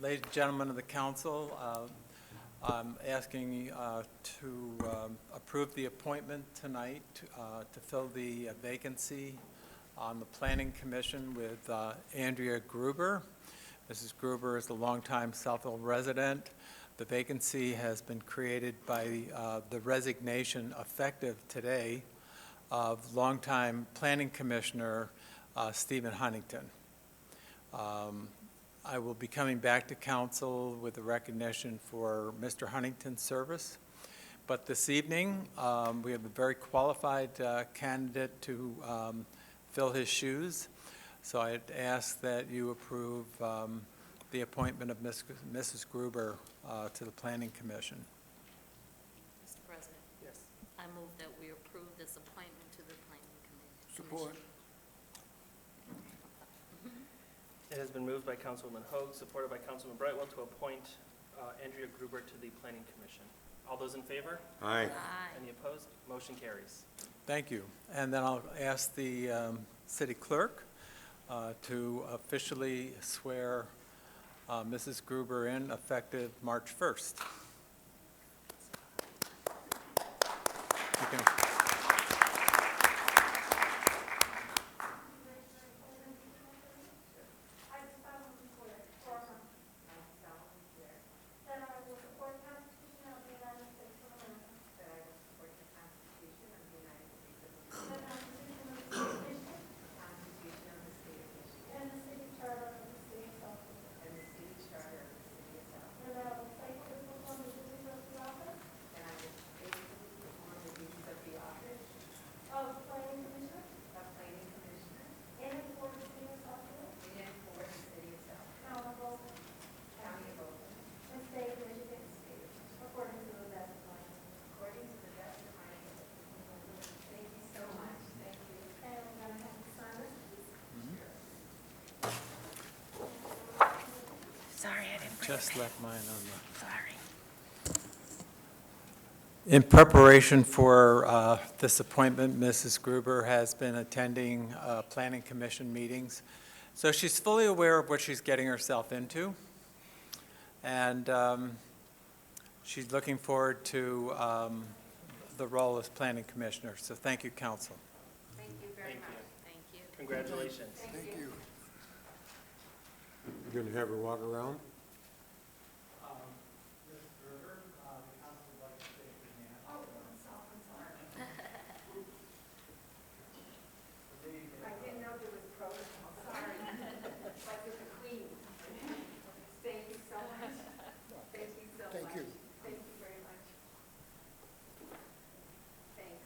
Ladies and gentlemen of the council, I'm asking to approve the appointment tonight to fill the vacancy on the Planning Commission with Andrea Gruber. Mrs. Gruber is a longtime Southfield resident. The vacancy has been created by the resignation effective today of longtime Planning Commissioner Stephen Huntington. I will be coming back to council with a recognition for Mr. Huntington's service. But this evening, we have a very qualified candidate to fill his shoes. So I'd ask that you approve the appointment of Mrs. Gruber to the Planning Commission. Mr. President, Yes. I move that we approve this appointment to the Planning Commission. Support. It has been moved by Councilwoman Hoag, supported by Councilman Brightwell, to appoint Andrea Gruber to the Planning Commission. All those in favor? Aye. Aye. Any opposed? Motion carries. Thank you. And then I'll ask the city clerk to officially swear Mrs. Gruber in effective March 1st. You can Sorry, I didn't. just left mine on the... Sorry. In preparation for this appointment, Mrs. Gruber has been attending Planning Commission meetings. So she's fully aware of what she's getting herself into. And she's looking forward to the role as Planning Commissioner. So thank you, Council. Thank you very Thank much. you. Thank you. Congratulations. Thank you. You're going to have her walk around? I didn't know there was protocol, sorry. Like with the Queen. Thank you so much. Thank you so much. Thank you. Thank you very much. Thanks.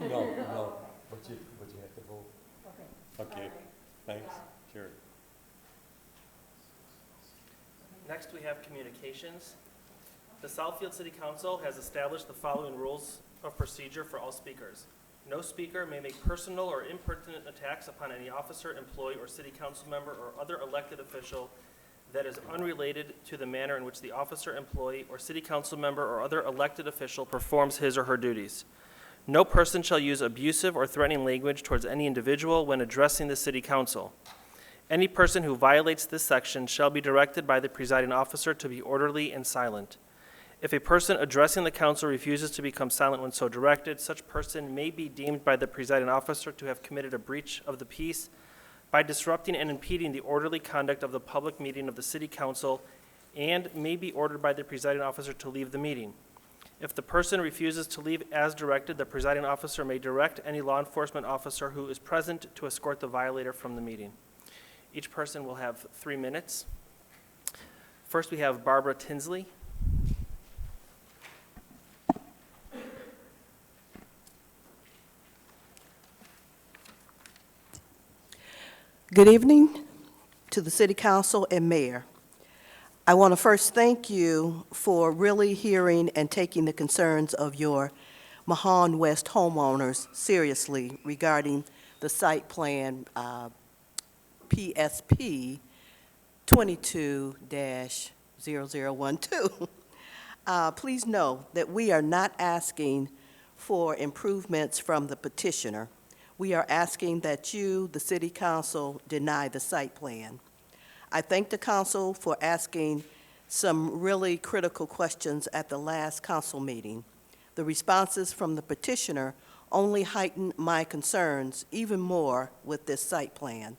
No, but you have to vote. Okay, thanks, sure. Next, we have communications. The Southfield City Council has established the following rules of procedure for all speakers. No speaker may make personal or impertinent attacks upon any officer, employee, or city council member or other elected official that is unrelated to the manner in which the officer, employee, or city council member or other elected official performs his or her duties. No person shall use abusive or threatening language towards any individual when addressing the city council. Any person who violates this section shall be directed by the presiding officer to be orderly and silent. If a person addressing the council refuses to become silent when so directed, such person may be deemed by the presiding officer to have committed a breach of the peace by disrupting and impeding the orderly conduct of the public meeting of the city council, and may be ordered by the presiding officer to leave the meeting. If the person refuses to leave as directed, the presiding officer may direct any law enforcement officer who is present to escort the violator from the meeting. Each person will have 3 minutes. First, we have Barbara Tinsley. Good evening to the City Council and Mayor. I want to first thank you for really hearing and taking the concerns of your Mahan West homeowners seriously regarding the site plan PSP 22-0012. Please know that we are not asking for improvements from the petitioner. we are asking that you, the City Council, deny the site plan. I thank the council for asking some really critical questions at the last council meeting. The responses from the petitioner only heightened my concerns even more with this site plan.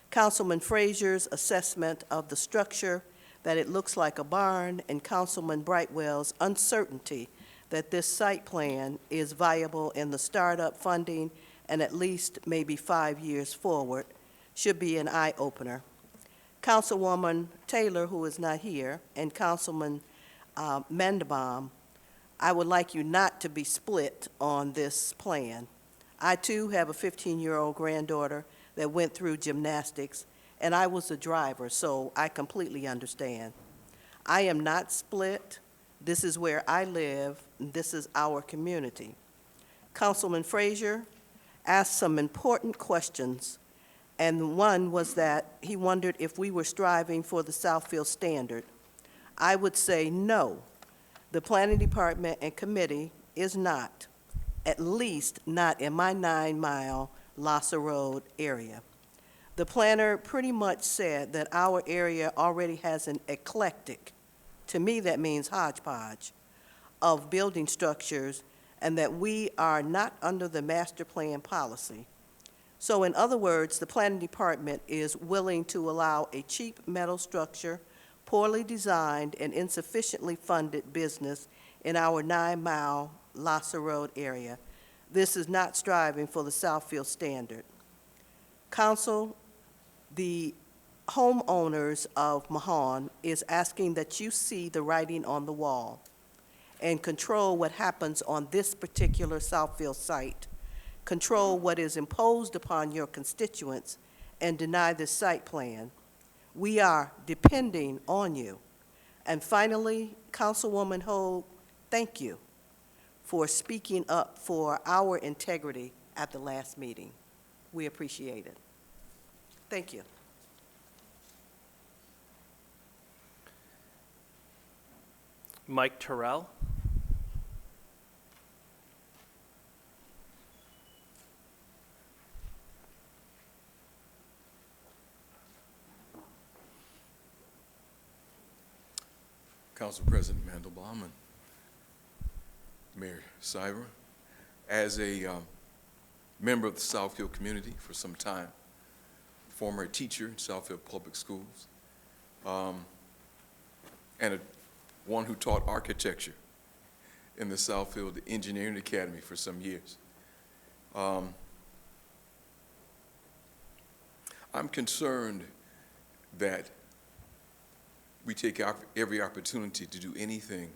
Councilman Frazier's assessment of the structure, that it looks like a barn, and Councilman Brightwell's uncertainty that this site plan is viable in the startup funding and at least maybe 5 years forward, should be an eye-opener. Councilwoman Taylor, who is not here, and Councilman Mandelbaum, I would like you not to be split on this plan. I, too, have a 15-year-old granddaughter that went through gymnastics, and I was a driver, so I completely understand. I am not split. This is where I live, and this is our community. Councilman Frazier asked some important questions, and one was that he wondered if we were striving for the Southfield standard. I would say no. The Planning Department and Committee is not, at least not in my 9-mile Lassa Road area. The planner pretty much said that our area already has an eclectic, to me that means hodgepodge, of building structures, and that we are not under the master plan policy. So in other words, the Planning Department is willing to allow a cheap metal structure, poorly designed and insufficiently funded business in our 9-mile Lassa Road area. This is not striving for the Southfield standard. Council, the homeowners of Mahon is asking that you see the writing on the wall and control what happens on this particular Southfield site. Control what is imposed upon your constituents and deny the site plan. We are depending on you. And finally, Councilwoman Hogue, thank you for speaking up for our integrity at the last meeting. We appreciate it. Thank you. Mike Terrell. Council President Mandelbaum and Mayor Seibert, as a member of the Southfield community for some time, former teacher in Southfield Public Schools, and one who taught architecture in the Southfield Engineering Academy for some years. I'm concerned that we take every opportunity to do anything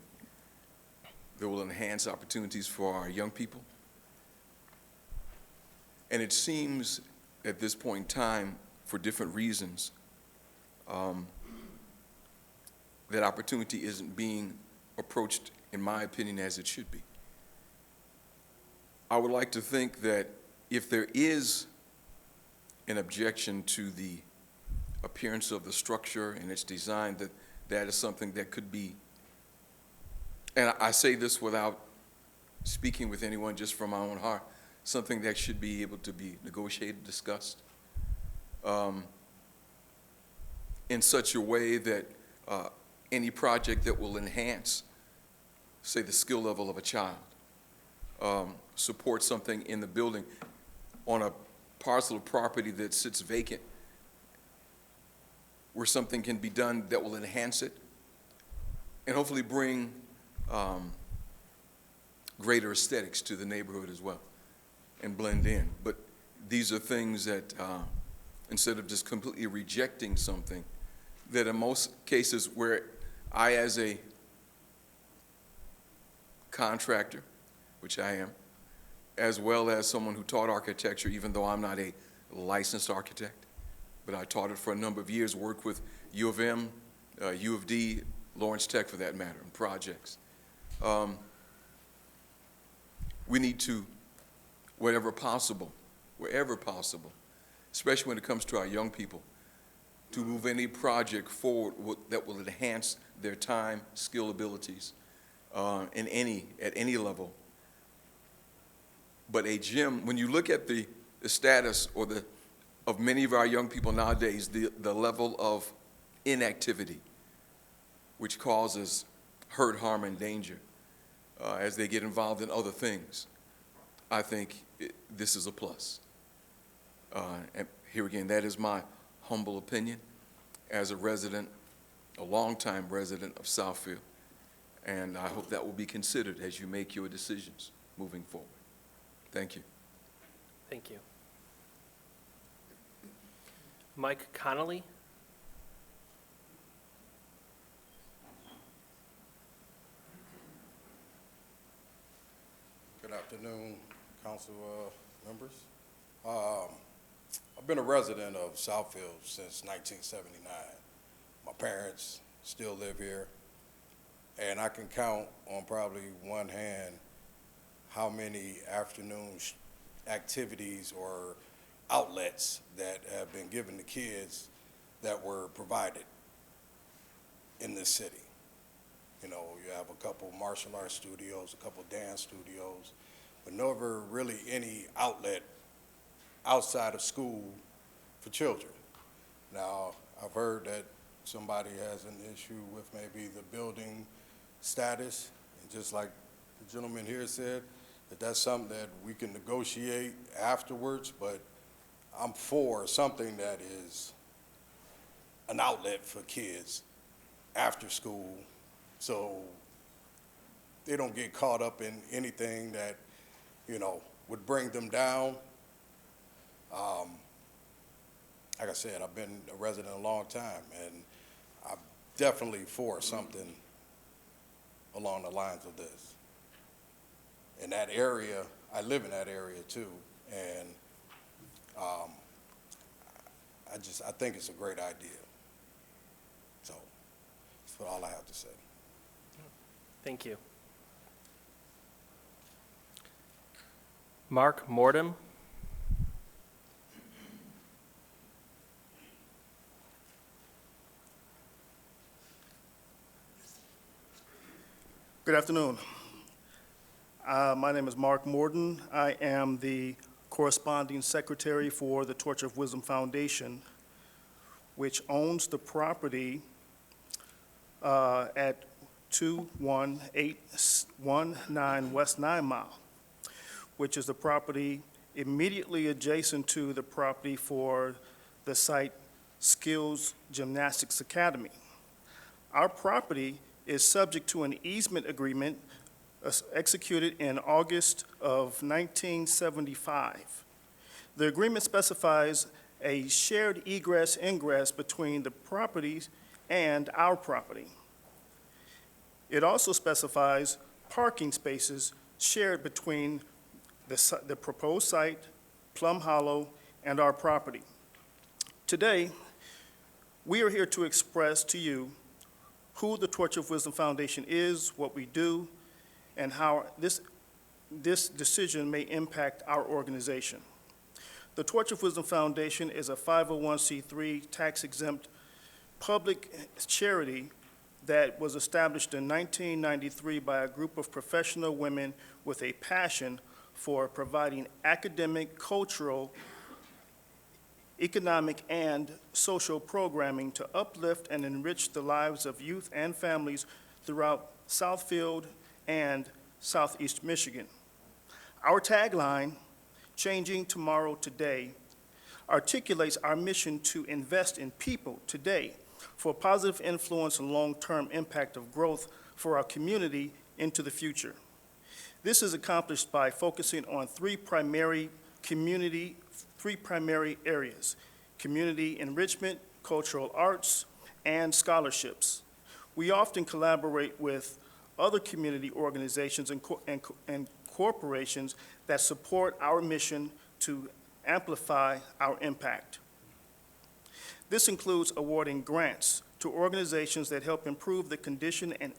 that will enhance opportunities for our young people. And it seems at this point in time, for different reasons, that opportunity isn't being approached, in my opinion, as it should be. I would like to think that if there is an objection to the appearance of the structure and its design, that is something that could be, and I say this without speaking with anyone, just from my own heart, something that should be able to be negotiated, discussed, in such a way that any project that will enhance, say, the skill level of a child, support something in the building on a parcel of property that sits vacant, where something can be done that will enhance it and hopefully bring greater aesthetics to the neighborhood as well and blend in. But these are things that, instead of just completely rejecting something, that in most cases where I, as a contractor, which I am, as well as someone who taught architecture, even though I'm not a licensed architect, but I taught it for a number of years, worked with U of M, U of D, Lawrence Tech for that matter, in projects. We need to, wherever possible, especially when it comes to our young people, to move any project forward that will enhance their time, skill, abilities at any level. But a gym, when you look at the the status of many of our young people nowadays, the level of inactivity, which causes hurt, harm, and danger as they get involved in other things, I think this is a plus. And here again, that is my humble opinion as a resident, a longtime resident of Southfield, and I hope that will be considered as you make your decisions moving forward. Thank you. Thank you. Mike Connolly? Good afternoon, council members. I've been a resident of Southfield since 1979. My parents still live here, and I can count on probably one hand how many afternoon activities or outlets that have been given to kids that were provided in this city. You know, you have a couple martial arts studios, a couple dance studios, but never really any outlet outside of school for children. Now, I've heard that somebody has an issue with maybe the building status, and just like the gentleman here said, that's something that we can negotiate afterwards, but I'm for something that is an outlet for kids after school, so they don't get caught up in anything that, you know, would bring them down. Like I said, I've been a resident a long time, and I'm definitely for something along the lines of this. In that area, I live in that area too, and I think it's a great idea. So that's all I have to say. Thank you. Mark Mordum? Good afternoon. My name is Mark Morden. I am the corresponding secretary for the Torch of Wisdom Foundation, which owns the property at 21819 West 9 Mile, which is the property immediately adjacent to the property for the site Skills Gymnastics Academy. Our property is subject to an easement agreement executed in August of 1975. The agreement specifies a shared egress-ingress between the properties and our property. It also specifies parking spaces shared between the proposed site, Plum Hollow, and our property. Today, we are here to express to you who the Torch of Wisdom Foundation is, what we do, and how this decision may impact our organization. The Torch of Wisdom Foundation is a 501c3 tax-exempt public charity that was established in 1993 by a group of professional women with a passion for providing academic, cultural, economic, and social programming to uplift and enrich the lives of youth and families throughout Southfield and Southeast Michigan. Our tagline, Changing Tomorrow Today, articulates our mission to invest in people today for positive influence and long-term impact of growth for our community into the future. This is accomplished by focusing on three primary areas: community enrichment, cultural arts, and scholarships. We often collaborate with other community organizations and corporations that support our mission to amplify our impact. This includes awarding grants to organizations that help improve the condition and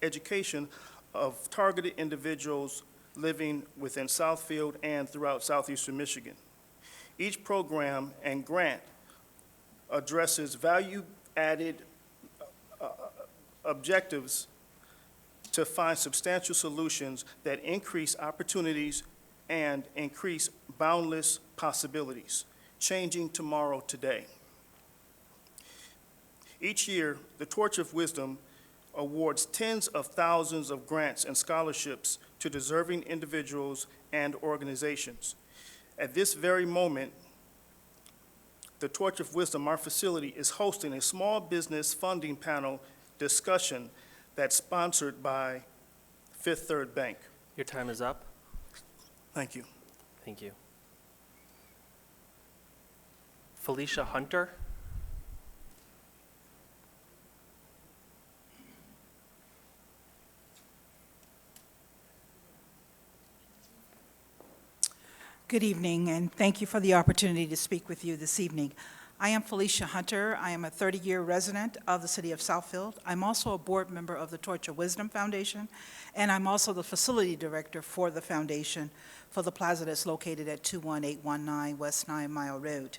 education of targeted individuals living within Southfield and throughout southeastern Michigan. Each program and grant addresses value-added objectives to find substantial solutions that increase opportunities and increase boundless possibilities, changing tomorrow today. Each year, the Torch of Wisdom awards tens of thousands of grants and scholarships to deserving individuals and organizations. At this very moment, the Torch of Wisdom, our facility, is hosting a small business funding panel discussion that's sponsored by Fifth Third Bank. Your time is up. Thank you. Thank you. Felicia Hunter. Good evening, and thank you for the opportunity to speak with you this evening. I am Felicia Hunter. I am a 30-year resident of the city of Southfield. I'm also a board member of the Torch of Wisdom Foundation, and I'm also the facility director for the foundation for the plaza that's located at 21819 West 9 Mile Road.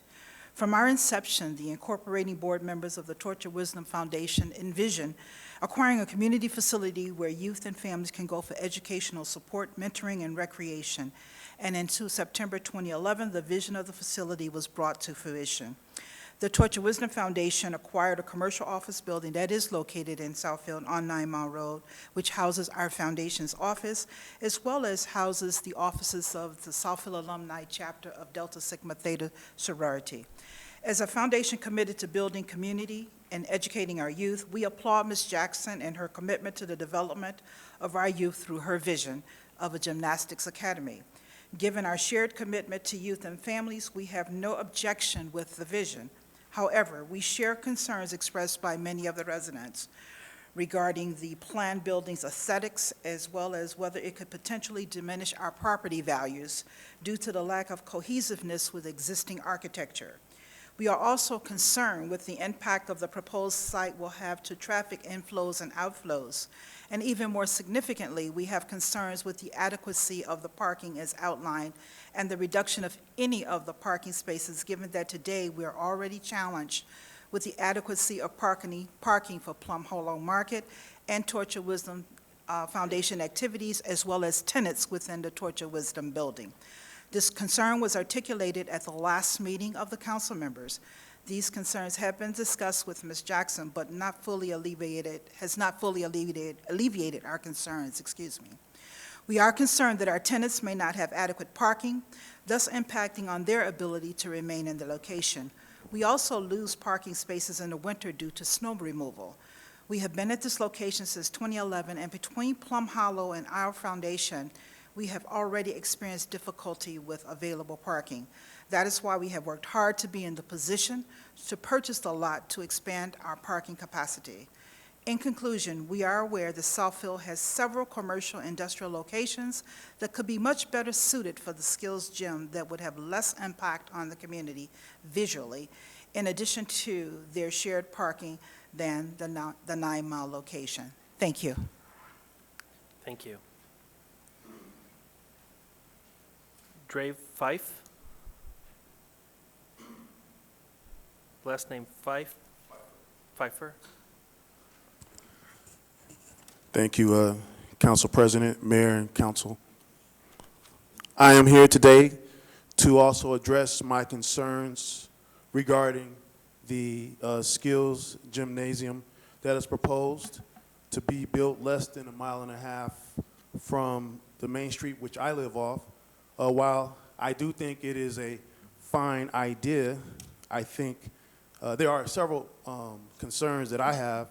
From our inception, the incorporating board members of the Torch of Wisdom Foundation envision acquiring a community facility where youth and families can go for educational support, mentoring, and recreation. And into September 2011, the vision of the facility was brought to fruition. The Torch of Wisdom Foundation acquired a commercial office building that is located in Southfield on 9 Mile Road, which houses our foundation's office, as well as houses the offices of the Southfield Alumni Chapter of Delta Sigma Theta Sorority. As a foundation committed to building community and educating our youth, we applaud Ms. Jackson and her commitment to the development of our youth through her vision of a gymnastics academy. Given our shared commitment to youth and families, we have no objection with the vision. However, we share concerns expressed by many of the residents regarding the planned building's aesthetics, as well as whether it could potentially diminish our property values due to the lack of cohesiveness with existing architecture. We are also concerned with the impact of the proposed site will have to traffic inflows and outflows. And even more significantly, we have concerns with the adequacy of the parking as outlined and the reduction of any of the parking spaces, given that today we are already challenged with the adequacy of parking for Plum Hollow Market and Torch of Wisdom Foundation activities, as well as tenants within the Torch of Wisdom building. This concern was articulated at the last meeting of the council members. These concerns have been discussed with Ms. Jackson, but has not fully alleviated our concerns, We are concerned that our tenants may not have adequate parking, thus impacting on their ability to remain in the location. We also lose parking spaces in the winter due to snow removal. We have been at this location since 2011, and between Plum Hollow and our foundation, we have already experienced difficulty with available parking. That is why we have worked hard to be in the position to purchase the lot to expand our parking capacity. In conclusion, we are aware that Southfield has several commercial industrial locations that could be much better suited for the skills gym that would have less impact on the community visually, in addition to their shared parking than the 9 Mile location. Thank you. Thank you. Dre Fife. Last name Fife. Pfeiffer. Thank you, Council President, Mayor, and Council. I am here today to also address my concerns regarding the skills gymnasium that is proposed to be built less than 1.5 miles from the main street, which I live off. While I do think it is a fine idea, I think there are several concerns that I have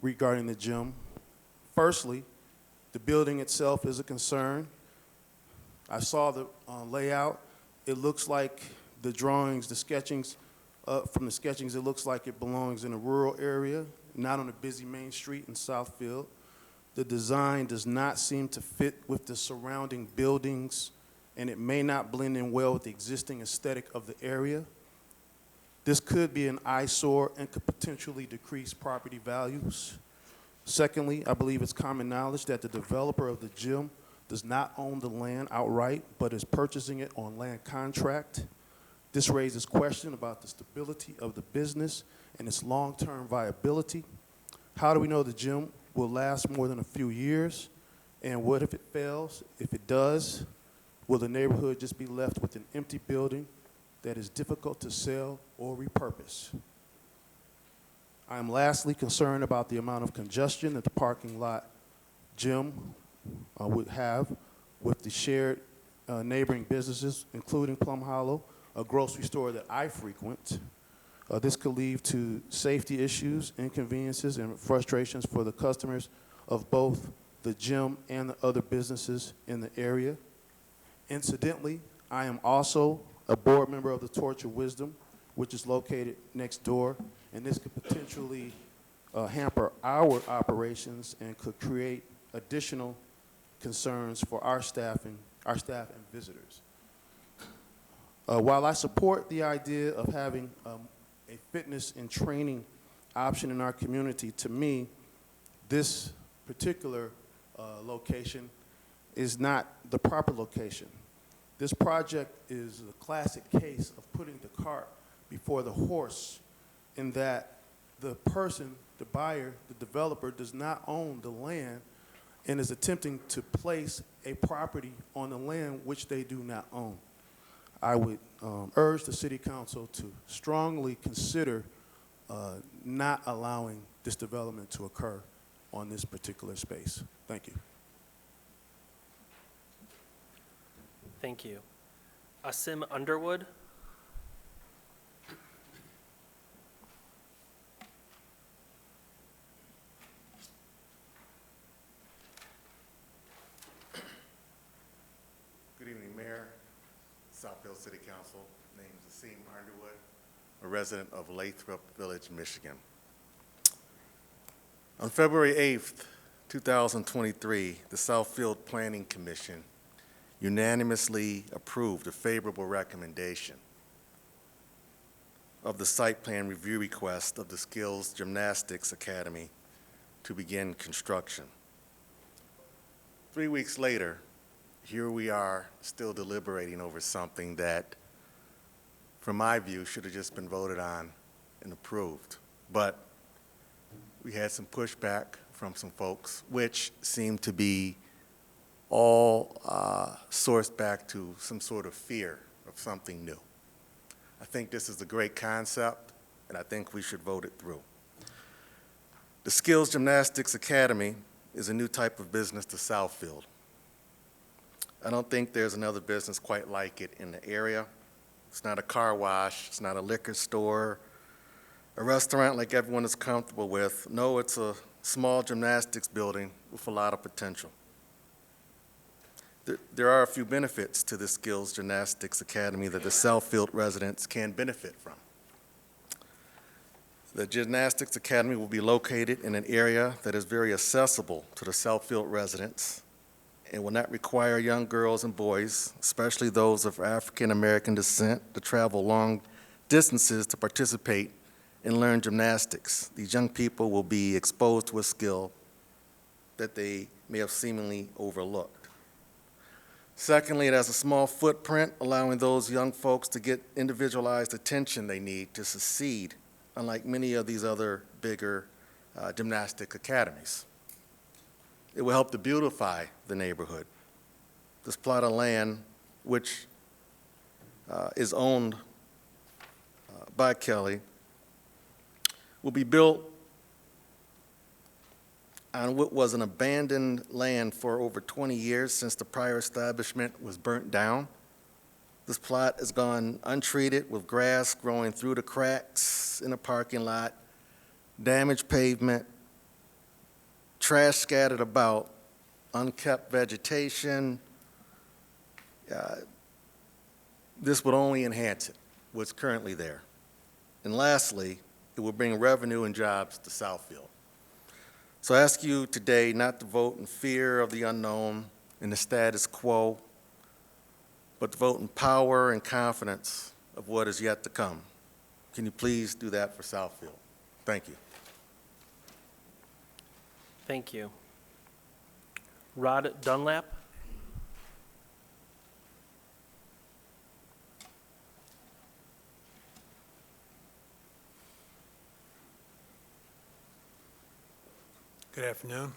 regarding the gym. Firstly, the building itself is a concern. I saw the layout. It looks like the drawings, the sketchings, from the sketchings, it looks like it belongs in a rural area, not on a busy main street in Southfield. The design does not seem to fit with the surrounding buildings, and it may not blend in well with the existing aesthetic of the area. This could be an eyesore and could potentially decrease property values. Secondly, I believe it's common knowledge that the developer of the gym does not own the land outright, but is purchasing it on land contract. This raises questions about the stability of the business and its long-term viability. How do we know the gym will last more than a few years? And what if it fails? If it does, Will the neighborhood just be left with an empty building that is difficult to sell or repurpose? I am lastly concerned about the amount of congestion that the parking lot gym would have with the shared neighboring businesses, including Plum Hollow, a grocery store that I frequent. This could lead to safety issues, inconveniences, and frustrations for the customers of both the gym and the other businesses in the area. Incidentally, I am also a board member of the Torch of Wisdom, which is located next door, and this could potentially hamper our operations and could create additional concerns for our staff and visitors. While I support the idea of having a fitness and training option in our community, to me, this particular location is not the proper location. This project is a classic case of putting the cart before the horse, in that the person, the buyer, the developer, does not own the land and is attempting to place a property on the land which they do not own. I would urge the City Council to strongly consider not allowing this development to occur on this particular space. Thank you. Thank you. Asim Underwood. Good evening, Mayor, Southfield City Council. Name is Asim Underwood, a resident of Lathrop Village, Michigan. On February 8th, 2023, the Southfield Planning Commission unanimously approved a favorable recommendation of the site plan review request of the Skills Gymnastics Academy to begin construction. 3 weeks later, here we are still deliberating over something that, from my view, should have just been voted on and approved. But we had some pushback from some folks, which seemed to be all sourced back to some sort of fear of something new. I think this is a great concept, and I think we should vote it through. The Skills Gymnastics Academy is a new type of business to Southfield. I don't think there's another business quite like it in the area. It's not a car wash, it's not a liquor store, a restaurant like everyone is comfortable with. No, it's a small gymnastics building with a lot of potential. There are a few benefits to the Skills Gymnastics Academy that the Southfield residents can benefit from. The Gymnastics Academy will be located in an area that is very accessible to the Southfield residents and will not require young girls and boys, especially those of African American descent, to travel long distances to participate and learn gymnastics. These young people will be exposed to a skill that they may have seemingly overlooked. Secondly, it has a small footprint, allowing those young folks to get individualized attention they need to succeed, unlike many of these other bigger gymnastic academies. It will help to beautify the neighborhood. This plot of land, which is owned by Kelly, will be built on what was an abandoned land for over 20 years since the prior establishment was burnt down. This plot has gone untreated with grass growing through the cracks in the parking lot, damaged pavement, trash scattered about, unkept vegetation. This would only enhance it, what's currently there. And lastly, it will bring revenue and jobs to Southfield. So I ask you today not to vote in fear of the unknown and the status quo, but to vote in power and confidence of what is yet to come. Can you please do that for Southfield? Thank you. Thank you. Rod Dunlap. Good afternoon.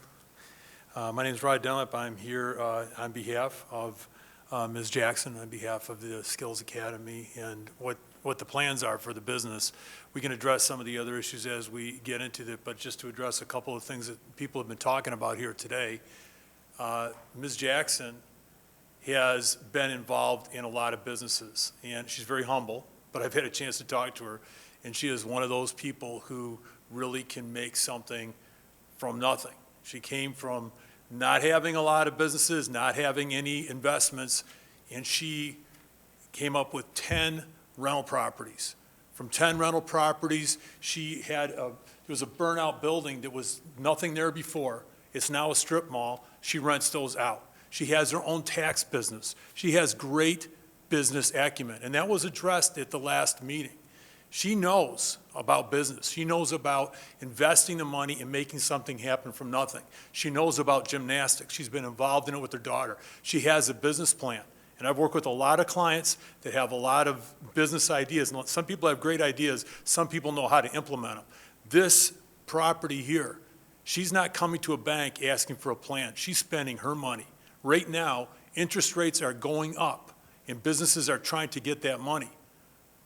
My name is Rod Dunlap. I'm here on behalf of Ms. Jackson on behalf of the Skills Academy and what the plans are for the business. We can address some of the other issues as we get into it, but just to address a couple of things that people have been talking about here today. Ms. Jackson has been involved in a lot of businesses, and she's very humble, but I've had a chance to talk to her, and she is one of those people who really can make something from nothing. She came from not having a lot of businesses, not having any investments, and she came up with 10 rental properties. From 10 rental properties, there was a burnout building that was nothing there before. It's now a strip mall. She rents those out. She has her own tax business. She has great business acumen, and that was addressed at the last meeting. She knows about business. She knows about investing the money and making something happen from nothing. She knows about gymnastics. She's been involved in it with her daughter. She has a business plan. And I've worked with a lot of clients that have a lot of business ideas. And some people have great ideas. Some people know how to implement them. This property here, she's not coming to a bank asking for a plan. She's spending her money. Right now, interest rates are going up, and businesses are trying to get that money.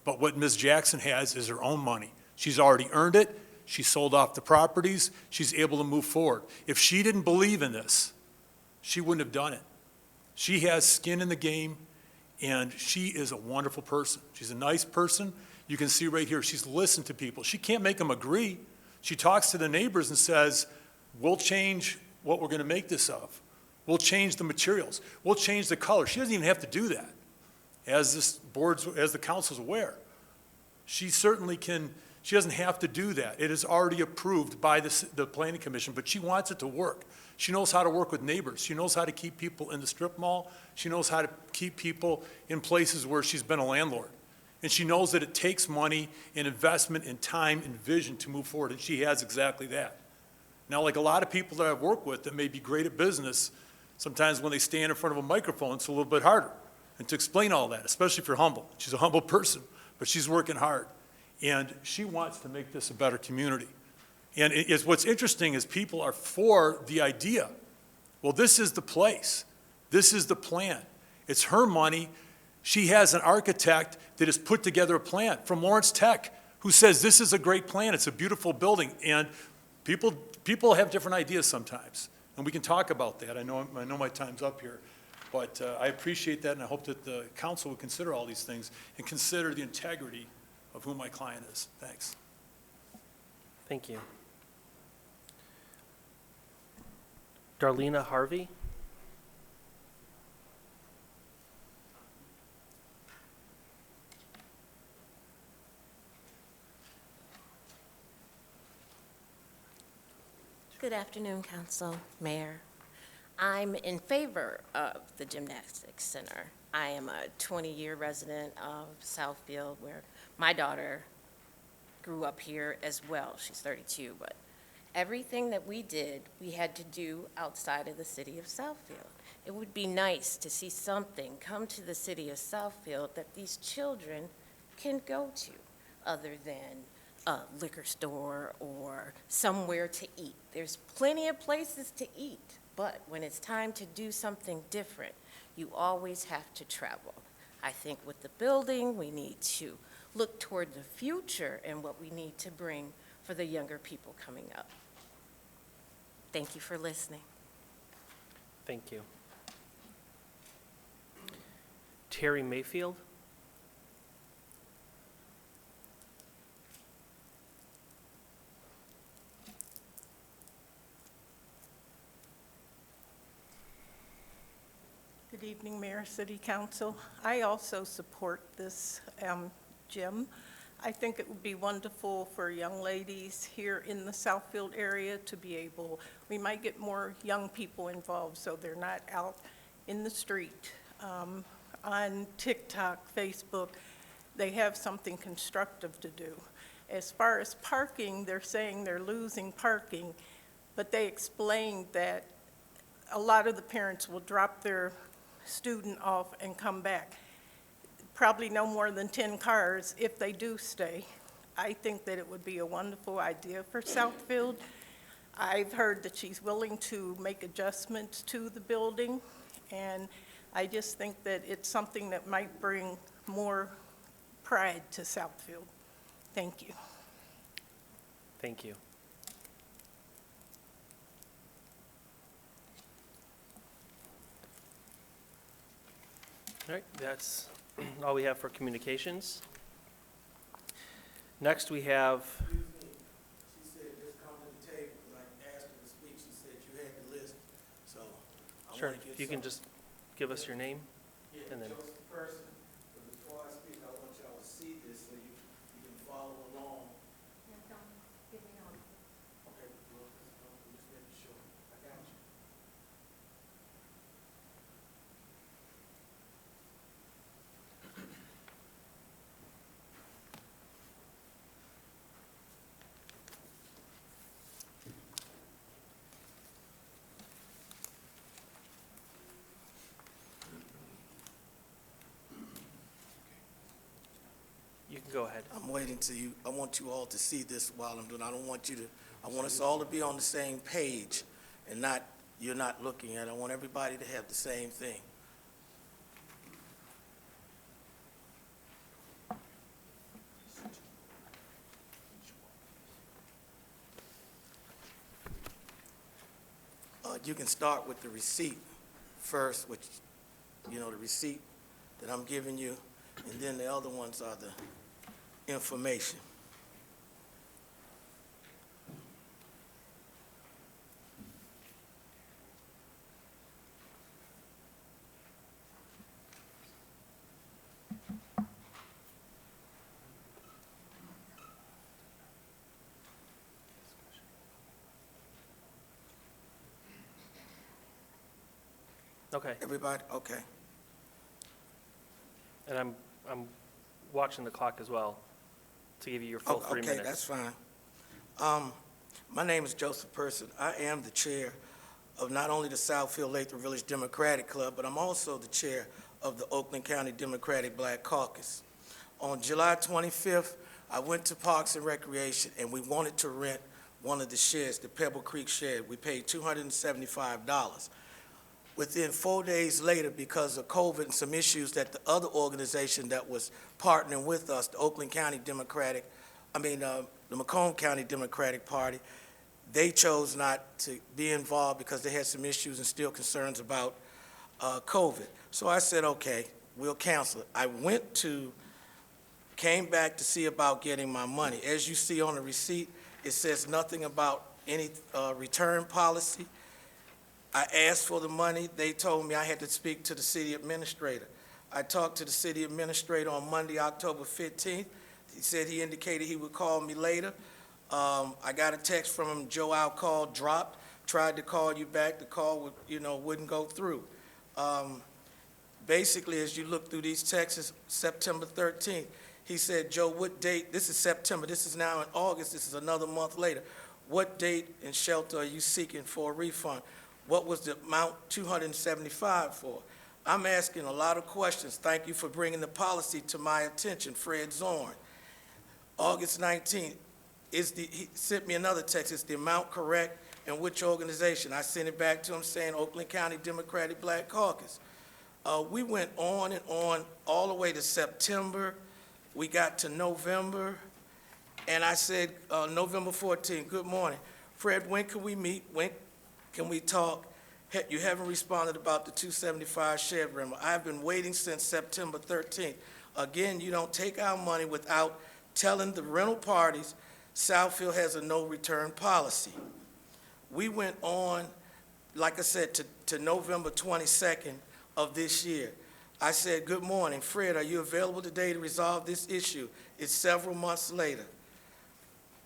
But what Ms. Jackson has is her own money. She's already earned it. She sold off the properties. She's able to move forward. If she didn't believe in this, she wouldn't have done it. She has skin in the game, and she is a wonderful person. She's a nice person. You can see right here, she's listened to people. She can't make them agree. She talks to the neighbors and says, we'll change what we're going to make this of. We'll change the materials. We'll change the color. She doesn't even have to do that. As the council's aware, she certainly can. She doesn't have to do that. It is already approved by the Planning Commission, but she wants it to work. She knows how to work with neighbors. She knows how to keep people in the strip mall. She knows how to keep people in places where she's been a landlord. And she knows that it takes money and investment and time and vision to move forward, and she has exactly that. Now, like a lot of people that I've worked with that may be great at business, sometimes when they stand in front of a microphone, it's a little bit harder. And to explain all that, especially if you're humble. She's a humble person, but she's working hard. And she wants to make this a better community. And what's interesting is people are for the idea. Well, this is the place. This is the plan. It's her money. She has an architect that has put together a plan from Lawrence Tech who says this is a great plan. It's a beautiful building. And people have different ideas sometimes. And we can talk about that. I know my time's up here. But I appreciate that, and I hope that the council will consider all these things and consider the integrity of who my client is. Thanks. Thank you. Darlena Harvey. Good afternoon, Council, Mayor. I'm in favor of the Gymnastics Center. I am a 20-year resident of Southfield, where my daughter grew up here as well. She's 32, but everything that we did, we had to do outside of the city of Southfield. It would be nice to see something come to the city of Southfield that these children can go to, other than a liquor store or somewhere to eat. There's plenty of places to eat, but when it's time to do something different, you always have to travel. I think with the building, we need to look toward the future and what we need to bring for the younger people coming up. Thank you for listening. Thank you. Terry Mayfield. Good evening, Mayor, City Council. I also support this gym. I think it would be wonderful for young ladies here in the Southfield area to be able, we might get more young people involved so they're not out in the street. On TikTok, Facebook, they have something constructive to do. As far as parking, they're saying they're losing parking, but they explained that a lot of the parents will drop their student off and come back. Probably no more than 10 cars if they do stay. I think that it would be a wonderful idea for Southfield. I've heard that she's willing to make adjustments to the building, and I just think that it's something that might bring more pride to Southfield. Thank you. Thank you. All right, that's all we have for communications. Next, we have, She said, just come to the table, like, asked her to speak, she said you had the list, so. sure, if you can just give us your name. and then- Joseph Person, but before I speak, I want y'all to see this so you can follow along. Okay, well, just making sure, I got you. You can go ahead. I'm waiting till you, I want you all to see this while I'm doing, I don't want you to, I want us all to be on the same page and not, you're not looking at it. I want everybody to have the same thing. You can start with the receipt first, which, you know, the receipt that I'm giving you, and then the other ones are the information. Okay, Everybody, okay. and I'm watching the clock as well to give you your full 3 minutes. Okay, that's fine. My name is Joseph Person. I am the chair of not only the Southfield Lathrop Village Democratic Club, but I'm also the chair of the Oakland County Democratic Black Caucus. On July 25th, I went to Parks and Recreation, and we wanted to rent one of the sheds, the Pebble Creek shed. We paid $275. Within 4 days later, because of COVID and some issues that the other organization that was partnering with us, the Oakland County Democratic, the Macomb County Democratic Party, they chose not to be involved because they had some issues and still concerns about COVID. So I said, okay, we'll cancel it. Came back to see about getting my money. As you see on the receipt, it says nothing about any return policy. I asked for the money. They told me I had to speak to the city administrator. I talked to the city administrator on Monday, October 15th. He said he indicated he would call me later. I got a text from him, Joe, our call dropped. Tried to call you back. The call wouldn't go through. Basically, as you look through these texts, September 13th, he said, Joe, what date? This is September. This is now in August. This is another month later. What date and shelter are you seeking for a refund? What was the amount $275 for? I'm asking a lot of questions. Thank you for bringing the policy to my attention, Fred Zorn. August 19th, he sent me another text. Is the amount correct and which organization? I sent it back to him saying Oakland County Democratic Black Caucus. We went on and on all the way to September. We got to November, and I said, November 14th, good morning. Fred, when can we meet? When can we talk? You haven't responded about the 275 shed rental. I've been waiting since September 13th. Again, you don't take our money without telling the rental parties Southfield has a no return policy. We went on, like I said, to November 22nd of this year. I said, good morning, Fred, are you available today to resolve this issue? It's several months later.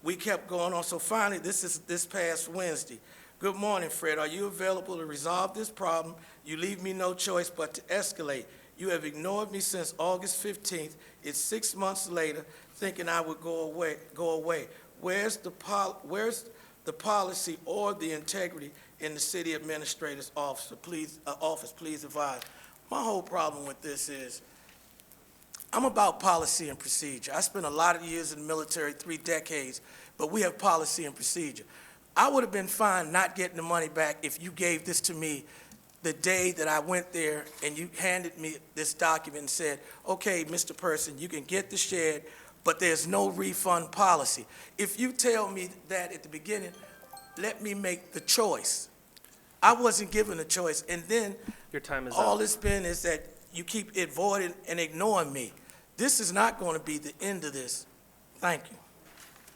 We kept going on, so finally, this past Wednesday. Good morning, Fred. Are you available to resolve this problem? You leave me no choice but to escalate. You have ignored me since August 15th. It's 6 months later, thinking I would go away. Where's the policy or the integrity in the city administrator's office? Please advise. My whole problem with this is I'm about policy and procedure. I spent a lot of years in the military, 3 decades, but we have policy and procedure. I would have been fine not getting the money back if you gave this to me the day that I went there and you handed me this document and said, okay, Mr. Person, you can get the shed, but there's no refund policy. If you tell me that at the beginning, let me make the choice. I wasn't given a choice, and then Your time is all up. it's been is that you keep avoiding and ignoring me. This is not going to be the end of this. Thank you.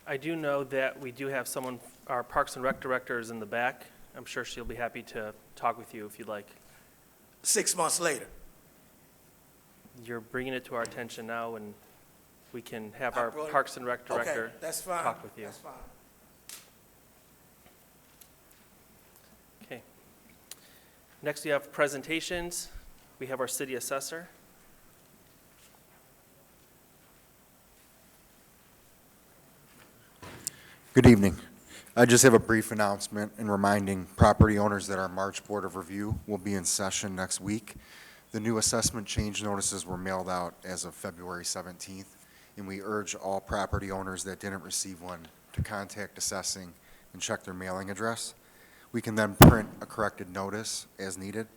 I do know that we do have someone, our Parks and Rec Director is in the back. I'm sure she'll be happy to talk with you if you'd like. 6 months later. You're bringing it to our attention now, and we can have I our brought it- Parks and Rec Director Okay, that's fine. talk with you. That's fine. Okay. Next, we have presentations. We have our City Assessor. Good evening. I just have a brief announcement and reminding property owners that our March Board of Review will be in session next week. The new assessment change notices were mailed out as of February 17th, and we urge all property owners that didn't receive one to contact assessing and check their mailing address. We can then print a corrected notice as needed.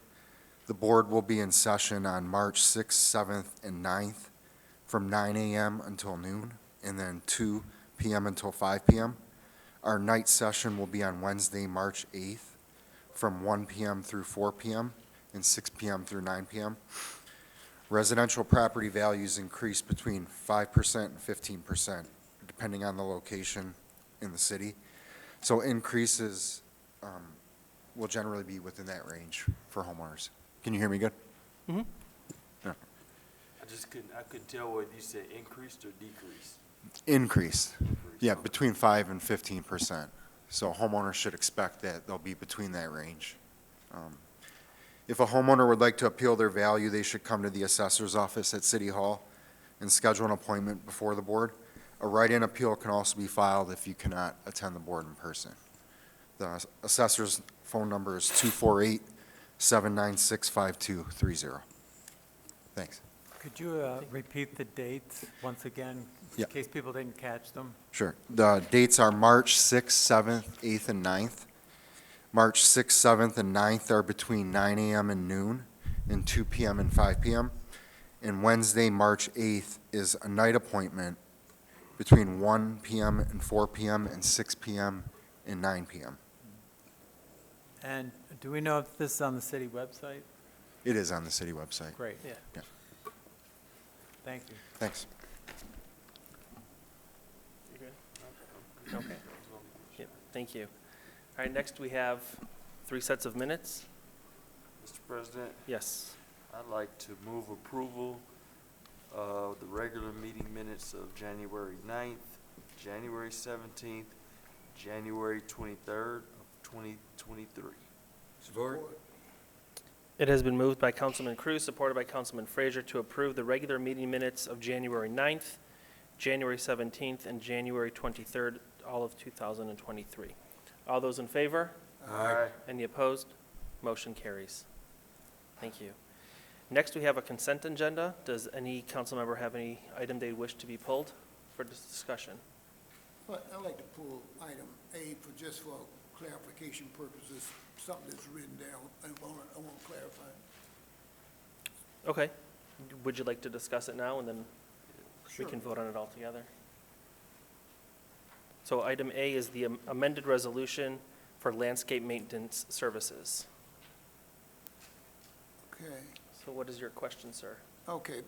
The board will be in session on March 6th, 7th, and 9th from 9 a.m. until noon, and then 2 p.m. until 5 p.m. Our night session will be on Wednesday, March 8th, from 1 p.m. through 4 p.m. and 6 p.m. through 9 p.m. Residential property values increase between 5% and 15%, depending on the location in the city. So increases will generally be within that range for homeowners. Can you hear me good? Mm-hmm. Yeah. I couldn't tell whether you said increased or decreased. Increase. Yeah, between 5 and 15%. So homeowners should expect that they'll be between that range. If a homeowner would like to appeal their value, they should come to the assessor's office at City Hall and schedule an appointment before the board. A write-in appeal can also be filed if you cannot attend the board in person. The assessor's phone number is 248-796-5230. Thanks. Could you repeat the dates once again, Yeah. in case people didn't catch them? Sure. The dates are March 6th, 7th, 8th, and 9th. March 6th, 7th, and 9th are between 9 a.m. and noon, and 2 p.m. and 5 p.m. And Wednesday, March 8th, is a night appointment between 1 p.m. and 4 p.m. and 6 p.m. and 9 p.m. And do we know if this is on the city website? It is on the city website. Great. Yeah. Yeah. Thank you. Thanks. You good? Okay. Yep, thank you. All right, next we have 3 sets of minutes. Mr. President, Yes. I'd like to move approval of the regular meeting minutes of January 9th, January 17th, January 23rd of 2023. Support. It has been moved by Councilman Cruz, supported by Councilman Frazier, to approve the regular meeting minutes of January 9th, January 17th, and January 23rd, all of 2023. All those in favor? Aye. Any opposed? Motion carries. Thank you. Next, we have a consent agenda. Does any council member have any item they wish to be pulled for this discussion? Well, I'd like to pull item A just for clarification purposes, something that's written down. I want to clarify. Okay. Would you like to discuss it now, and then we Sure. can vote on it all together? So item A is the amended resolution for landscape maintenance services. Okay. So what is your question, sir? Okay.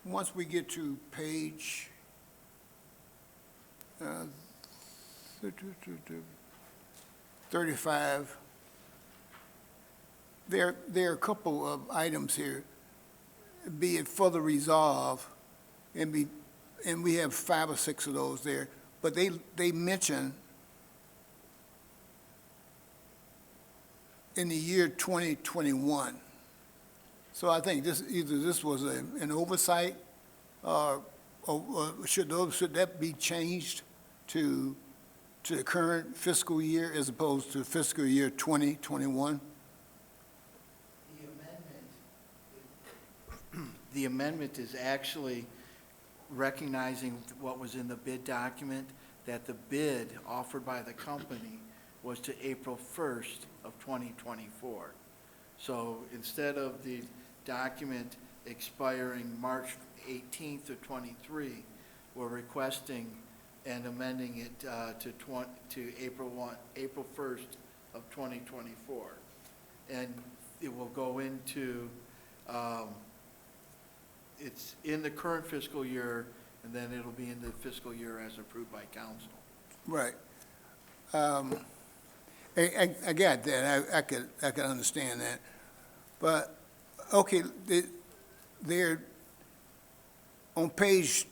Once we get to page 35, there are a couple of items here, be it further resolved, and we have 5 or 6 of those there, but they mention in the year 2021. So I think either this was an oversight, or should that be changed to the current fiscal year as opposed to fiscal year 2021? The amendment is actually recognizing what was in the bid document, that the bid offered by the company was to April 1st of 2024. So instead of the document expiring March 18th of '23, we're requesting and amending it to April 1st of 2024. And it will go into, it's in the current fiscal year, and then it'll be in the fiscal year as approved by council. Right. I got that. I could understand that. But, okay, they're on page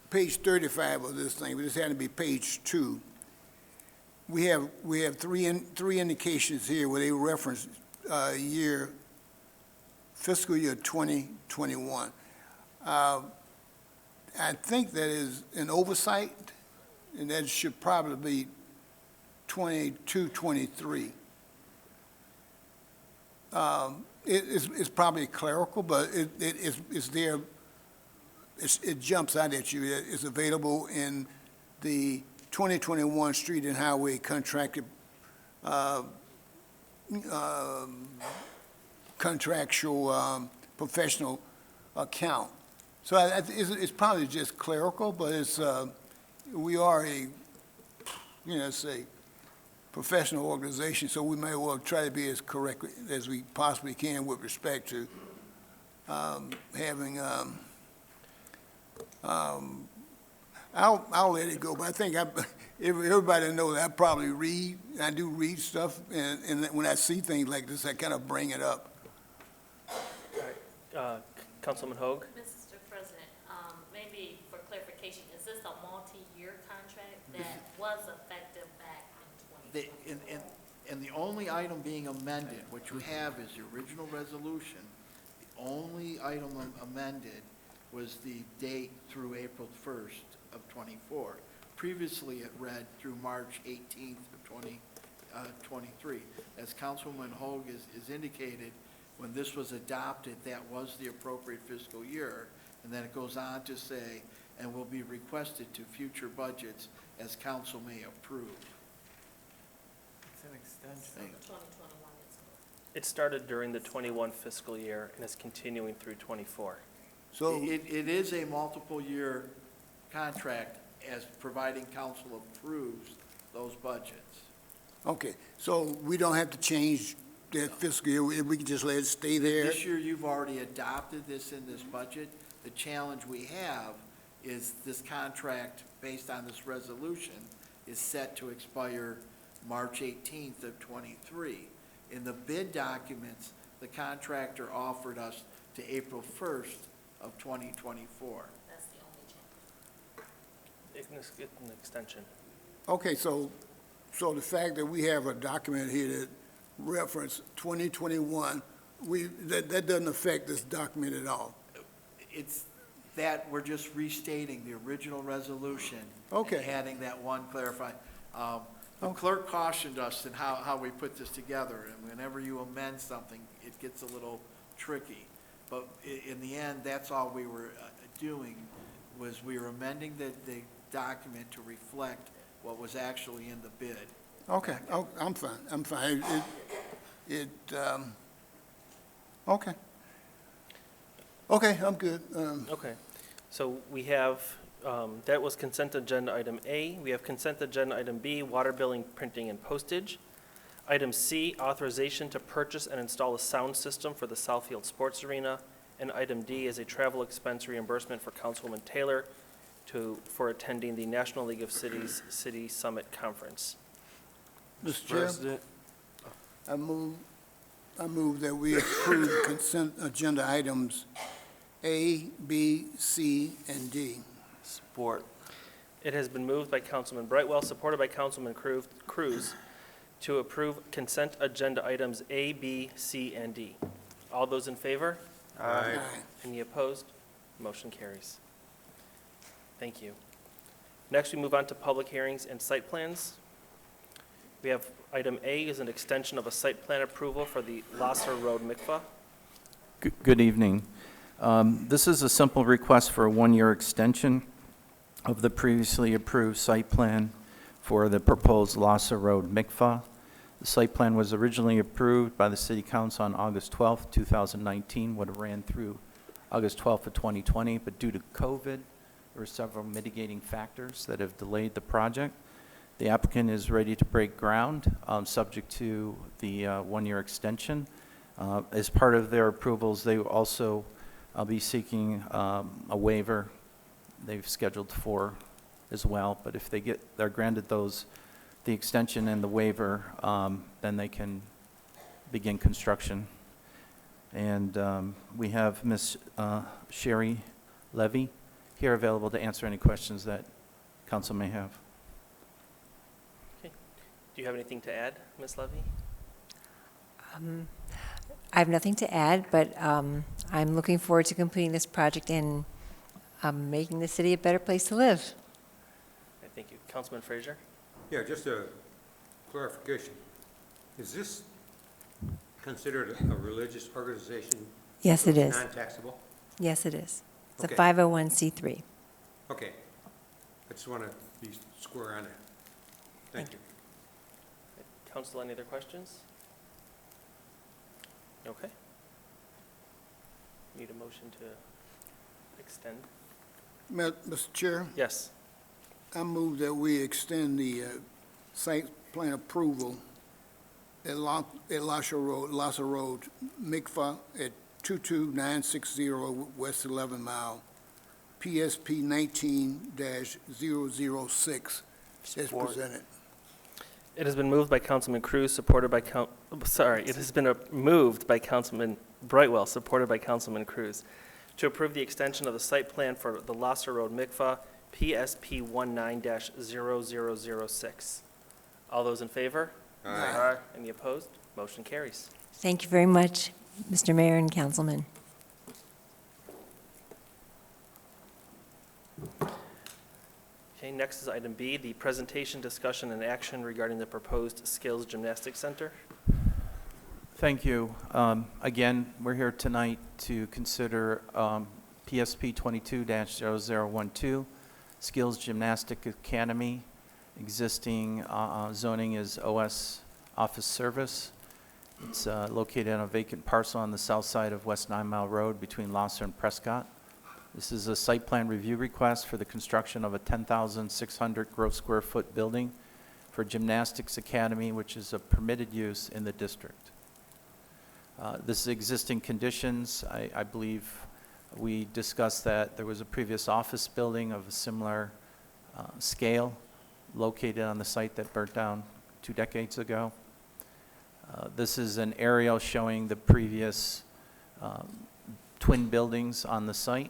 35 of this thing, but this had to be page 2. We have three indications here where they reference fiscal year 2021. I think that is an oversight, and that should probably be 22, 23. It's probably clerical, but it's there. It jumps out at you. It's available in the 2021 Street and Highway Contractual professional account. So it's probably just clerical, but we are a, say, professional organization, so we may well try to be as correct as we possibly can with respect to having. I'll let it go, but I think everybody knows I probably read. I do read stuff, and when I see things like this, I kind of bring it up. Councilman Hoag? Mr. President, maybe for clarification, is this a multi-year contract that was effective back in 2020? And the only item being amended, what you have is the original resolution. The only item amended was the date through April 1st of '24. Previously, it read through March 18th of 2023. As Councilwoman Hoag is indicated, when this was adopted, that was the appropriate fiscal year. And then it goes on to say, and will be requested to future budgets as council may approve. It's an extension. Thank you. 2021 is It started during the '21 fiscal year and is continuing through '24. So It is a multiple-year contract as providing council approves those budgets. okay, so we don't have to change that fiscal year. We can just let it stay there. This year, you've already adopted this in this budget. The challenge we have is this contract, based on this resolution, is set to expire March 18th of '23. In the bid documents, the contractor offered us to April 1st of 2024. That's the only change. It's an extension. Okay, so the fact that we have a document here that reference 2021, that doesn't affect this document at all. It's that we're just restating the original resolution. Okay. And adding that one clarified. The clerk cautioned us in how we put this together, and whenever you amend something, it gets a little tricky. But in the end, that's all we were doing, was we were amending the document to reflect what was actually in the bid. Okay, I'm fine. Okay. Okay, I'm good. Okay, so we have, that was consent agenda item A. We have consent agenda item B, water billing, printing, and postage. Item C, authorization to purchase and install a sound system for the Southfield Sports Arena. And item D is a travel expense reimbursement for Councilwoman Taylor for attending the National League of Cities City Summit Conference. Mr. Chair, President, I move that we approve consent agenda items A, B, C, and D. support. It has been moved by Councilman Brightwell, supported by Councilman Cruz, to approve consent agenda items A, B, C, and D. All those in favor? Aye. Any opposed? Motion carries. Thank you. Next, we move on to public hearings and site plans. We have item A is an extension of a site plan approval for the Lasser Road Mikvah. Good evening. This is a simple request for a one-year extension of the previously approved site plan for the proposed Lassa Road Mikvah. The site plan was originally approved by the City Council on August 12th, 2019, would have ran through August 12th of 2020, but due to COVID, there were several mitigating factors that have delayed the project. The applicant is ready to break ground, subject to the one-year extension. As part of their approvals, they will also be seeking a waiver. They've scheduled 4 as well, but if they're granted those, the extension and the waiver, then they can begin construction. And we have Ms. Sherry Levy here available to answer any questions that council may have. Okay. Do you have anything to add, Ms. Levy? I have nothing to add, but I'm looking forward to completing this project and making the city a better place to live. Okay, thank you. Councilman Frazier? Yeah, just a clarification. Is this considered a religious organization? Yes, it is. Non-taxable? Yes, it is. It's Okay. a 501c3. Okay. I just want to be square on it. Thank you. Council, any other questions? Okay. Need a motion to extend? Mr. Chair, Yes. I move that we extend the site plan approval at Lassa Road, Mikvah at 22960 West 11 Mile, PSP 19-006, as presented. It has been moved by Councilman Cruz, supported by it has been moved by Councilman Brightwell, supported by Councilman Cruz, to approve the extension of the site plan for the Lassa Road Mikvah, PSP 19-0006. All those in favor? Aye. Any opposed? Motion carries. Thank you very much, Mr. Mayor and Councilman. Okay, next is item B, the presentation, discussion, and action regarding the proposed Skills Gymnastics Center. Thank you. Again, we're here tonight to consider PSP 22-0012, Skills Gymnastic Academy. Existing zoning is OS Office Service. It's located on a vacant parcel on the south side of West 9 Mile Road between Losser and Prescott. This is a site plan review request for the construction of a 10,600 gross square foot building for Gymnastics Academy, which is a permitted use in the district. This is existing conditions. I believe we discussed that there was a previous office building of a similar scale located on the site that burnt down 2 decades ago. This is an aerial showing the previous twin buildings on the site.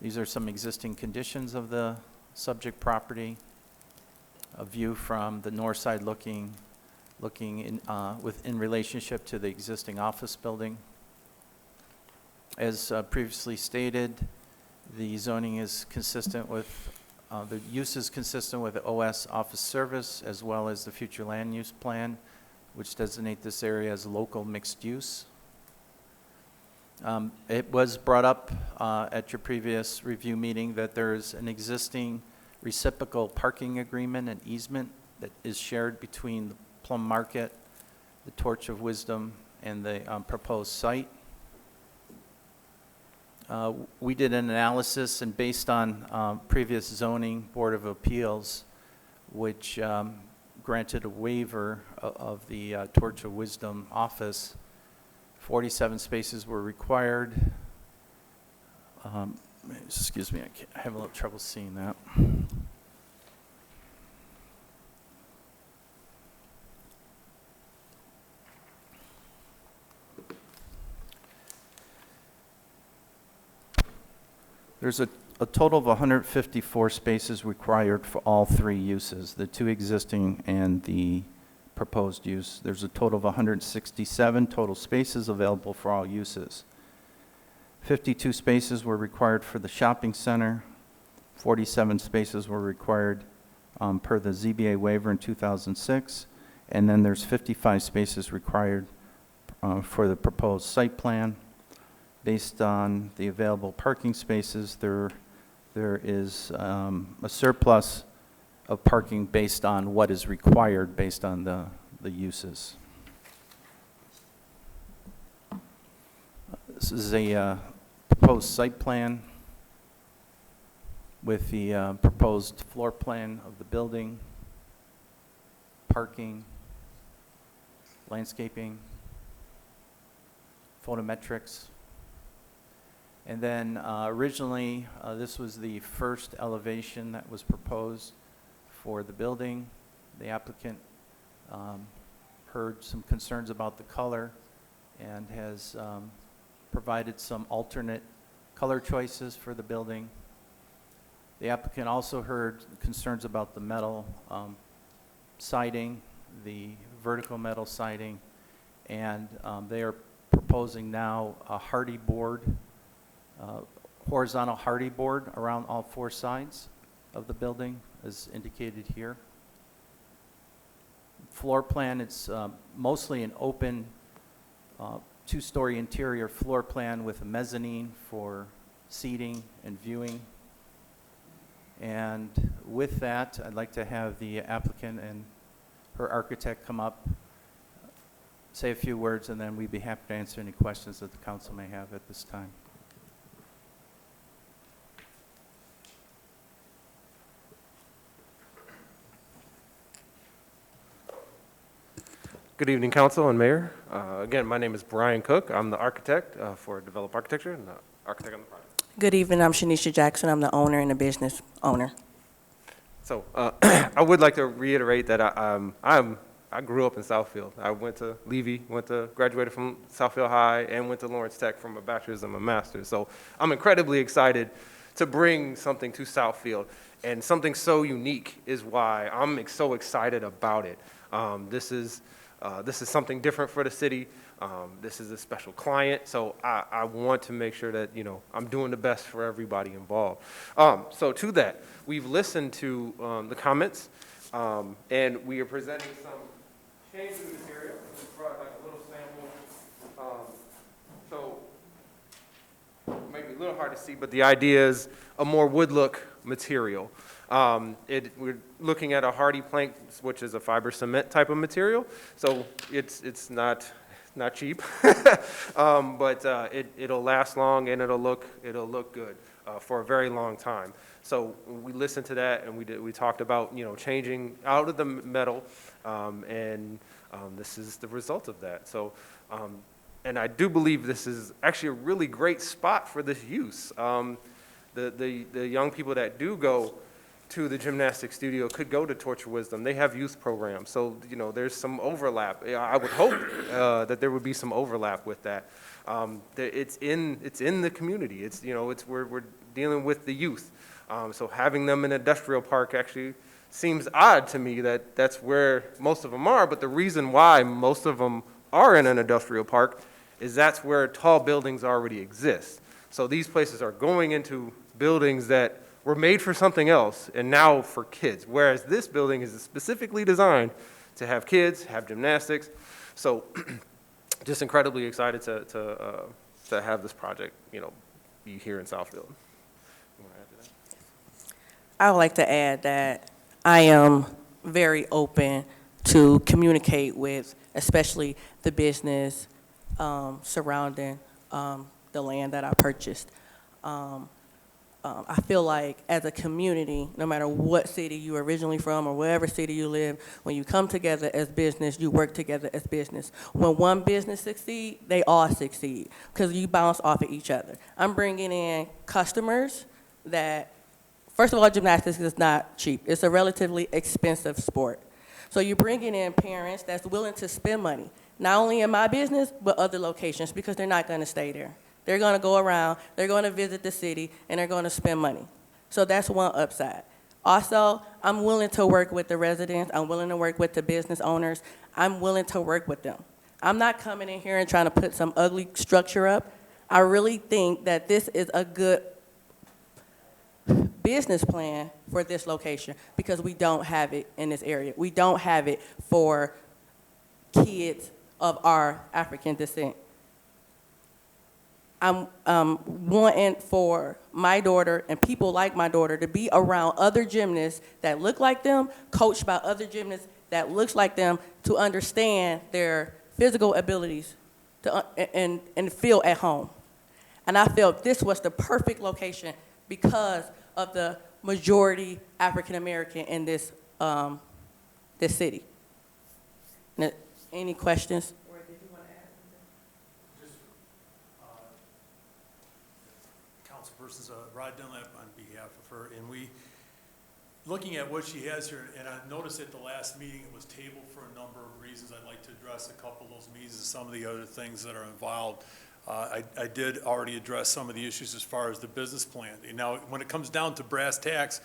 These are some existing conditions of the subject property. A view from the north side looking in relationship to the existing office building. As previously stated, the zoning is consistent with, the use is consistent with the OS Office Service as well as the future land use plan, which designate this area as local mixed use. It was brought up at your previous review meeting that there's an existing reciprocal parking agreement and easement that is shared between the Plum Market, the Torch of Wisdom, and the proposed site. We did an analysis, and based on previous zoning Board of Appeals, which granted a waiver of the Torch of Wisdom office, 47 spaces were required. Excuse me, I have a little trouble seeing that. There's a total of 154 spaces required for all 3 uses, the 2 existing and the proposed use. There's a total of 167 total spaces available for all uses. 52 spaces were required for the shopping center. 47 spaces were required per the ZBA waiver in 2006. And then there's 55 spaces required for the proposed site plan. Based on the available parking spaces, there there is a surplus of parking based on what is required based on the uses. This is a proposed site plan with the proposed floor plan of the building, parking, landscaping, photometrics. And then originally, this was the first elevation that was proposed for the building. The applicant heard some concerns about the color and has provided some alternate color choices for the building. The applicant also heard concerns about the metal siding, the vertical metal siding, and they are proposing now a hardy board, horizontal hardy board around all four sides of the building, as indicated here. Floor plan, it's mostly an open two-story interior floor plan with a mezzanine for seating and viewing. And with that, I'd like to have the applicant and her architect come up, say a few words, and then we'd be happy to answer any questions that the council may have at this time. Good evening, Council and Mayor. Again, my name is Brian Cook. I'm the architect for Develop Architecture and the architect on the project. Good evening, I'm Shanisha Jackson. I'm the owner and the business owner. So I would like to reiterate that I grew up in Southfield. I went to Levy, graduated from Southfield High, and went to Lawrence Tech from a bachelor's and a master's. So I'm incredibly excited to bring something to Southfield, and something so unique is why I'm so excited about it. This is something different for the city. This is a special client, so I want to make sure that, you know, I'm doing the best for everybody involved. So to that, we've listened to the comments, and we are presenting some changes in material. We brought like a little sample. So it might be a little hard to see, but the idea is a more wood look material. We're looking at a hardy plank, which is a fiber cement type of material. So it's not cheap, but it'll last long and it'll look good for a very long time. So we listened to that, and we talked about, you know, changing out of the metal, and this is the result of that. So and I do believe this is actually a really great spot for this use. The young people that do go to the gymnastics studio could go to Torture Wisdom. They have youth programs, so, you know, there's some overlap. I would hope that there would be some overlap with that. It's in the community. It's, you know, we're dealing with the youth. So having them in an industrial park actually seems odd to me that that's where most of them are. But the reason why most of them are in an industrial park is that's where tall buildings already exist. So these places are going into buildings that were made for something else and now for kids, whereas this building is specifically designed to have kids, have gymnastics. So just incredibly excited to have this project, you know, be here in Southfield. You want to add to that? I would like to add that I am very open to communicate with, especially the business surrounding the land that I purchased. I feel like as a community, no matter what city you're originally from or wherever city you live, when you come together as business, you work together as business. When one business succeeds, they all succeed because you bounce off of each other. I'm bringing in customers that, first of all, gymnastics is not cheap. It's a relatively expensive sport. So you're bringing in parents that's willing to spend money, not only in my business, but other locations, because they're not going to stay there. They're going to go around, they're going to visit the city, and they're going to spend money. So that's one upside. Also, I'm willing to work with the residents. I'm willing to work with the business owners. I'm willing to work with them. I'm not coming in here and trying to put some ugly structure up. I really think that this is a good business plan for this location because we don't have it in this area. We don't have it for kids of our African descent. I'm wanting for my daughter and people like my daughter to be around other gymnasts that look like them, coached by other gymnasts that looks like them, to understand their physical abilities and feel at home. And I felt this was the perfect location because of the majority African American in this city. Now, any questions? Councilperson's Rod Dunlap on behalf of her, and looking at what she has here, and I noticed at the last meeting it was tabled for a number of reasons. I'd like to address a couple of those meetings and some of the other things that are involved. I did already address some of the issues as far as the business plan. And now, when it comes down to brass tacks,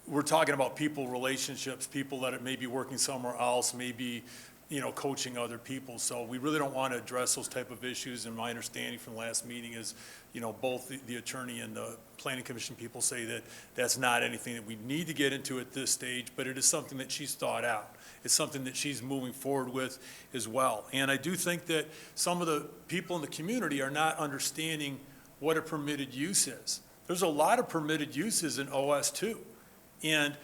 we're talking about people relationships, people that may be working somewhere else, maybe, coaching other people. So we really don't want to address those type of issues. And my understanding from the last meeting is, both the attorney and the planning commission people say that that's not anything that we need to get into at this stage, but it is something that she's thought out. It's something that she's moving forward with as well. And I do think that some of the people in the community are not understanding what a permitted use is. There's a lot of permitted uses in OS2, and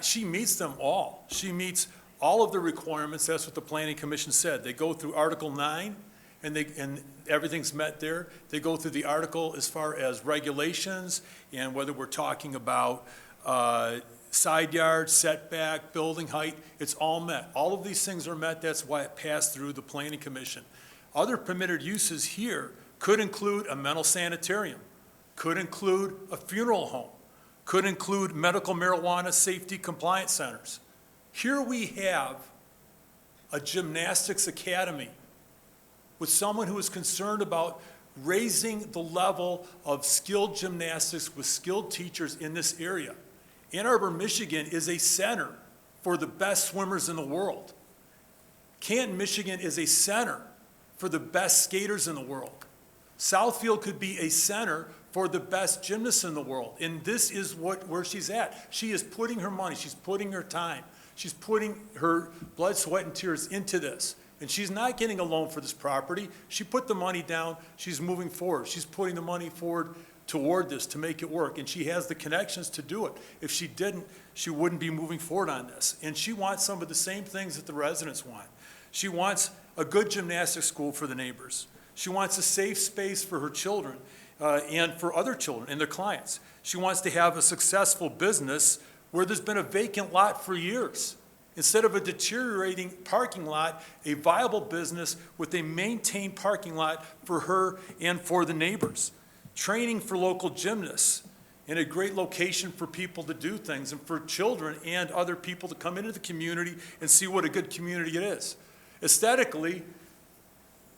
she meets them all. She meets all of the requirements. That's what the Planning Commission said. They go through Article 9, and everything's met there. They go through the article as far as regulations, and whether we're talking about side yard, setback, building height, it's all met. All of these things are met. That's why it passed through the Planning Commission. Other permitted uses here could include a mental sanitarium, could include a funeral home, could include medical marijuana safety compliance centers. Here we have a gymnastics academy with someone who is concerned about raising the level of skilled gymnastics with skilled teachers in this area. Ann Arbor, Michigan is a center for the best swimmers in the world. Canton, Michigan is a center for the best skaters in the world. Southfield could be a center for the best gymnasts in the world. And this is where she's at. She is putting her money, she's putting her time, she's putting her blood, sweat, and tears into this. And she's not getting a loan for this property. She put the money down. She's moving forward. She's putting the money forward toward this to make it work. And she has the connections to do it. If she didn't, she wouldn't be moving forward on this. And she wants some of the same things that the residents want. She wants a good gymnastics school for the neighbors. She wants a safe space for her children and for other children and their clients. She wants to have a successful business where there's been a vacant lot for years. Instead of a deteriorating parking lot, a viable business with a maintained parking lot for her and for the neighbors. Training for local gymnasts in a great location for people to do things and for children and other people to come into the community and see what a good community it is. Aesthetically,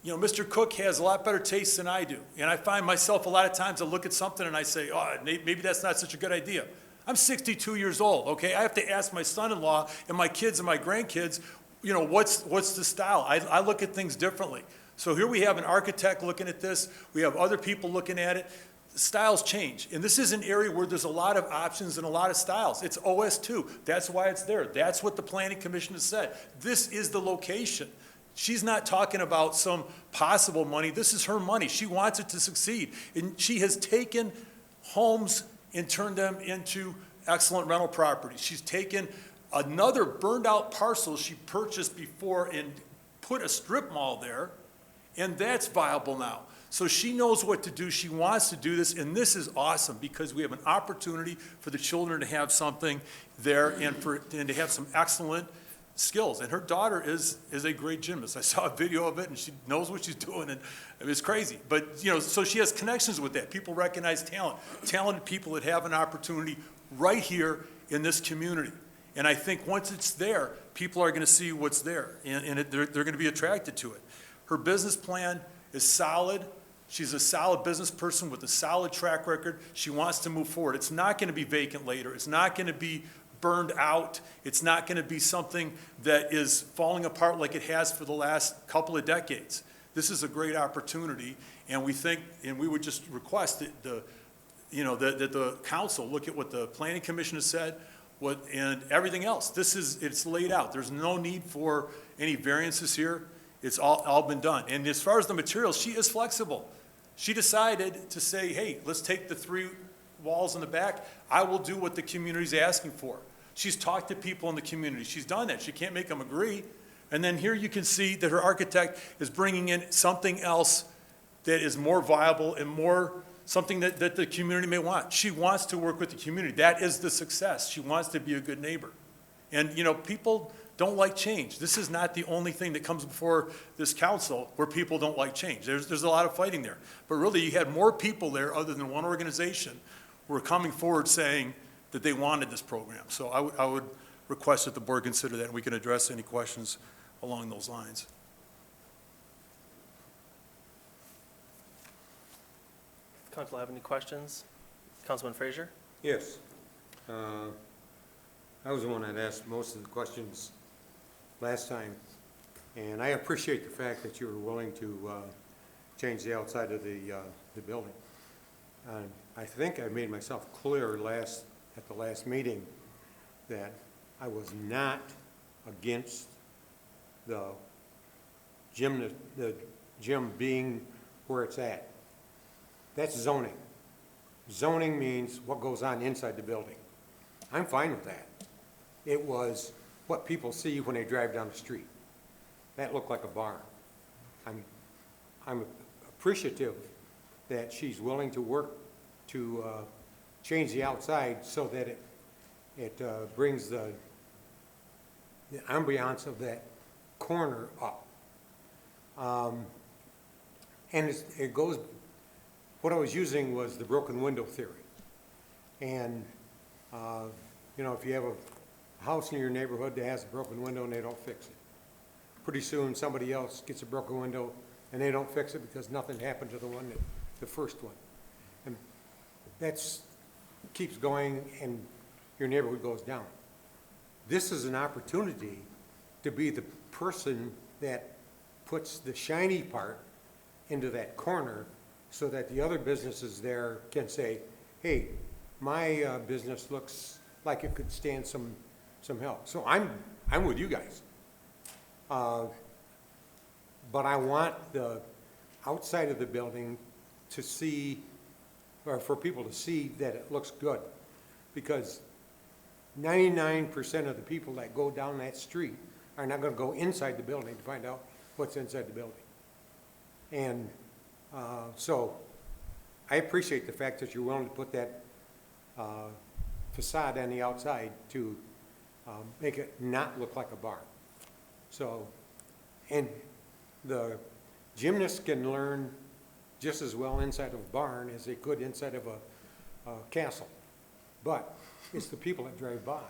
Mr. Cook has a lot better taste than I do. And I find myself a lot of times I look at something and I say, oh, maybe that's not such a good idea. I'm 62 years old, okay? I have to ask my son-in-law and my kids and my grandkids, what's the style? I look at things differently. So here we have an architect looking at this. We have other people looking at it. Styles change. And this is an area where there's a lot of options and a lot of styles. It's OS2. That's why it's there. That's what the Planning Commission has said. This is the location. She's not talking about some possible money. This is her money. She wants it to succeed. And she has taken homes and turned them into excellent rental properties. She's taken another burned out parcel she purchased before and put a strip mall there, and that's viable now. So she knows what to do. She wants to do this, and this is awesome because we have an opportunity for the children to have something there and to have some excellent skills. And her daughter is a great gymnast. I saw a video of it, and she knows what she's doing, and it's crazy. But, so she has connections with that. People recognize talent, talented people that have an opportunity right here in this community. And I think once it's there, people are going to see what's there, and they're going to be attracted to it. Her business plan is solid. She's a solid business person with a solid track record. She wants to move forward. It's not going to be vacant later. It's not going to be burned out. It's not going to be something that is falling apart like it has for the last couple of decades. This is a great opportunity, and we think, and we would just request that the council look at what the Planning Commission has said, and everything else. It's laid out. There's no need for any variances here. It's all been done. And as far as the materials, she is flexible. She decided to say, hey, let's take the 3 walls in the back. I will do what the community's asking for. She's talked to people in the community. She's done that. She can't make them agree. And then here you can see that her architect is bringing in something else that is more viable and more something that the community may want. She wants to work with the community. That is the success. She wants to be a good neighbor. And, you know, people don't like change. This is not the only thing that comes before this council where people don't like change. There's a lot of fighting there. But really, you had more people there other than one organization who were coming forward saying that they wanted this program. So I would request that the board consider that, and we can address any questions along those lines. Council have any questions? Councilman Frazier? Yes. I was the one that asked most of the questions last time, and I appreciate the fact that you were willing to change the outside of the building. I think I made myself clear at the last meeting that I was not against the gym being where it's at. That's zoning. Zoning means what goes on inside the building. I'm fine with that. It was what people see when they drive down the street. That looked like a barn. I'm appreciative that she's willing to work to change the outside so that it brings the ambiance of that corner up. And it goes, what I was using was the broken window theory. And, you know, if you have a house in your neighborhood that has a broken window and they don't fix it, pretty soon somebody else gets a broken window and they don't fix it because nothing happened to the first one. And that's keeps going and your neighborhood goes down. This is an opportunity to be the person that puts the shiny part into that corner so that the other businesses there can say, hey, my business looks like it could stand some help. So I'm with you guys. But I want the outside of the building to see, or for people to see that it looks good. Because 99% of the people that go down that street are not going to go inside the building to find out what's inside the building. And so I appreciate the fact that you're willing to put that facade on the outside to make it not look like a barn. So, and the gymnasts can learn just as well inside of a barn as they could inside of a castle. But it's the people that drive by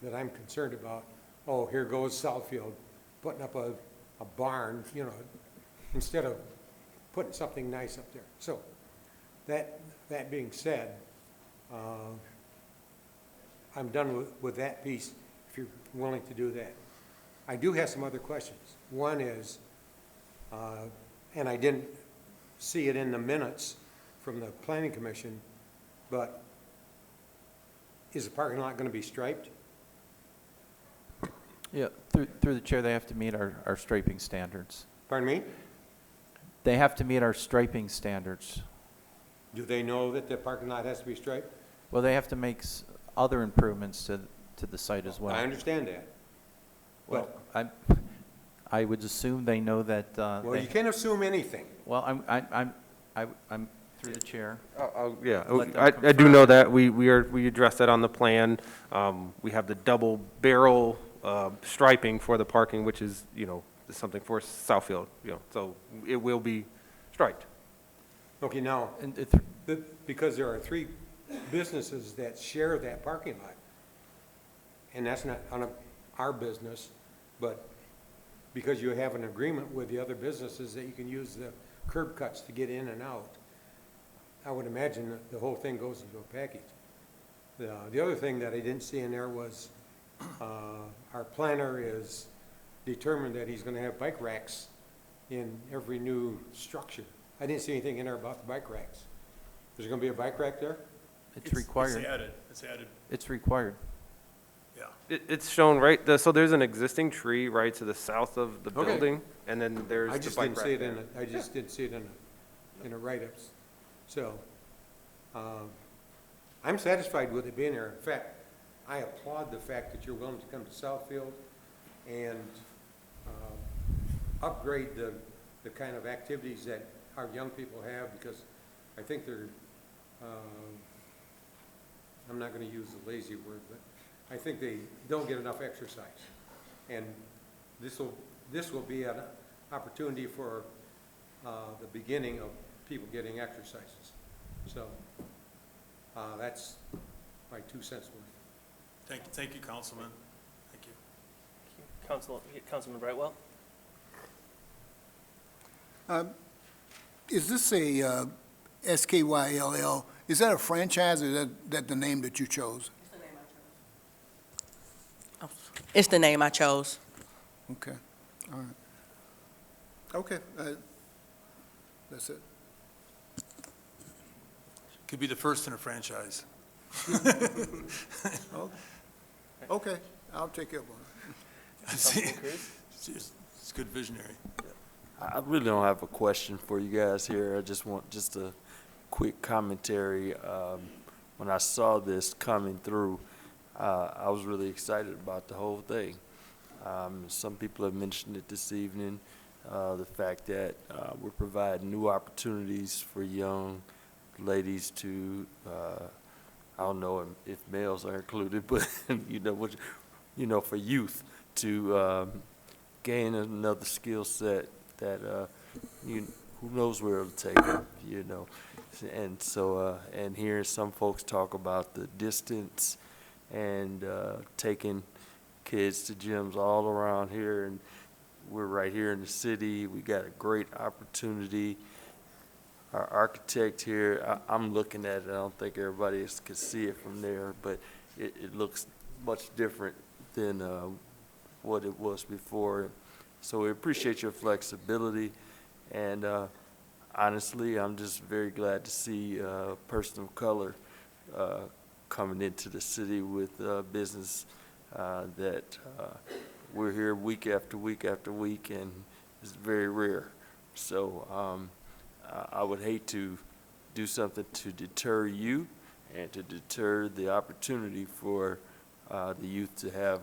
that I'm concerned about. Oh, here goes Southfield putting up a barn, you know, instead of putting something nice up there. So that being said, I'm done with that piece if you're willing to do that. I do have some other questions. One is, and I didn't see it in the minutes from the Planning Commission, but is the parking lot going to be striped? Yeah, through the chair, they have to meet our striping standards. Pardon me? They have to meet our striping standards. Do they know that the parking lot has to be striped? Well, they have to make other improvements to the site as well. I understand that. Well, I would assume they know that. Well, you can't assume anything. Well, I'm through the chair. Yeah, Let them I do confirm. know that. We addressed that on the plan. We have the double barrel striping for the parking, which is, you know, something for Southfield, you know, so it will be striped. Okay, now, because there are 3 businesses that share that parking lot, and that's not on our business, but because you have an agreement with the other businesses that you can use the curb cuts to get in and out, I would imagine that the whole thing goes into a package. The other thing that I didn't see in there was our planner is determined that he's going to have bike racks in every new structure. I didn't see anything in there about the bike racks. Is there going to be a bike rack there? It's required. It's added. It's required. Yeah. It's shown right, so there's an existing tree right to the south of the Okay. building, and then there's I the just bike didn't rack see it there. in I just didn't see it in in the write-ups. So, I'm satisfied with it being there. In fact, I applaud the fact that you're willing to come to Southfield and upgrade the kind of activities that our young people have, because I think they're, I'm not going to use the lazy word, but I think they don't get enough exercise. And this will be an opportunity for the beginning of people getting exercises. So that's my 2 cents worth. Thank you, Councilman. Thank you. Councilman Brightwell? Is this a SKYLL? Is that a franchise, or is that the name that you chose? It's the name I chose. Okay, all right. Okay, that's it. Could be the first in a franchise. Okay, I'll take care of it. It's good visionary. I really don't have a question for you guys here. I just want just a quick commentary. When I saw this coming through, I was really excited about the whole thing. Some people have mentioned it this evening, the fact that we're providing new opportunities for young ladies to, I don't know if males are included, but for youth to gain another skill set that who knows where it'll take them, And so, and hearing some folks talk about the distance and taking kids to gyms all around here, and we're right here in the city. We got a great opportunity. Our architect here, I'm looking at it, I don't think everybody else can see it from there, but it looks much different than what it was before. So we appreciate your flexibility, and honestly, I'm just very glad to see a person of color coming into the city with business that we're here week after week after week, and it's very rare. So I would hate to do something to deter you and to deter the opportunity for the youth to have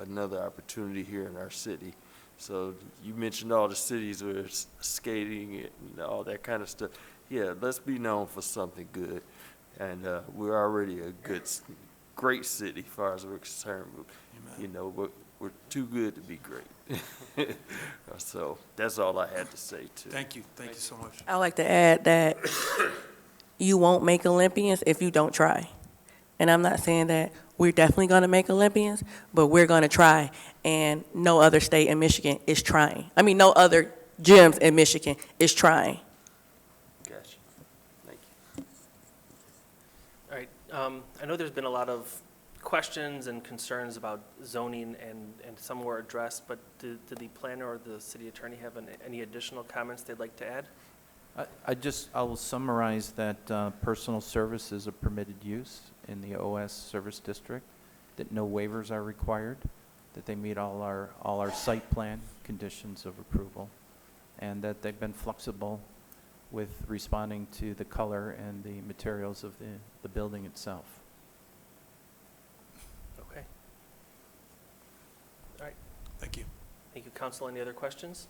another opportunity here in our city. So you mentioned all the cities where it's skating and all that kind of stuff. Yeah, let's be known for something good. And we're already a great city as far as we're concerned. We're too good to be great. So that's all I had to say, too. Thank you so much. I like to add that you won't make Olympians if you don't try. And I'm not saying that we're definitely going to make Olympians, but we're going to try. And no other state in Michigan is trying. I mean, no other gyms in Michigan is trying. Gotcha. Thank you. All right, I know there's been a lot of questions and concerns about zoning, and some were addressed, but did the planner or the city attorney have any additional comments they'd like to add? I will summarize that personal service is a permitted use in the OS service district, that no waivers are required, that they meet all our site plan conditions of approval, and that they've been flexible with responding to the color and the materials of the building itself. Okay. All right. Thank you. Thank you, council. Any other questions?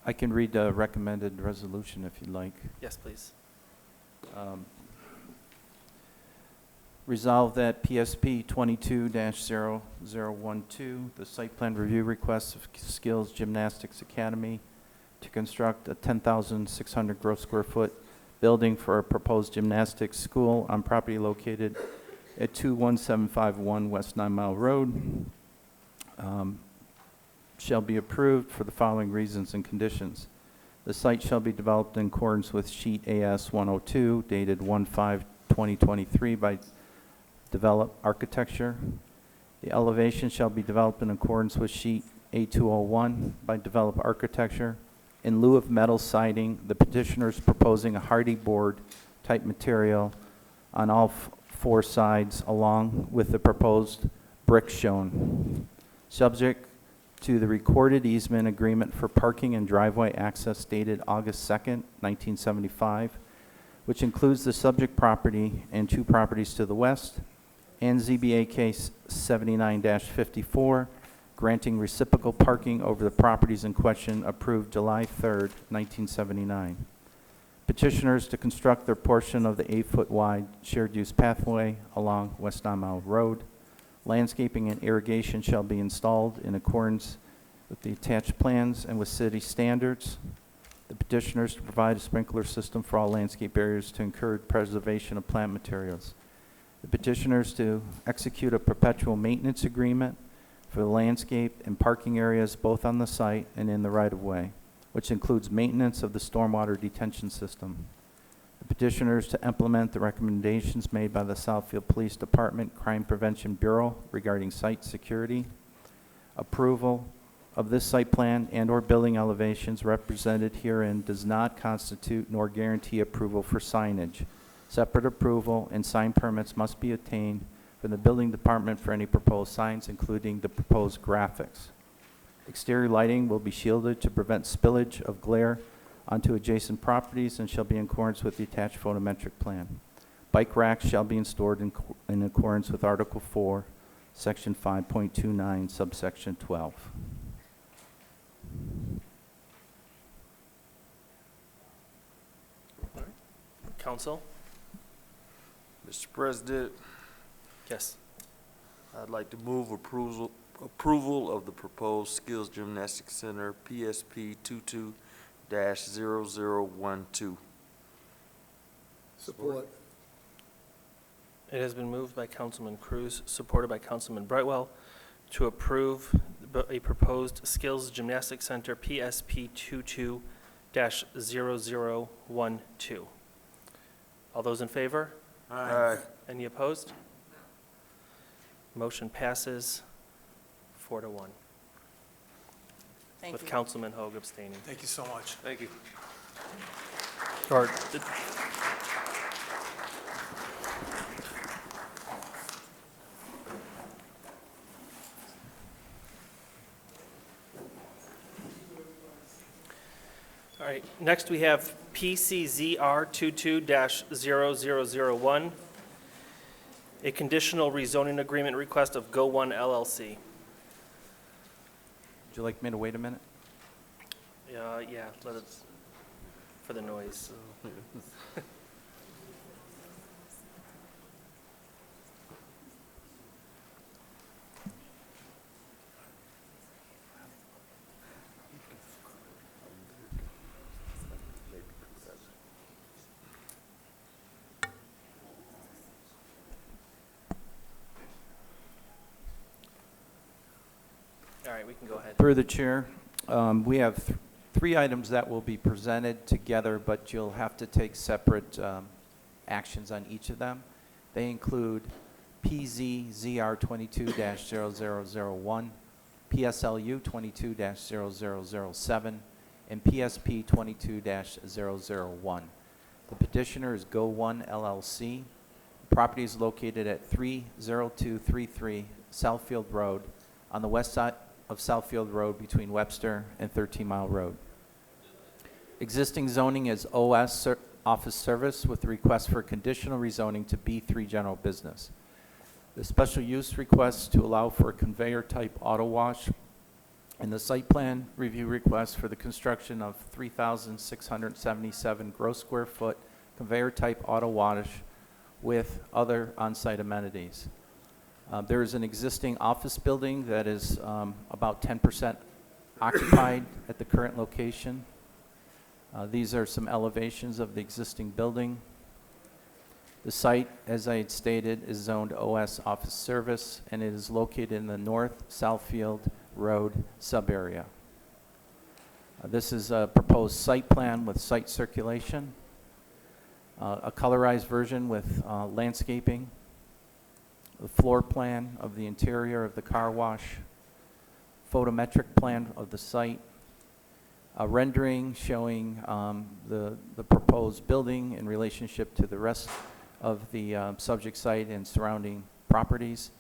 I can read the recommended resolution if you'd like. Yes, please. Resolve that PSP 22-0012, the site plan review request of Skills Gymnastics Academy to construct a 10,600 gross square foot building for a proposed gymnastics school on property located at 21751 West 9 Mile Road, shall be approved for the following reasons and conditions. The site shall be developed in accordance with sheet AS 102 dated 1/5/2023 by Develop Architecture. The elevation shall be developed in accordance with sheet A201 by Develop Architecture. In lieu of metal siding, the petitioner is proposing a hardy board type material on all four sides along with the proposed brick shown. Subject to the recorded easement agreement for parking and driveway access dated August 2nd, 1975, which includes the subject property and 2 properties to the west, and ZBA case 79-54, granting reciprocal parking over the properties in question, approved July 3rd, 1979. Petitioners to construct their portion of the 8-foot wide shared use pathway along West 9 Mile Road. Landscaping and irrigation shall be installed in accordance with the attached plans and with city standards. The petitioners to provide a sprinkler system for all landscape areas to encourage preservation of plant materials. The petitioners to execute a perpetual maintenance agreement for the landscape and parking areas both on the site and in the right-of-way, which includes maintenance of the stormwater detention system. The petitioners to implement the recommendations made by the Southfield Police Department Crime Prevention Bureau regarding site security. Approval of this site plan and/or building elevations represented herein does not constitute nor guarantee approval for signage. Separate approval and sign permits must be obtained from the building department for any proposed signs, including the proposed graphics. Exterior lighting will be shielded to prevent spillage of glare onto adjacent properties and shall be in accordance with the attached photometric plan. Bike racks shall be installed in accordance with Article 4, Section 5.29, subsection 12. Council? Mr. President, Yes. I'd like to move approval of the proposed Skills Gymnastics Center PSP 22-0012. Support. It has been moved by Councilman Cruz, supported by Councilman Brightwell, to approve a proposed Skills Gymnastics Center PSP 22-0012. All those in favor? Aye. Any opposed? Motion passes 4-1, Thank with you. Councilman Hoag abstaining. Thank you so much. Thank you. All right, next we have PCZR 22-0001, a conditional rezoning agreement request of Go One LLC. Would you like me to wait a minute? Yeah, let it, for the noise. All right, we can go ahead. Through the chair, we have 3 items that will be presented together, but you'll have to take separate actions on each of them. They include PZZR 22-0001, PSLU 22-0007, and PSP 22-001. The petitioner is Go One LLC. The property is located at 30233 Southfield Road on the west side of Southfield Road between Webster and 13 Mile Road. Existing zoning is OS Office Service with the request for conditional rezoning to B3 General Business. The special use request to allow for a conveyor-type auto wash, and the site plan review request for the construction of 3,677 gross square foot conveyor-type auto wash with other on-site amenities. There is an existing office building that is about 10% occupied at the current location. These are some elevations of the existing building. The site, as I had stated, is zoned OS Office Service, and it is located in the North Southfield Road sub-area. This is a proposed site plan with site circulation, a colorized version with landscaping, the floor plan of the interior of the car wash, photometric plan of the site, a rendering showing the proposed building in relationship to the rest of the subject site and surrounding properties,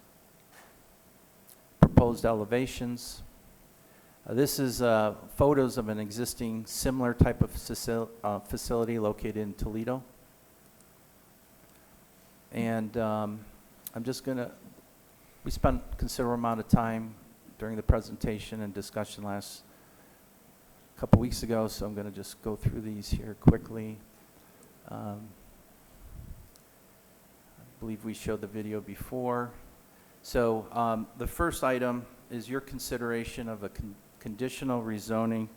proposed elevations, This is photos of an existing similar type of facility located in Toledo. And I'm just going to, we spent a considerable amount of time during the presentation and discussion last couple weeks ago, so I'm going to just go through these here quickly. I believe we showed the video before. So the first item is your consideration of a conditional rezoning.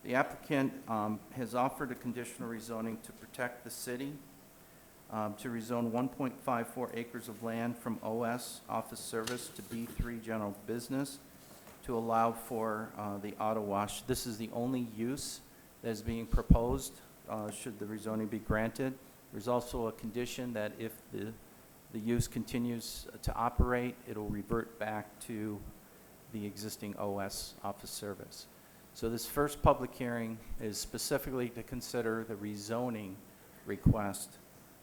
The applicant has offered a conditional rezoning to protect the city, to rezone 1.54 acres of land from OS, Office Service, to B3 General Business, to allow for the auto wash. This is the only use that is being proposed should the rezoning be granted. There's also a condition that if the use continues to operate, it'll revert back to the existing OS Office Service. So this first public hearing is specifically to consider the rezoning request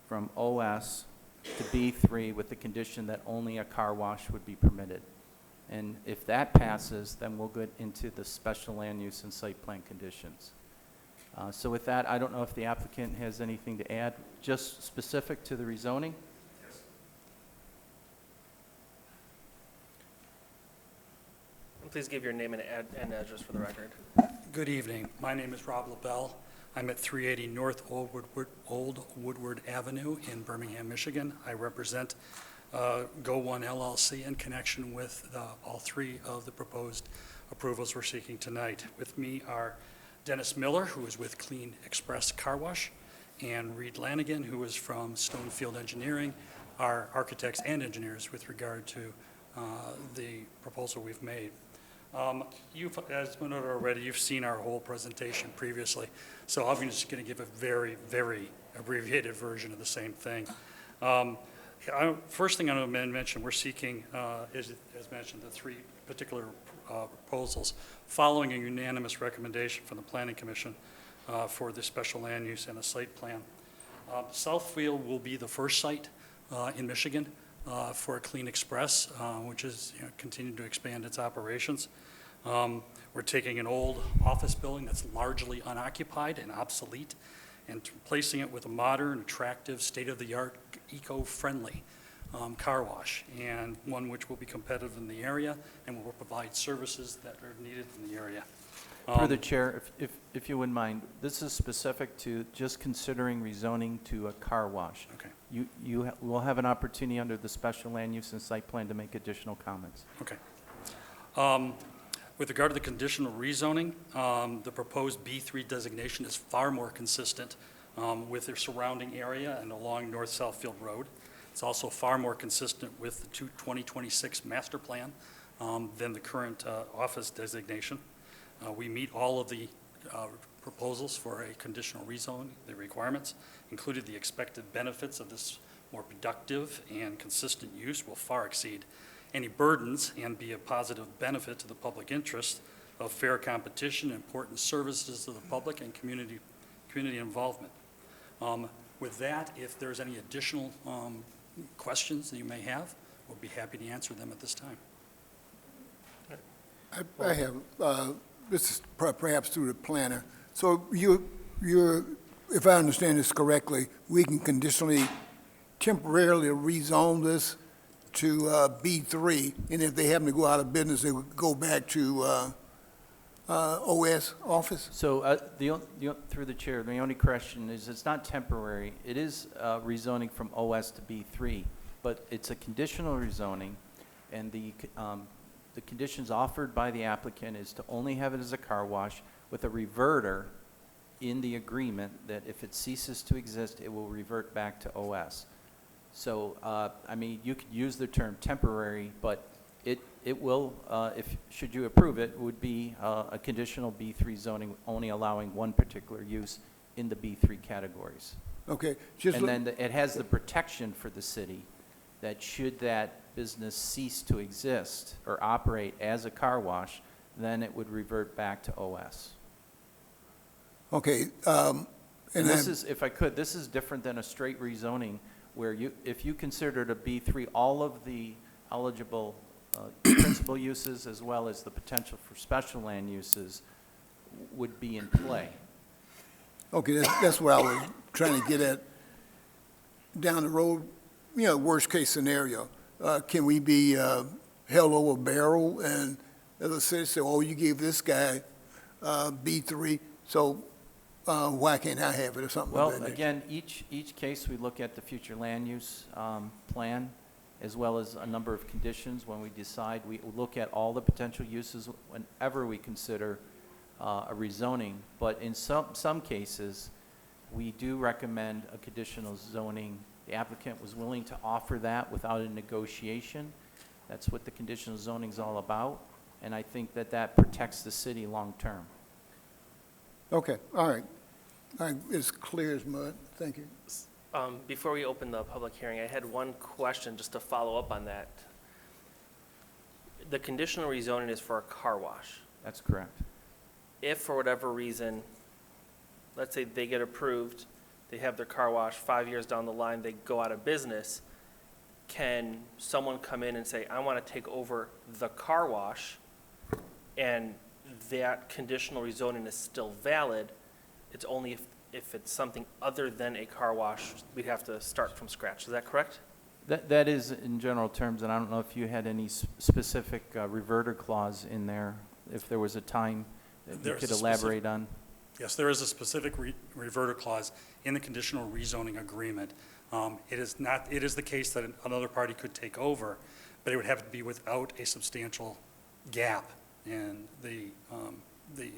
from OS to B3 with the condition that only a car wash would be permitted. And if that passes, then we'll get into the special land use and site plan conditions. So with that, I don't know if the applicant has anything to add, just specific to the rezoning? Please give your name and address for the record. Good evening. My name is Rob LaBelle. I'm at 380 North Old Woodward Avenue in Birmingham, Michigan. I represent Go One LLC in connection with all three of the proposed approvals we're seeking tonight. With me are Dennis Miller, who is with Clean Express Car Wash, and Reed Lanigan, who is from Stonefield Engineering, our architects and engineers with regard to the proposal we've made. As been noted already, you've seen our whole presentation previously, so I'm just going to give a very, very abbreviated version of the same thing. First thing I'm going to mention, we're seeking, as mentioned, the three particular proposals following a unanimous recommendation from the Planning Commission for the special land use and a site plan. Southfield will be the first site in Michigan for a Clean Express, which is continuing to expand its operations. We're taking an old office building that's largely unoccupied and obsolete and replacing it with a modern, attractive, state-of-the-art, eco-friendly car wash, and one which will be competitive in the area and will provide services that are needed in the area. Through the chair, if you wouldn't mind, this is specific to just considering rezoning to a car wash. Okay. You will have an opportunity under the special land use and site plan to make additional comments. Okay. With regard to the conditional rezoning, the proposed B3 designation is far more consistent with their surrounding area and along North Southfield Road. It's also far more consistent with the 2026 master plan than the current office designation. We meet all of the proposals for a conditional rezone, the requirements, including the expected benefits of this more productive and consistent use will far exceed any burdens and be a positive benefit to the public interest of fair competition, important services to the public, and community involvement. With that, if there's any additional questions that you may have, we'll be happy to answer them at this time. I have, this is perhaps through the planner. So you're, if I understand this correctly, we can conditionally, temporarily rezone this to B3, and if they happen to go out of business, they would go back to OS office? So through the chair, the only question is it's not temporary. It is rezoning from OS to B3, but it's a conditional rezoning, and the conditions offered by the applicant is to only have it as a car wash with a reverter in the agreement that if it ceases to exist, it will revert back to OS. So, I mean, you could use the term temporary, but it will, should you approve it, would be a conditional B3 zoning only allowing one particular use in the B3 categories. Okay. And then it has the protection for the city that should that business cease to exist or operate as a car wash, then it would revert back to OS. Okay. And this is, if I could, this is different than a straight rezoning where if you considered a B3, all of the eligible principal uses as well as the potential for special land uses would be in play. Okay, that's what I was trying to get at. Down the road, you know, worst-case scenario, can we be held over a barrel and, as I said, say, oh, you gave this guy B3, so why can't I have it or something like Well, that? again, each case, we look at the future land use plan, as well as a number of conditions. When we decide, we look at all the potential uses whenever we consider a rezoning. But in some cases, we do recommend a conditional zoning. The applicant was willing to offer that without a negotiation. That's what the conditional zoning is all about, and I think that that protects the city long-term. Okay, all right. It's clear as mud. Thank you. Before we open the public hearing, I had one question just to follow up on that. The conditional rezoning is for a car wash. That's correct. If for whatever reason, let's say they get approved, they have their car wash, 5 years down the line, they go out of business, can someone come in and say, I want to take over the car wash, and that conditional rezoning is still valid? It's only if it's something other than a car wash, we'd have to start from scratch. Is that correct? That is in general terms, and I don't know if you had any specific reverter clause in there, if there was a time that you There's could a elaborate on. Yes, there is a specific reverter clause in the conditional rezoning agreement. It is the case that another party could take over, but it would have to be without a substantial gap in the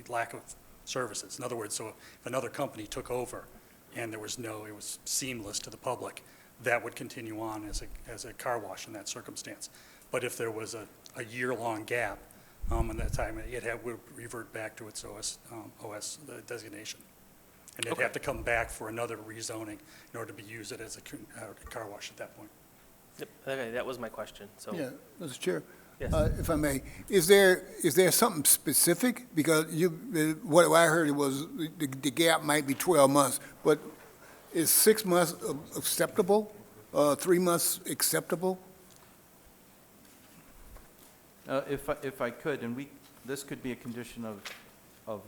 lack of services. In other words, so if another company took over and it was seamless to the public, that would continue on as a car wash in that circumstance. But if there was a year-long gap, in that time, would revert back to its OS designation. And it'd have to come back for another rezoning in order to be used as a car wash at that point. Yep, okay, that was my question, so. Yeah, Mr. Chair. Yes. If I may, is there something specific? Because what I heard was the gap might be 12 months, but is 6 months acceptable? 3 months acceptable? If I could, and this could be a condition of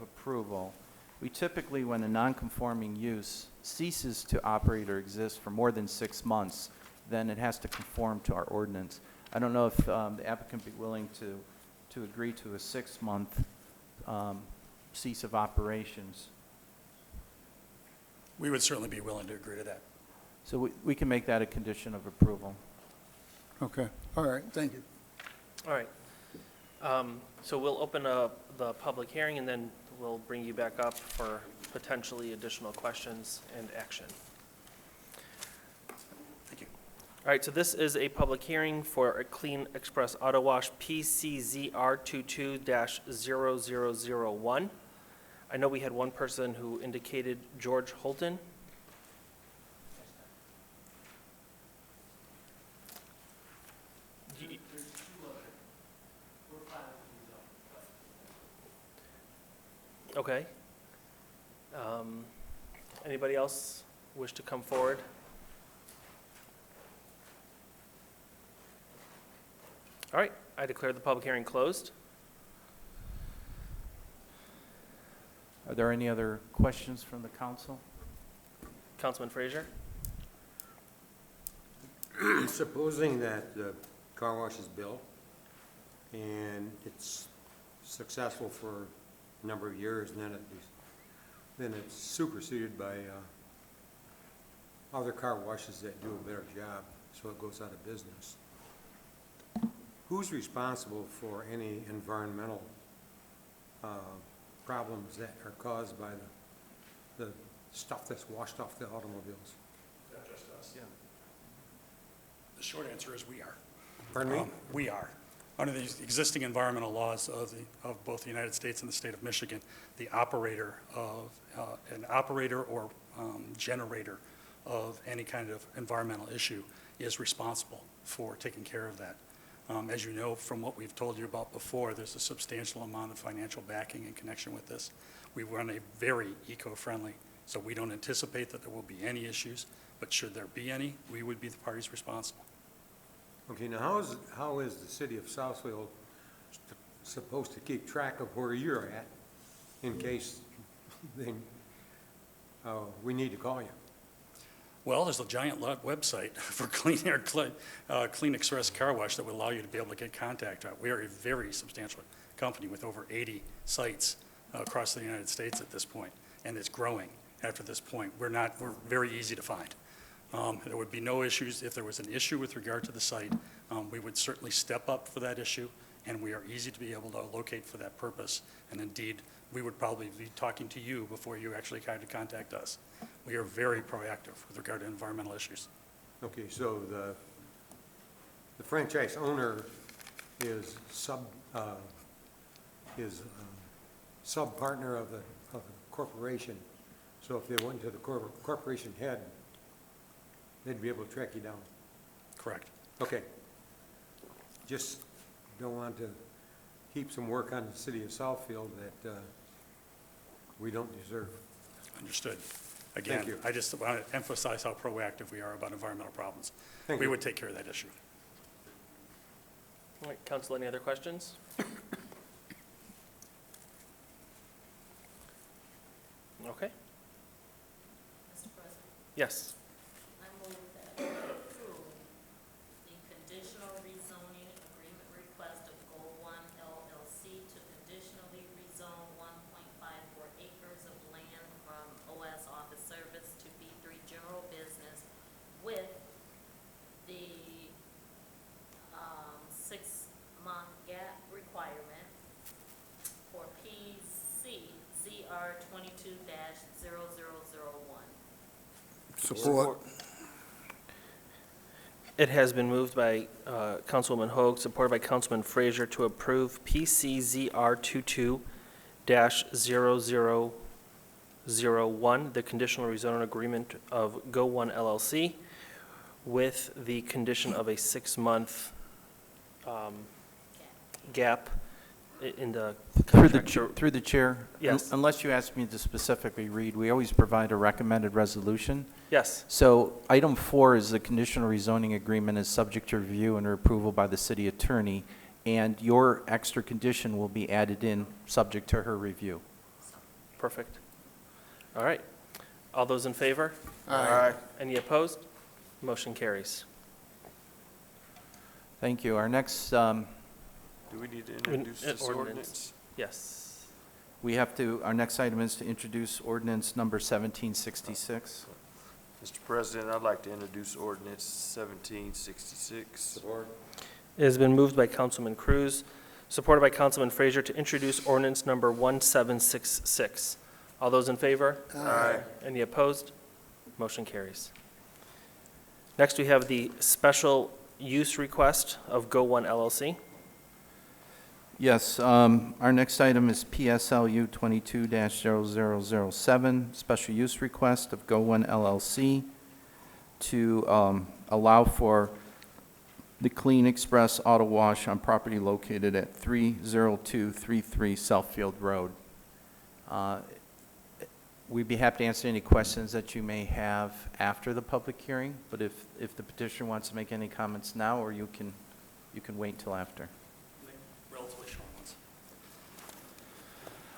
approval. We typically, when a non-conforming use ceases to operate or exist for more than 6 months, then it has to conform to our ordinance. I don't know if the applicant be willing to agree to a 6-month cease of operations. We would certainly be willing to agree to that. So we can make that a condition of approval. Okay, all right, thank you. All right. So we'll open the public hearing, and then we'll bring you back up for potentially additional questions and action. Thank you. All right, so this is a public hearing for a Clean Express Auto Wash PCZR 22-0001. I know we had one person who indicated George Holton. Okay. Anybody else wish to come forward? All right, I declare the public hearing closed. Are there any other questions from the council? Councilman Frazier? Supposing that the car wash is built and it's successful for a number of years, and then it's superseded by other car washes that do a better job, so it goes out of business. Who's responsible for any environmental problems that are caused by the stuff that's washed off the automobiles? Not just us. Yeah. The short answer is we are. Pardon me? We are. Under the existing environmental laws of both the United States and the state of Michigan, the operator or generator of any kind of environmental issue is responsible for taking care of that. As you know from what we've told you about before, there's a substantial amount of financial backing in connection with this. We run a very eco-friendly, so we don't anticipate that there will be any issues, but should there be any, we would be the parties responsible. Okay, now how is the city of Southfield supposed to keep track of where you're at in case they, we need to call you? Well, there's a giant website for Clean Air, Clean Express Car Wash that will allow you to be able to get contact. We are a very substantial company with over 80 sites across the United States at this point, and it's growing after this point. We're very easy to find. There would be no issues. If there was an issue with regard to the site, we would certainly step up for that issue, and we are easy to be able to locate for that purpose. And indeed, we would probably be talking to you before you actually kind of contact us. We are very proactive with regard to environmental issues. Okay, so the franchise owner is sub-partner of the corporation. So if they went to the corporation head, they'd be able to track you down. Correct. Okay. Just don't want to heap some work on the city of Southfield that we don't deserve. Understood. Again, Thank you. I just want to emphasize how proactive we are about environmental problems. Thank We you. would take care of that issue. All right, council, any other questions? Okay. Mr. President, Yes. I move that we approve the conditional rezoning agreement request of Goal One LLC to conditionally rezone 1.54 acres of land from OS Office Service to B3 General Business with the 6-month gap requirement for PC ZR 22-0001. Support. It has been moved by Councilwoman Hoag, supported by Councilman Frazier, to approve PCZR 22-0001, the conditional rezoning agreement of Go One LLC, with the condition of a 6-month gap in the contract. Through the chair? Yes. Unless you ask me to specifically read, we always provide a recommended resolution. Yes. So item 4 is the conditional rezoning agreement is subject to review and approval by the city attorney, and your extra condition will be added in, subject to her review. Perfect. All right. All those in favor? Aye. Any opposed? Motion carries. Thank you. Our next, Do we need to introduce this ordinance? Yes. our next item is to introduce ordinance number 1766. Mr. President, I'd like to introduce ordinance 1766. Support. It has been moved by Councilman Cruz, supported by Councilman Frazier, to introduce ordinance number 1766. All those in favor? Aye. Any opposed? Motion carries. Next, we have the special use request of Go One LLC. Yes, our next item is PSLU 22-0007, special use request of Go One LLC to allow for the Clean Express Auto Wash on property located at 30233 Southfield Road. We'd be happy to answer any questions that you may have after the public hearing, but if the petitioner wants to make any comments now, or you can wait till after. Relatively short ones.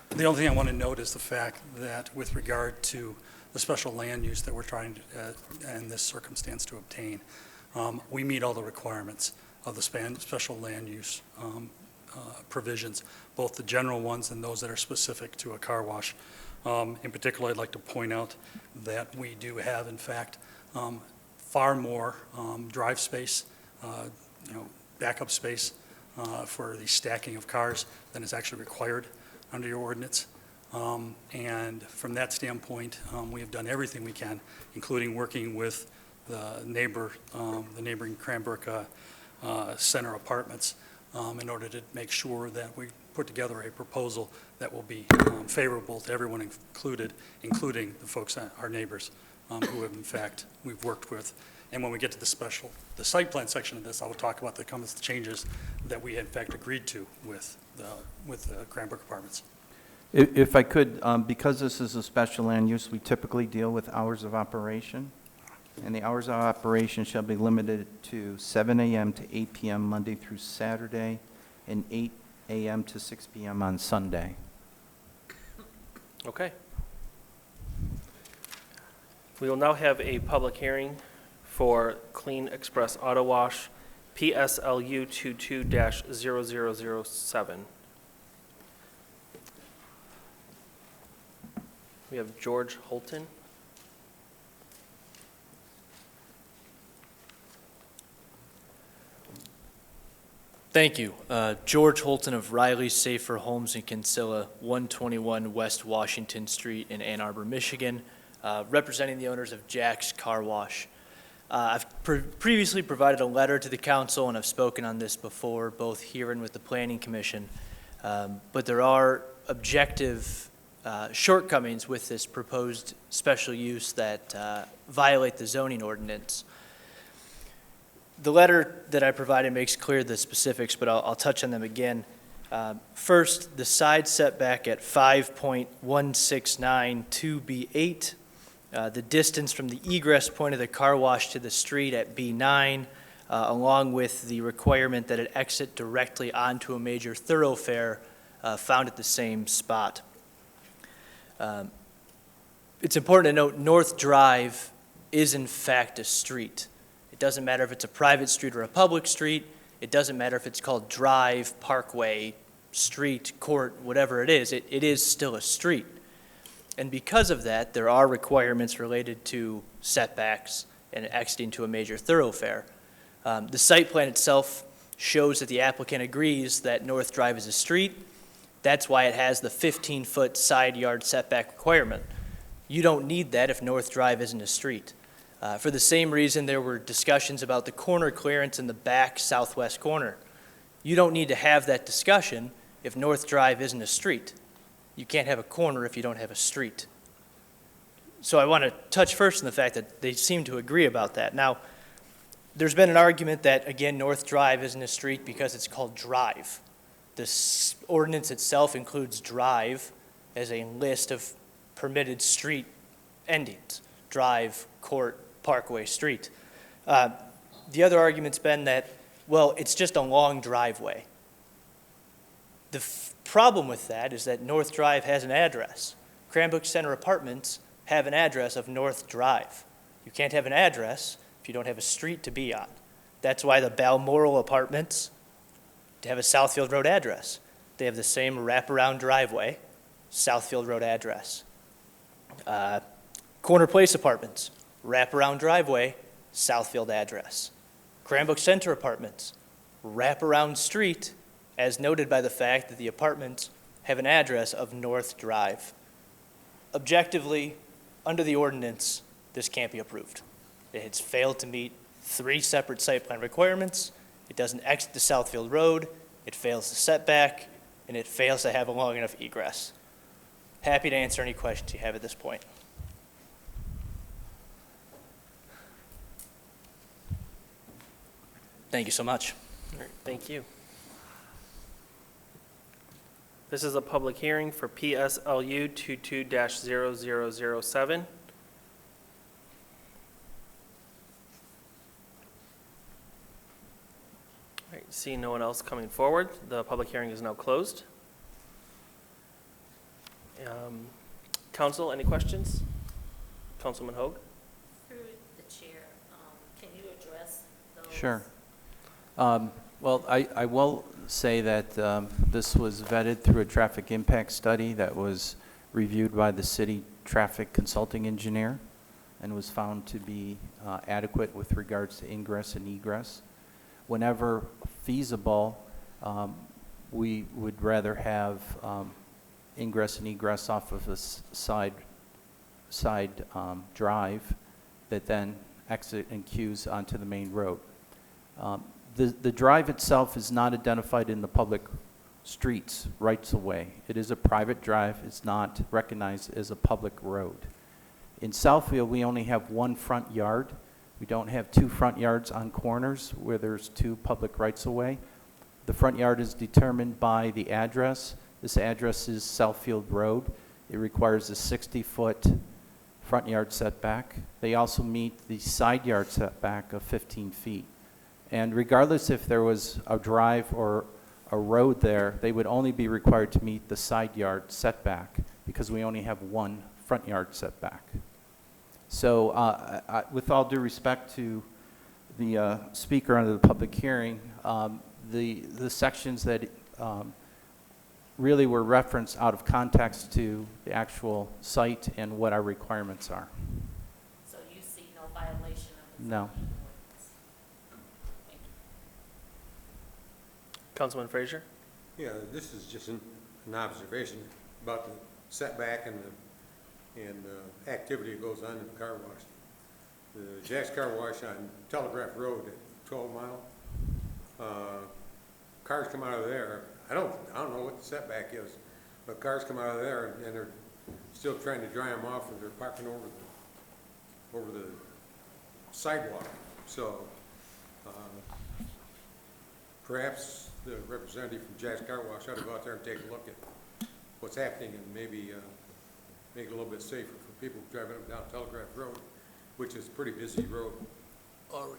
The only thing I want to note is the fact that with regard to the special land use that we're trying to, in this circumstance, to obtain, we meet all the requirements of the special land use provisions, both the general ones and those that are specific to a car wash. In particular, I'd like to point out that we do have, in fact, far more drive space, backup space for the stacking of cars than is actually required under your ordinance. And from that standpoint, we have done everything we can, including working with the neighboring Cranbrook Center Apartments, in order to make sure that we put together a proposal that will be favorable to everyone included, including the folks, our neighbors, who have, in fact, we've worked with. And when we get to the site plan section of this, I will talk about the changes that we, in fact, agreed to with the Cranbrook Apartments. If I could, because this is a special land use, we typically deal with hours of operation. and the hours of operation shall be limited to 7 a.m. to 8 p.m. Monday through Saturday, and 8 a.m. to 6 p.m. on Sunday. Okay. We will now have a public hearing for Clean Express Auto Wash, PSLU 22-0007. We have George Holton. Thank you. George Holton of Riley Safer Homes in Kinsella, 121 West Washington Street in Ann Arbor, Michigan, representing the owners of Jack's Car Wash. I've previously provided a letter to the council, and I've spoken on this before, both here and with the Planning Commission. But there are objective shortcomings with this proposed special use that violate the zoning ordinance. The letter that I provided makes clear the specifics, but I'll touch on them again. First, the side setback at 5.169 2B8, the distance from the egress point of the car wash to the street at B9, along with the requirement that it exit directly onto a major thoroughfare found at the same spot. It's important to note North Drive is in fact a street. It doesn't matter if it's a private street or a public street. It doesn't matter if it's called drive, parkway, street, court, whatever it is. It is still a street. And because of that, there are requirements related to setbacks and exiting to a major thoroughfare. The site plan itself shows that the applicant agrees that North Drive is a street. That's why it has the 15-foot side yard setback requirement. You don't need that if North Drive isn't a street. For the same reason, there were discussions about the corner clearance in the back southwest corner. You don't need to have that discussion if North Drive isn't a street. You can't have a corner if you don't have a street. So I want to touch first on the fact that they seem to agree about that. Now, there's been an argument that, again, North Drive isn't a street because it's called drive. This ordinance itself includes drive as a list of permitted street endings: drive, court, parkway, street. The other argument's been that, well, it's just a long driveway. The problem with that is that North Drive has an address. Cranbrook Center Apartments have an address of North Drive. You can't have an address if you don't have a street to be on. That's why the Balmoral Apartments have a Southfield Road address. They have the same wraparound driveway, Southfield Road address. Corner Place Apartments, wraparound driveway, Southfield address. Cranbrook Center Apartments, wraparound street, as noted by the fact that the apartments have an address of North Drive. Objectively, under the ordinance, this can't be approved. It has failed to meet 3 separate site plan requirements. It doesn't exit the Southfield Road, it fails the setback, and it fails to have a long enough egress. Happy to answer any questions you have at this point. Thank you so much. All right, thank you. This is a public hearing for PSLU 22-0007. All right, seeing no one else coming forward, the public hearing is now closed. Council, any questions? Councilman Hoag? Through the chair, can you address those? Sure. Well, I will say that this was vetted through a traffic impact study that was reviewed by the city traffic consulting engineer and was found to be adequate with regards to ingress and egress. Whenever feasible, we would rather have ingress and egress off of a side drive that then exit and queues onto the main road. The drive itself is not identified in the public streets rights of way. It is a private drive. It's not recognized as a public road. In Southfield, we only have 1 front yard. We don't have 2 front yards on corners where there's 2 public rights of way. The front yard is determined by the address. This address is Southfield Road. It requires a 60-foot front yard setback. They also meet the side yard setback of 15 feet. And regardless if there was a drive or a road there, they would only be required to meet the side yard setback because we only have one front yard setback. So with all due respect to the speaker under the public hearing, the sections that really were referenced out of context to the actual site and what our requirements are. So you see no violation of the No. zoning ordinance? Thank you. Councilman Frazier? Yeah, this is just an observation about the setback and the activity that goes on in the car wash. The Jack's Car Wash on Telegraph Road at 12 Mile, cars come out of there. I don't know what the setback is, but cars come out of there and they're still trying to dry them off, and they're parking over the sidewalk. So perhaps the representative from Jack's Car Wash ought to go out there and take a look at what's happening and maybe make it a little bit safer for people driving up and down Telegraph Road, which is a pretty busy road. All right.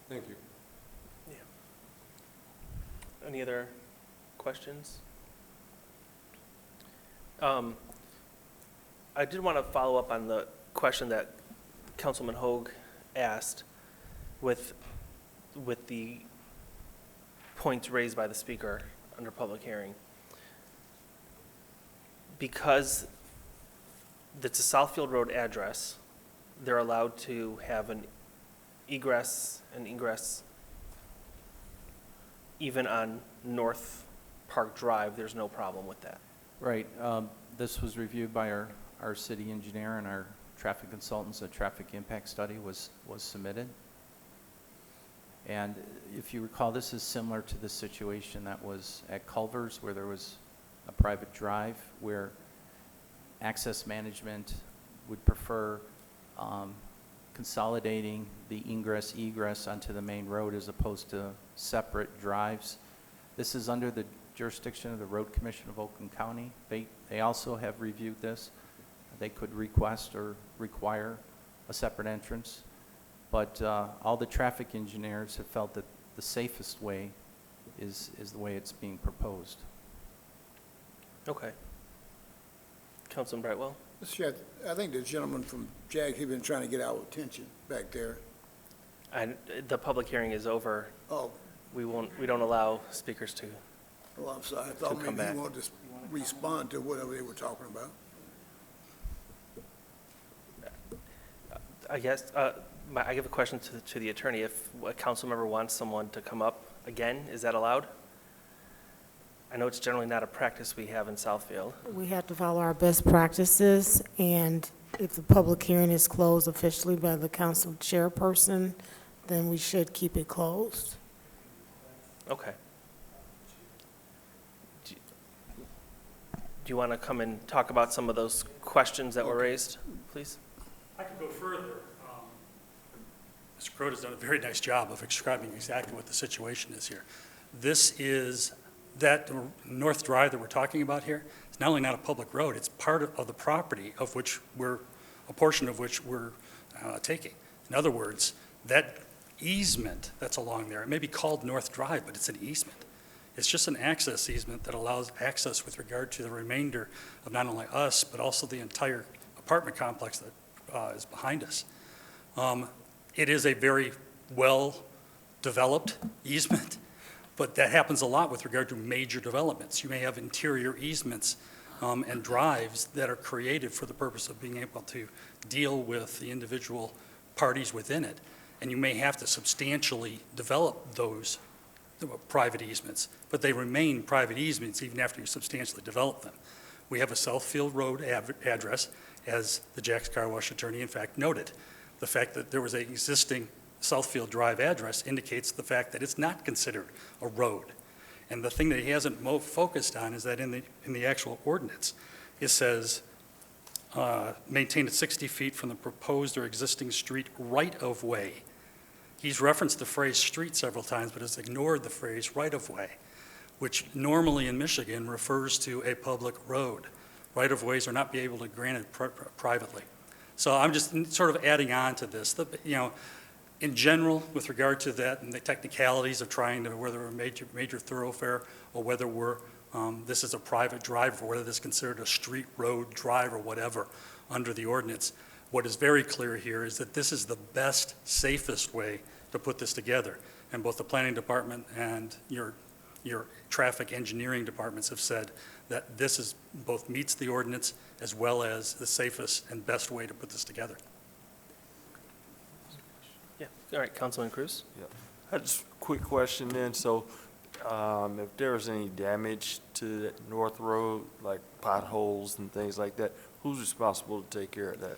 Thank you. Any other questions? I did want to follow up on the question that Councilman Hoag asked with the points raised by the speaker under public hearing. Because it's a Southfield Road address, they're allowed to have an egress and ingress even on North Park Drive. There's no problem with that. Right. This was reviewed by our city engineer and our traffic consultants. A traffic impact study was submitted. And if you recall, this is similar to the situation that was at Culver's, where there was a private drive where access management would prefer consolidating the ingress-egress onto the main road as opposed to separate drives. This is under the jurisdiction of the Road Commission of Oakland County. They also have reviewed this. They could request or require a separate entrance. But all the traffic engineers have felt that the safest way is the way it's being proposed. Okay. Councilman Brightwell? Mr. Chair, I think the gentleman from JAG, he's been trying to get our attention back there. And the public hearing is over. Oh, We don't allow speakers to. oh, I'm sorry. I thought come maybe back. he wanted to respond to whatever they were talking about. I guess, I give a question to the attorney. If a council member wants someone to come up again, is that allowed? I know it's generally not a practice we have in Southfield. We have to follow our best practices, and if the public hearing is closed officially by the council chairperson, then we should keep it closed. Okay. Do you want to come and talk about some of those questions that were raised, please? I could go further. Mr. Crow has done a very nice job of describing exactly what the situation is here. This is that North Drive that we're talking about here. It's not only not a public road, it's part of the property of which a portion of which we're taking. In other words, that easement that's along there, it may be called North Drive, but it's an easement. It's just an access easement that allows access with regard to the remainder of not only us, but also the entire apartment complex that is behind us. It is a very well-developed easement, but that happens a lot with regard to major developments. You may have interior easements and drives that are created for the purpose of being able to deal with the individual parties within it. And you may have to substantially develop those private easements, but they remain private easements even after you substantially develop them. We have a Southfield Road address, as the Jack's Car Wash attorney in fact noted. The fact that there was an existing Southfield Drive address indicates the fact that it's not considered a road. And the thing that he hasn't focused on is that in the actual ordinance, it says, maintain at 60 feet from the proposed or existing street right-of-way. He's referenced the phrase street several times, but has ignored the phrase right-of-way, which normally in Michigan refers to a public road. right-of-ways are not be able to grant it privately. So I'm just sort of adding on to this. You know, in general, with regard to that and the technicalities of trying to, whether we're a major thoroughfare or whether we're, this is a private drive, or whether this is considered a street, road, drive, or whatever under the ordinance, what is very clear here is that this is the best, safest way to put this together. And both the planning department and your traffic engineering departments have said that this is both meets the ordinance as well as the safest and best way to put this together. Yeah, all right, Councilman Cruz? Yeah. Just a quick question then, so if there was any damage to that North Road, like potholes and things like that, who's responsible to take care of that?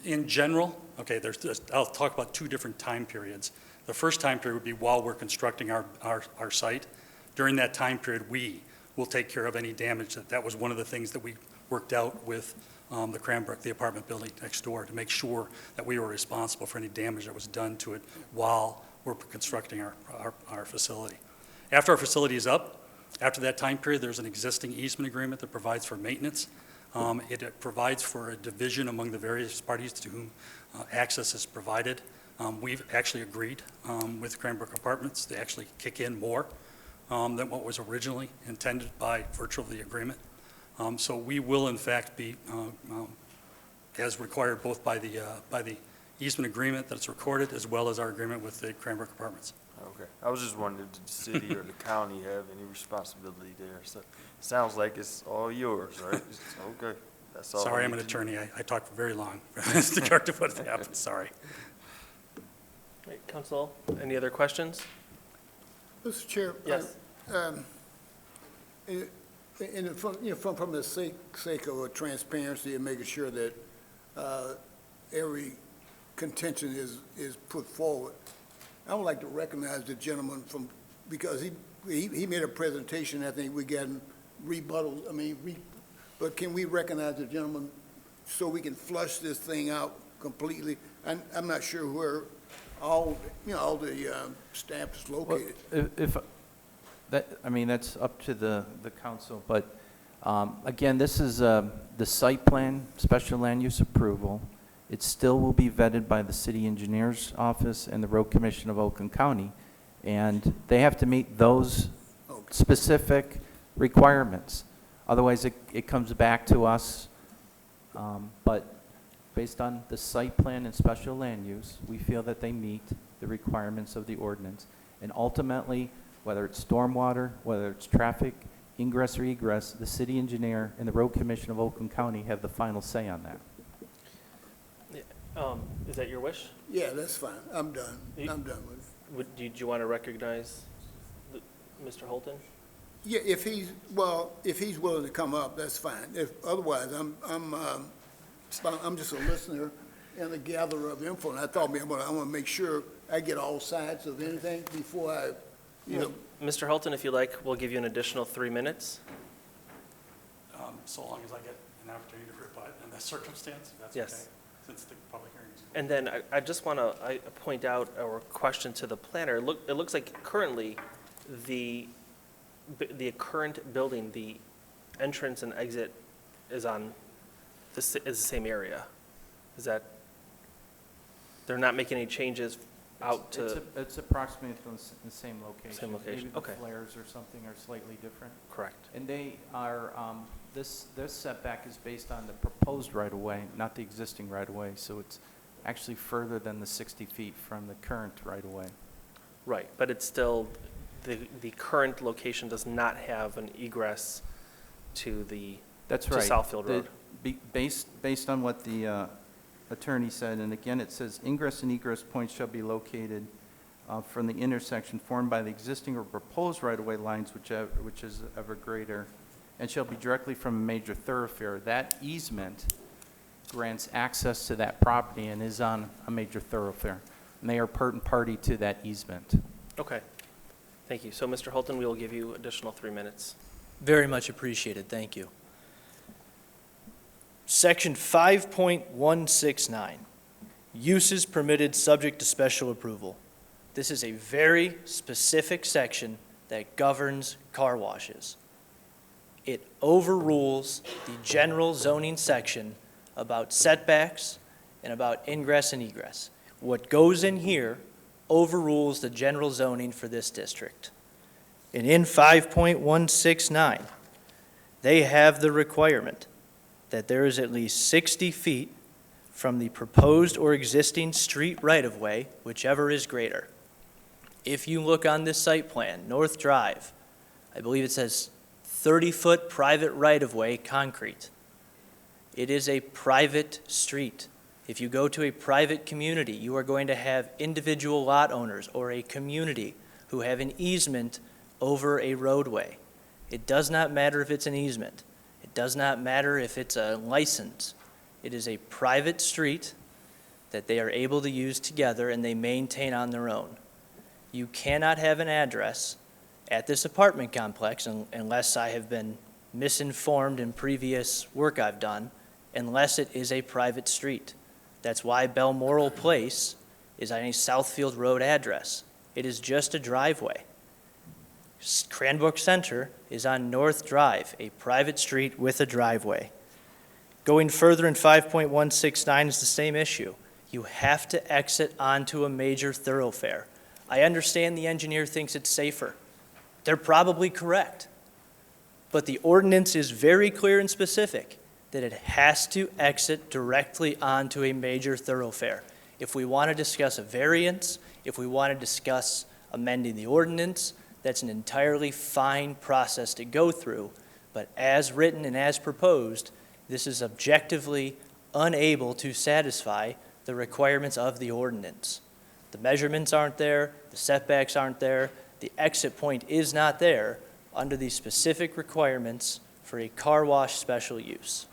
In general, okay, I'll talk about two different time periods. The first time period would be while we're constructing our site. During that time period, we will take care of any damage. That was one of the things that we worked out with the Cranbrook, the apartment building next door, to make sure that we were responsible for any damage that was done to it while we're constructing our facility. After our facility is up, after that time period, there's an existing easement agreement that provides for maintenance. It provides for a division among the various parties to whom access is provided. We've actually agreed with Cranbrook Apartments to actually kick in more than what was originally intended by virtue of the agreement. So we will in fact be, as required both by the easement agreement that's recorded as well as our agreement with the Cranbrook Apartments. Okay, I was just wondering, did the city or the county have any responsibility there? So it sounds like it's all yours, right? Okay, that's all. Sorry, I'm an attorney. I talked for very long with regard to what happened, sorry. Right, Council, any other questions? Mr. Chair? Yes. From the sake of transparency and making sure that every contention is put forward, I would like to recognize the gentleman because he made a presentation. I think we got rebuttal. But can we recognize the gentleman so we can flush this thing out completely? I'm not sure where all the staff is located. That's up to the council, but again, this is the site plan, special land use approval. It still will be vetted by the city engineer's office and the road commission of Oakland County, and they have to meet those specific requirements. Otherwise, it comes back to us, but based on the site plan and special land use, we feel that they meet the requirements of the ordinance. And ultimately, whether it's stormwater, whether it's traffic, ingress or egress, the city engineer and the road commission of Oakland County have the final say on that. Is that your wish? Yeah, that's fine. I'm done. I'm done with it. Do you want to recognize Mr. Holton? Yeah, if he's willing to come up, that's fine. If otherwise, I'm just a listener and a gatherer of info, and I thought I want to make sure I get all sides of anything before I, Mr. Holton, if you like, we'll give you an additional 3 minutes. So long as I get an opportunity to rebut in that circumstance, if that's Yes. okay, since the public hearing is. And then I just want to point out a question to the planner. It looks like currently the current building, the entrance and exit is the same area. Is that, they're not making any changes out to? It's approximately the same location. Same location, Maybe okay. the flares or something are slightly different. Correct. And they are, this setback is based on the proposed right-of-way, not the existing right-of-way, so it's actually further than the 60 feet from the current right-of-way. Right, but it's still, the current location does not have an egress to That's right. Southfield Road. Based on what the attorney said, and again, it says ingress and egress points shall be located from the intersection formed by the existing or proposed right-of-way lines, which is ever greater, and shall be directly from a major thoroughfare. That easement grants access to that property and is on a major thoroughfare, and they are part and party to that easement. Okay, thank you. So, Mr. Holton, we will give you additional 3 minutes. Very much appreciated, thank you. Section 5.169, uses permitted subject to special approval. This is a very specific section that governs car washes. It overrules the general zoning section about setbacks and about ingress and egress. What goes in here overrules the general zoning for this district. And in 5.169, they have the requirement that there is at least 60 feet from the proposed or existing street right-of-way, whichever is greater. If you look on this site plan, North Drive, I believe it says 30-foot private right-of-way, concrete. It is a private street. If you go to a private community, you are going to have individual lot owners or a community who have an easement over a roadway. It does not matter if it's an easement. It does not matter if it's a license. It is a private street that they are able to use together and they maintain on their own. You cannot have an address at this apartment complex unless I have been misinformed in previous work I've done, unless it is a private street. That's why Balmoral Place is on a Southfield Road address. It is just a driveway. Cranbrook Center is on North Drive, a private street with a driveway. Going further in 5.169 is the same issue. You have to exit onto a major thoroughfare. I understand the engineer thinks it's safer. They're probably correct. But the ordinance is very clear and specific that it has to exit directly onto a major thoroughfare. If we want to discuss a variance, if we want to discuss amending the ordinance, that's an entirely fine process to go through. But as written and as proposed, this is objectively unable to satisfy the requirements of the ordinance. The measurements aren't there, the setbacks aren't there, the exit point is not there under the specific requirements for a car wash special use.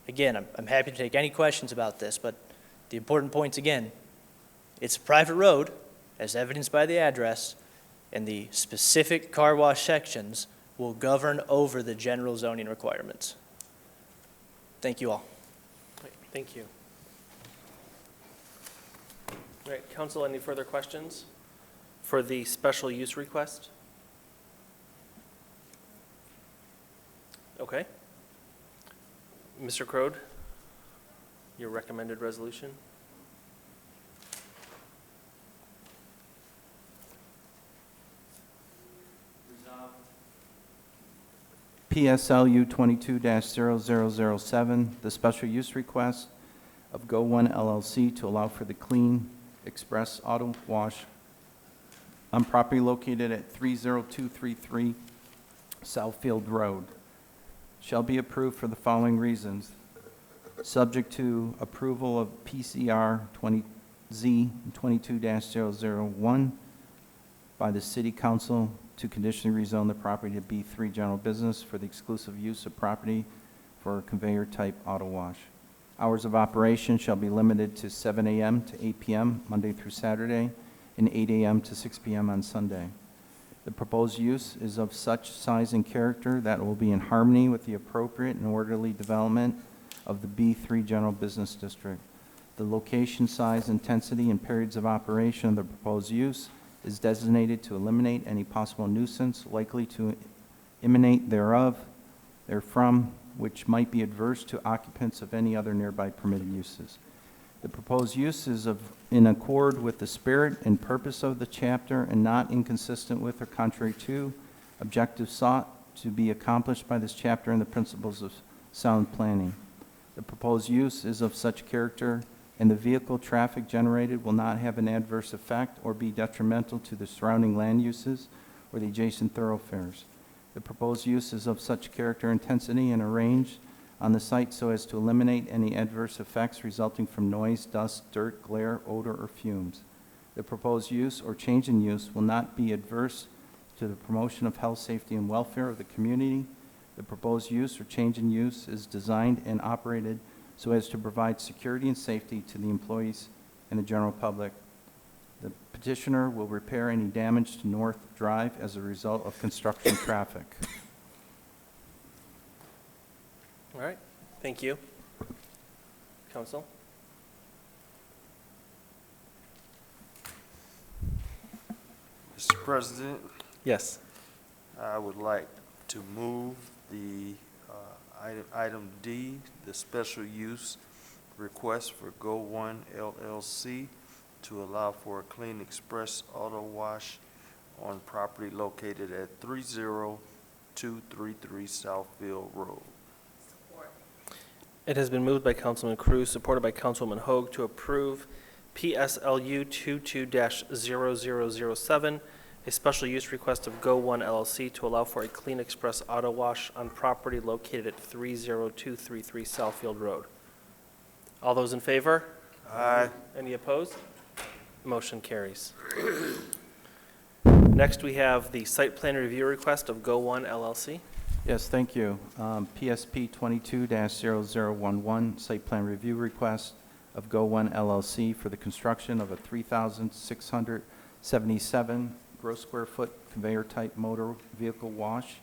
Again, I'm happy to take any questions about this, but the important points again, it's a private road, as evidenced by the address, and the specific car wash sections will govern over the general zoning requirements. Thank you all. Thank you. All right, council, any further questions for the special use request? Okay. Mr. Crode, your recommended resolution? PSLU 22-0007, the special use request of Go One LLC to allow for the Clean Express Auto Wash on property located at 30233 Southfield Road. Shall be approved for the following reasons. Subject to approval of PCR 20Z 22-001 by the City Council to conditionally rezone the property to B3 general business for the exclusive use of property for conveyor-type auto wash. Hours of operation shall be limited to 7 a.m. to 8 p.m. Monday through Saturday, and 8 a.m. to 6 p.m. on Sunday. The proposed use is of such size and character that it will be in harmony with the appropriate and orderly development of the B3 general business district. The location, size, intensity, and periods of operation of the proposed use is designated to eliminate any possible nuisance likely to emanate therefrom, which might be adverse to occupants of any other nearby permitted uses. The proposed use is in accord with the spirit and purpose of the chapter and not inconsistent with or contrary to objectives sought to be accomplished by this chapter and the principles of sound planning. The proposed use is of such character and the vehicle traffic generated will not have an adverse effect or be detrimental to the surrounding land uses or the adjacent thoroughfares. The proposed use is of such character, intensity, and arranged on the site so as to eliminate any adverse effects resulting from noise, dust, dirt, glare, odor, or fumes. The proposed use or change in use will not be adverse to the promotion of health, safety, and welfare of the community. The proposed use or change in use is designed and operated so as to provide security and safety to the employees and the general public. The petitioner will repair any damage to North Drive as a result of construction traffic. All right, thank you. Council? Mr. President, Yes. I would like to move the item D, the special use request for Go One LLC to allow for a Clean Express Auto Wash on property located at 30233 Southfield Road. Support. It has been moved by Councilman Cruz, supported by Councilwoman Hoag, to approve PSLU 22-0007, a special use request of Go One LLC to allow for a Clean Express Auto Wash on property located at 30233 Southfield Road. All those in favor? Aye. Any opposed? Motion carries. Next, we have the site plan review request of Go One LLC. Yes, thank you. PSP 22-0011, site plan review request of Go One LLC for the construction of a 3,677 gross square foot conveyor type motor vehicle wash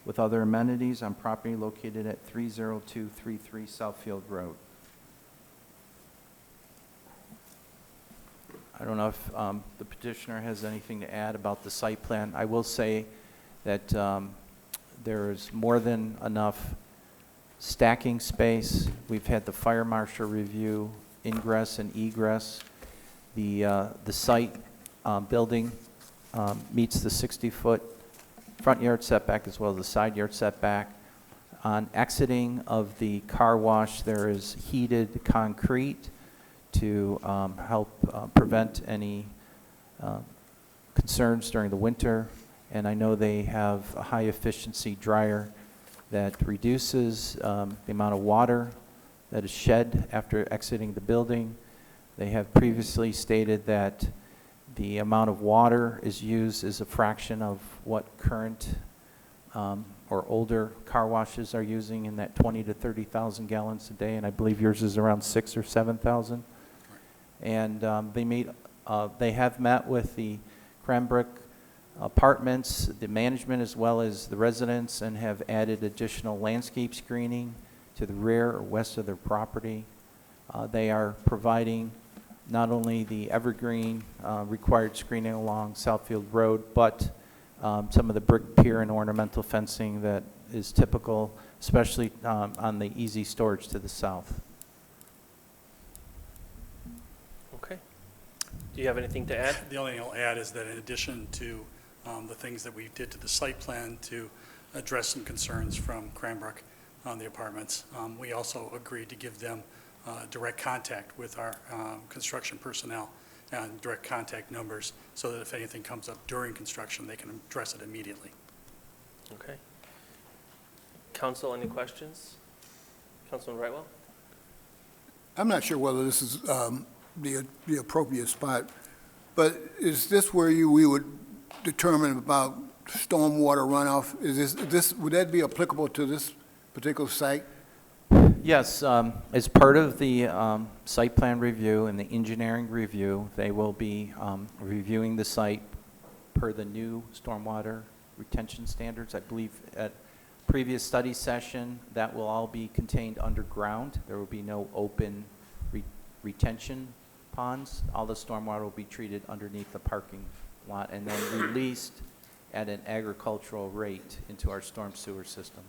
with other amenities on property located at 30233 Southfield Road. I don't know if the petitioner has anything to add about the site plan. I will say that there is more than enough stacking space. We've had the fire marshal review ingress and egress. The site building meets the 60-foot front yard setback as well as the side yard setback. On exiting of the car wash, there is heated concrete to help prevent any concerns during the winter. And I know they have a high-efficiency dryer that reduces the amount of water that is shed after exiting the building. They have previously stated that the amount of water is used as a fraction of what current or older car washes are using in that 20 to 30,000 gallons a day, and I believe yours is around 6,000 or 7,000. And they have met with the Cranbrook Apartments, the management as well as the residents, and have added additional landscape screening to the rear or west of their property. They are providing not only the evergreen required screening along Southfield Road, but some of the brick pier and ornamental fencing that is typical, especially on the easy storage to the south. Okay. Do you have anything to add? The only thing I'll add is that in addition to the things that we did to the site plan to address some concerns from Cranbrook on the apartments, we also agreed to give them direct contact with our construction personnel and direct contact numbers so that if anything comes up during construction, they can address it immediately. Okay. Council, any questions? Councilman Brightwell? I'm not sure whether this is the appropriate spot, but is this where we would determine about stormwater runoff? Would that be applicable to this particular site? Yes, as part of the site plan review and the engineering review, they will be reviewing the site per the new stormwater retention standards. I believe at previous study session, that will all be contained underground. There will be no open retention ponds. All the stormwater will be treated underneath the parking lot and then released at an agricultural rate into our storm sewer system.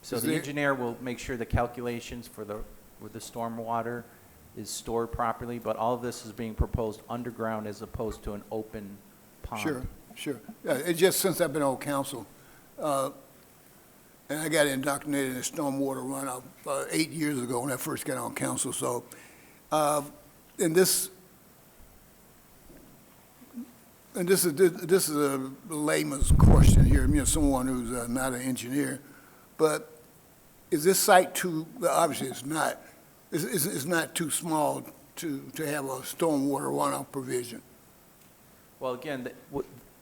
So the engineer will make sure the calculations for the stormwater is stored properly, but all of this is being proposed underground as opposed to an open pond. Sure. It's just since I've been on council, and I got indoctrinated in stormwater runoff 8 years ago when I first got on council. So, this is a layman's question here. Someone who's not an engineer, but is this site too? Obviously, it's not. It's not too small to have a stormwater runoff provision. Well, again,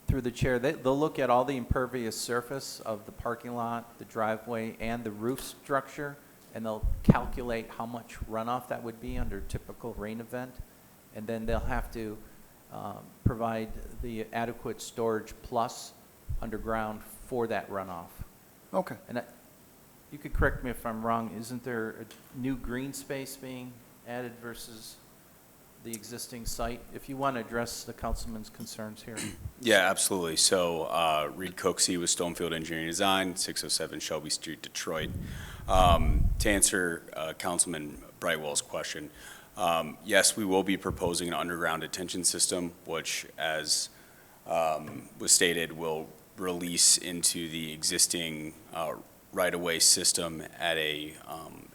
through the chair, they'll look at all the impervious surface of the parking lot, the driveway, and the roof structure, and they'll calculate how much runoff that would be under a typical rain event, and then they'll have to provide the adequate storage plus underground for that runoff. Okay. And you could correct me if I'm wrong, isn't there a new green space being added versus the existing site. If you want to address the councilman's concerns here. Yeah, absolutely. So Reed Cooksey with Stonefield Engineering Design, 607 Shelby Street, Detroit. To answer Councilman Brightwell's question, yes, we will be proposing an underground detention system, which, as was stated, will release into the existing right-of-way system at a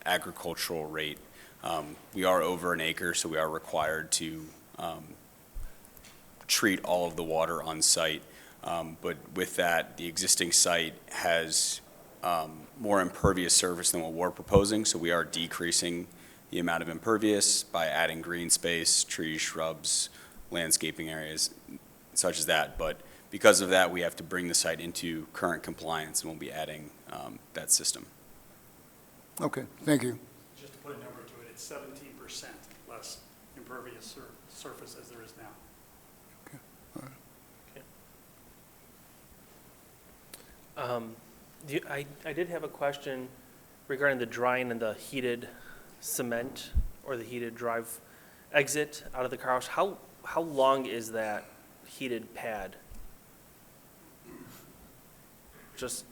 agricultural rate. We are over an acre, so we are required to treat all of the water on site. But with that, the existing site has more impervious surface than what we're proposing, so we are decreasing the amount of impervious by adding green space, trees, shrubs, landscaping areas, such as that. But because of that, we have to bring the site into current compliance, and we'll be adding that system. Okay, thank you. Just to put a number to it, it's 17% less impervious surface as there is now. I did have a question regarding the drying and the heated cement or the heated drive exit out of the car wash. How long is that heated pad? Just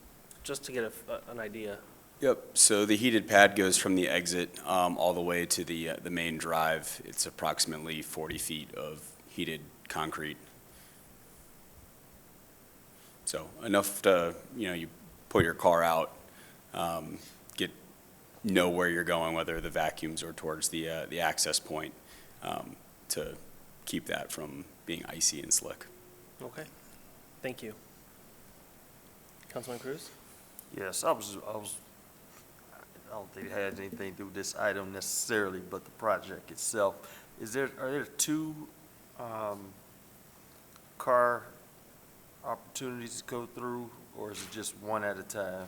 to get an idea. Yep, so the heated pad goes from the exit all the way to the main drive. It's approximately 40 feet of heated concrete. So enough to, you pull your car out, know where you're going, whether the vacuums or towards the access point, to keep that from being icy and slick. Okay, thank you. Councilman Cruz? Yes, I don't think it has anything to do with this item necessarily, but the project itself. Are there two car opportunities to go through, or is it just one at a time?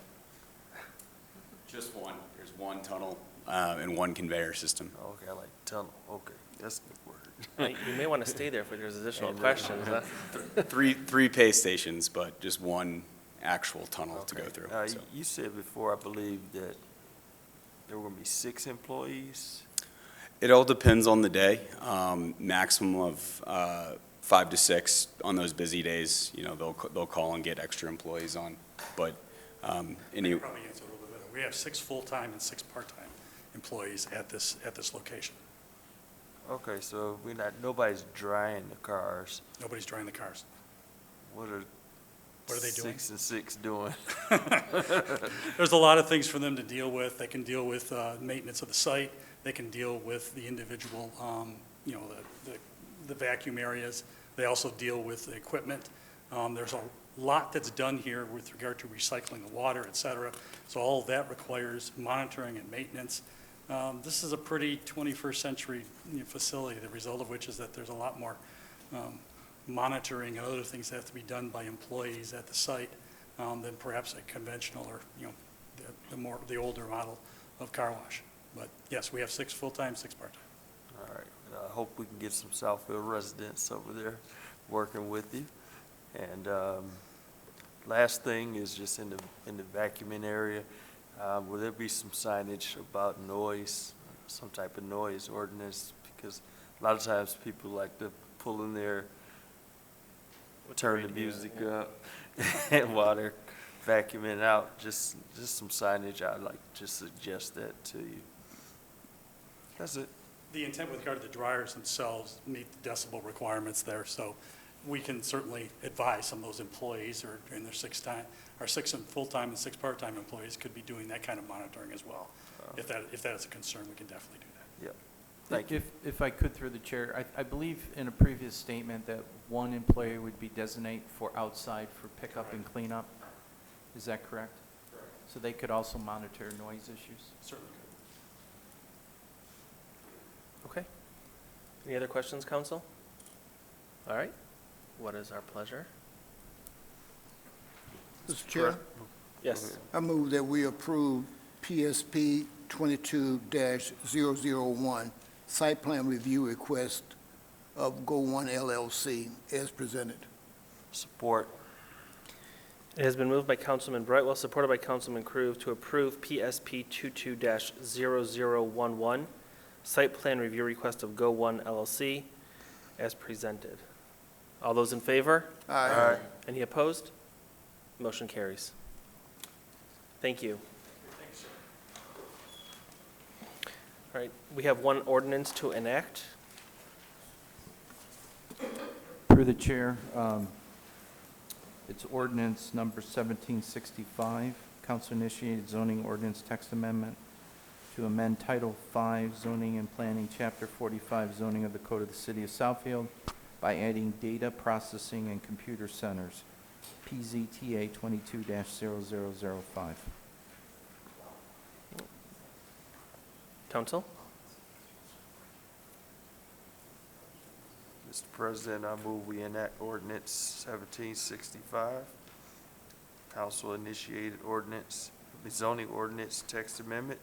Just one. There's one tunnel and one conveyor system. Okay, I like tunnel. Okay, that's a good word. You may want to stay there if there's additional questions. Three pay stations, but just one actual tunnel to go through. So. You said before, I believe, that there were going to be 6 employees? It all depends on the day. Maximum of 5 to 6 on those busy days. They'll call and get extra employees on. But I can probably answer a little bit better. We have 6 full-time and 6 part-time employees at this location. Okay, so nobody's drying the cars. Nobody's drying the cars. What are they doing? 6 and 6 doing? There's a lot of things for them to deal with. They can deal with maintenance of the site. They can deal with the individual, the vacuum areas. They also deal with the equipment. There's a lot that's done here with regard to recycling the water, et cetera. So all of that requires monitoring and maintenance. This is a pretty 21st century facility, the result of which is that there's a lot more monitoring and other things that have to be done by employees at the site than perhaps a conventional or, the older model of car wash. But yes, we have 6 full-time, 6 part-time. All right. I hope we can get some Southfield residents over there working with you. And last thing is just in the vacuuming area, will there be some signage about noise, some type of noise ordinance? Because a lot of times people like to pull in there, turn the music up, and while they're vacuuming out, just some signage. I'd like to just suggest that to you. That's it. The intent with regard to the dryers themselves meet the decibel requirements there, so we can certainly advise some of those employees or during their 6 full-time and 6 part-time employees could be doing that kind of monitoring as well. If that is a concern, we can definitely do that. Yep. Thank you. If I could, through the chair, I believe in a previous statement that one employee would be designated for outside for pickup and cleanup. Is that correct? Correct. So they could also monitor noise issues? Certainly could. Okay. Any other questions, council? All right. What is our pleasure? Mr. Chair? Yes. I move that we approve PSP 22-001, site plan review request of Go One LLC as presented. Support. It has been moved by Councilman Brightwell, supported by Councilman Crew, to approve PSP 22-0011, site plan review request of Go One LLC as presented. All those in favor? Aye. Any opposed? Motion carries. Thank you. All right, we have one ordinance to enact. Through the chair, it's ordinance number 1765, council-initiated zoning ordinance text amendment to amend Title 5 zoning and planning, Chapter 45 zoning of the Code of the City of Southfield by adding data processing and computer centers, PZTA 22-0005. Council? Mr. President, I move we enact ordinance 1765, council-initiated ordinance, zoning ordinance text amendment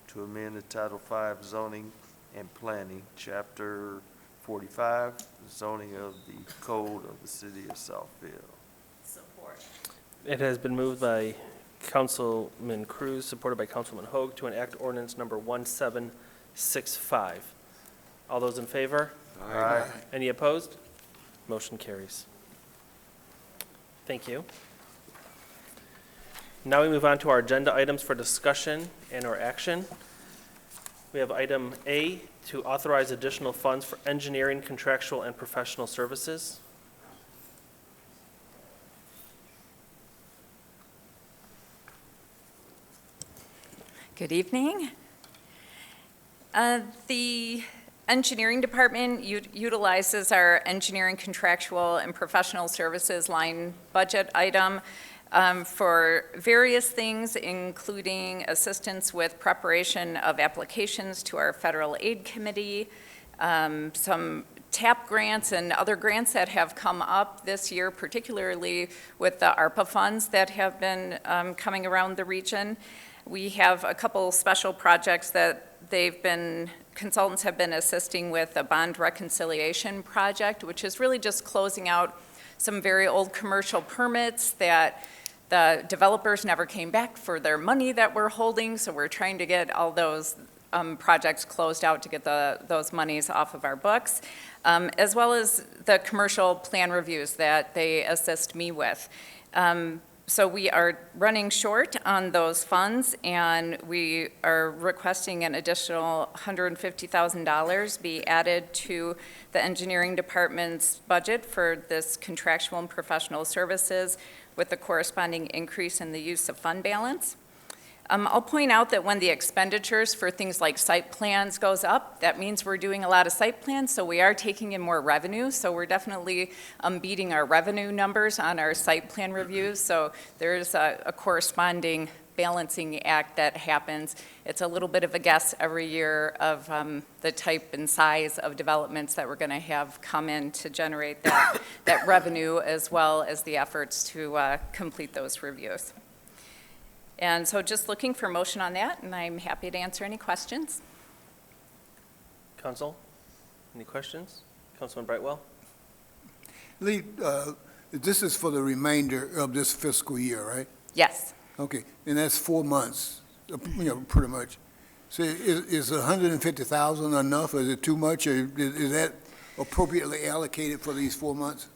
to amend the Title V zoning and planning, Chapter 45, zoning of the Code of the City of Southfield. Support. It has been moved by Councilman Cruz, supported by Councilman Hoag, to enact ordinance number 1765. All those in favor? Aye. Any opposed? Motion carries. Thank you. Now we move on to our agenda items for discussion and/or action. We have item A, to authorize additional funds for engineering, contractual, and professional services. Good evening. The engineering department utilizes our engineering, contractual, and professional services line budget item for various things, including assistance with preparation of applications to our federal aid committee, some TAP grants and other grants that have come up this year, particularly with the ARPA funds that have been coming around the region. We have a couple special projects that consultants have been assisting with, a bond reconciliation project, which is really just closing out some very old commercial permits that the developers never came back for their money that we're holding, so we're trying to get all those projects closed out to get those monies off of our books, as well as the commercial plan reviews that they assist me with. So we are running short on those funds, and we are requesting an additional $150,000 be added to the engineering department's budget for this contractual and professional services with the corresponding increase in the use of fund balance. I'll point out that when the expenditures for things like site plans goes up, that means we're doing a lot of site plans, so we are taking in more revenue. So we're definitely beating our revenue numbers on our site plan reviews. So there's a corresponding balancing act that happens. It's a little bit of a guess every year of the type and size of developments that we're going to have come in to generate that revenue, as well as the efforts to complete those reviews. And so just looking for motion on that, and I'm happy to answer any questions. Council, any questions? Councilman Brightwell? Lee, this is for the remainder of this fiscal year, right? Yes. Okay, and that's 4 months, pretty much. So is 150,000 enough, or is it too much, or is that appropriately allocated for these 4 months?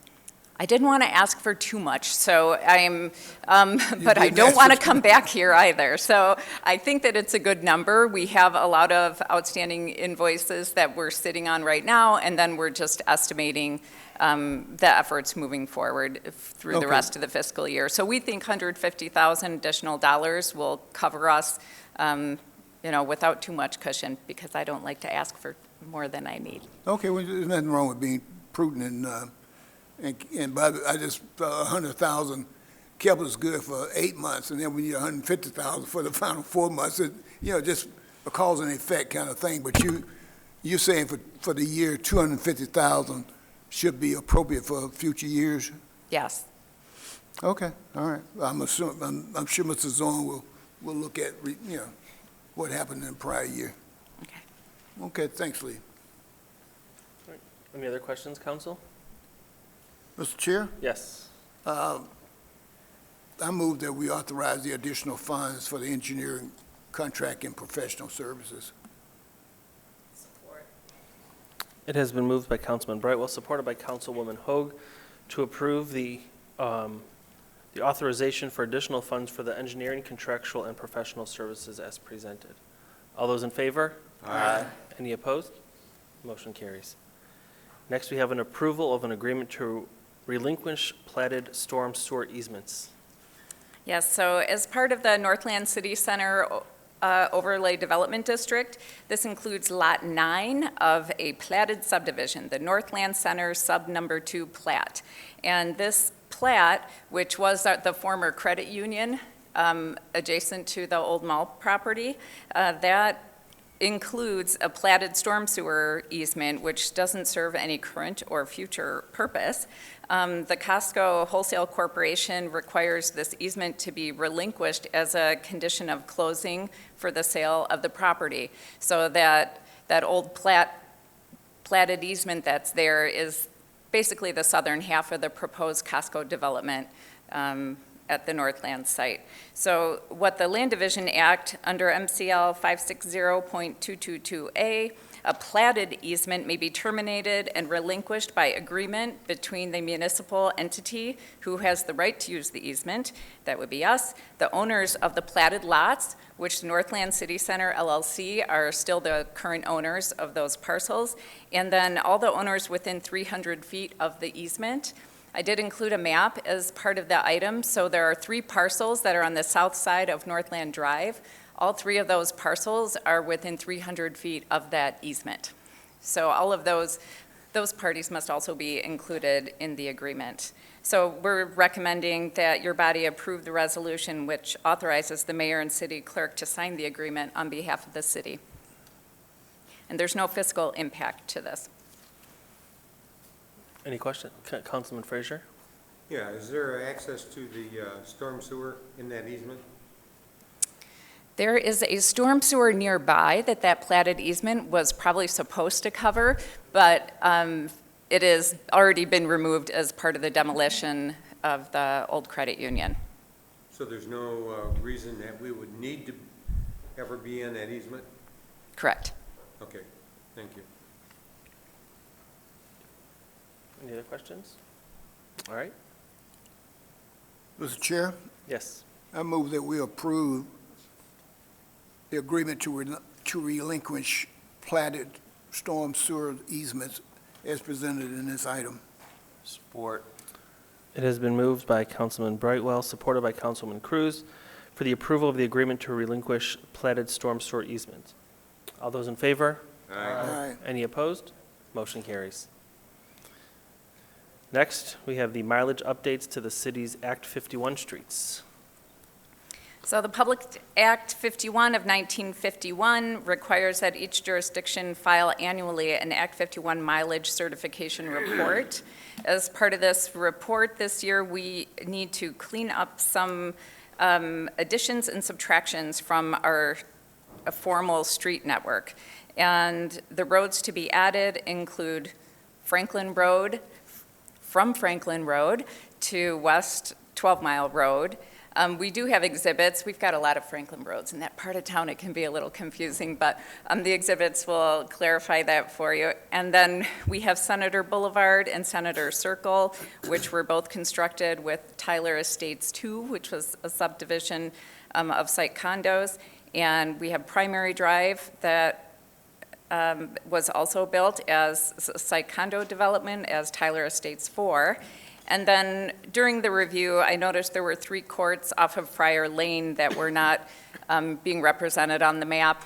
I didn't want to ask for too much, so but I don't want to come back here either. So I think that it's a good number. We have a lot of outstanding invoices that we're sitting on right now, and then we're just estimating the efforts moving forward through the rest of the fiscal year. So we think $150,000 additional dollars will cover us, without too much cushion, because I don't like to ask for more than I need. Okay, well, there's nothing wrong with being prudent and by I just 100,000 kept us good for 8 months, and then we need 150,000 for the final 4 months. Just a cause and effect kind of thing. But you're saying for the year 250,000 should be appropriate for future years. Yes. Okay, all right. I'm sure Mr. Zorn will look at what happened in the prior year. Okay. Okay, thanks, Lee. Any other questions, Council? Mr. Chair? Yes. I move that we authorize the additional funds for the engineering contract and professional services. It has been moved by Councilman Brightwell, supported by Councilwoman Hoag, to approve the authorization for additional funds for the engineering, contractual, and professional services as presented. All those in favor? Aye. Any opposed? Motion carries. Next, we have an approval of an agreement to relinquish platted storm sewer easements. Yes, so as part of the Northland City Center Overlay Development District, this includes Lot 9 of a platted subdivision, the Northland Center Sub Number 2 plat. And this plat, which was the former credit union adjacent to the old mall property, that includes a platted storm sewer easement, which doesn't serve any current or future purpose. The Costco Wholesale Corporation requires this easement to be relinquished as a condition of closing for the sale of the property. So that old platted easement that's there is basically the southern half of the proposed Costco development at the Northland site. So what the Land Division Act under MCL 560.222A, a platted easement may be terminated and relinquished by agreement between the municipal entity who has the right to use the easement, that would be us, the owners of the platted lots, which Northland City Center LLC are still the current owners of those parcels, and then all the owners within 300 feet of the easement. I did include a map as part of the item, so there are 3 parcels that are on the south side of Northland Drive. All 3 of those parcels are within 300 feet of that easement. So all of those parties must also be included in the agreement. So we're recommending that your body approve the resolution which authorizes the mayor and city clerk to sign the agreement on behalf of the city. And there's no fiscal impact to this. Any question? Councilman Frazier? Yeah, is there access to the storm sewer in that easement? There is a storm sewer nearby that platted easement was probably supposed to cover, but it has already been removed as part of the demolition of the old credit union. So there's no reason that we would need to ever be in that easement? Correct. Okay, thank you. Any other questions? All right. Mr. Chair, Yes. I move that we approve the agreement to relinquish platted storm sewer easements as presented in this item. Support. It has been moved by Councilman Brightwell, supported by Councilman Cruz, for the approval of the agreement to relinquish platted storm sewer easements. All those in favor? Aye. Any opposed? Motion carries. Next, we have the mileage updates to the city's Act 51 streets. So the Public Act 51 of 1951 requires that each jurisdiction file annually an Act 51 mileage certification report. As part of this report this year, we need to clean up some additions and subtractions from our formal street network. And the roads to be added include Franklin Road, from Franklin Road to West 12 Mile Road. We do have exhibits. We've got a lot of Franklin roads. In that part of town, it can be a little confusing, but the exhibits will clarify that for you. And then we have Senator Boulevard and Senator Circle, which were both constructed with Tyler Estates 2, which was a subdivision of site condos. And we have Primary Drive that was also built as site condo development as Tyler Estates 4. And then during the review, I noticed there were 3 courts off of Friar Lane that were not being represented on the map.